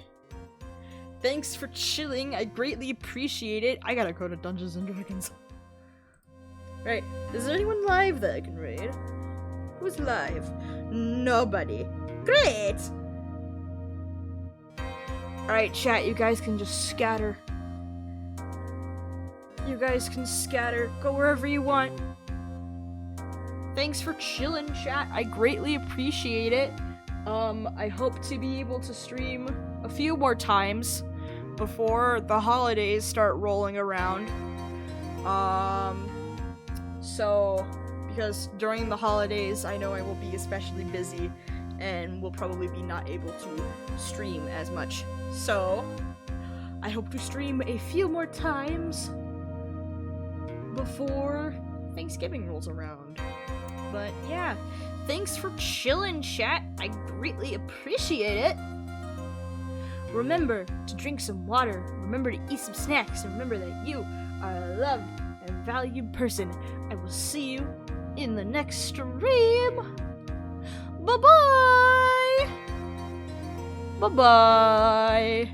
Thanks for chilling, I greatly appreciate it. I gotta go to Dungeons and Dragons. Right, is there anyone live that I can raid? Who's live? Nobody. Great! Alright, chat, you guys can just scatter. You guys can scatter. Go wherever you want. Thanks for chilling, chat. I greatly appreciate it. I hope to be able to stream a few more times before the holidays start rolling around. Because during the holidays, I know I will be especially busy and will probably be not able to stream as much. So, I hope to stream a few more times before Thanksgiving rolls around. But yeah, thanks for chilling, chat. I greatly appreciate it. Remember to drink some water, remember to eat some snacks, and remember that you are a loved and valued person. I will see you in the next stream. Bye-bye! Bye-bye!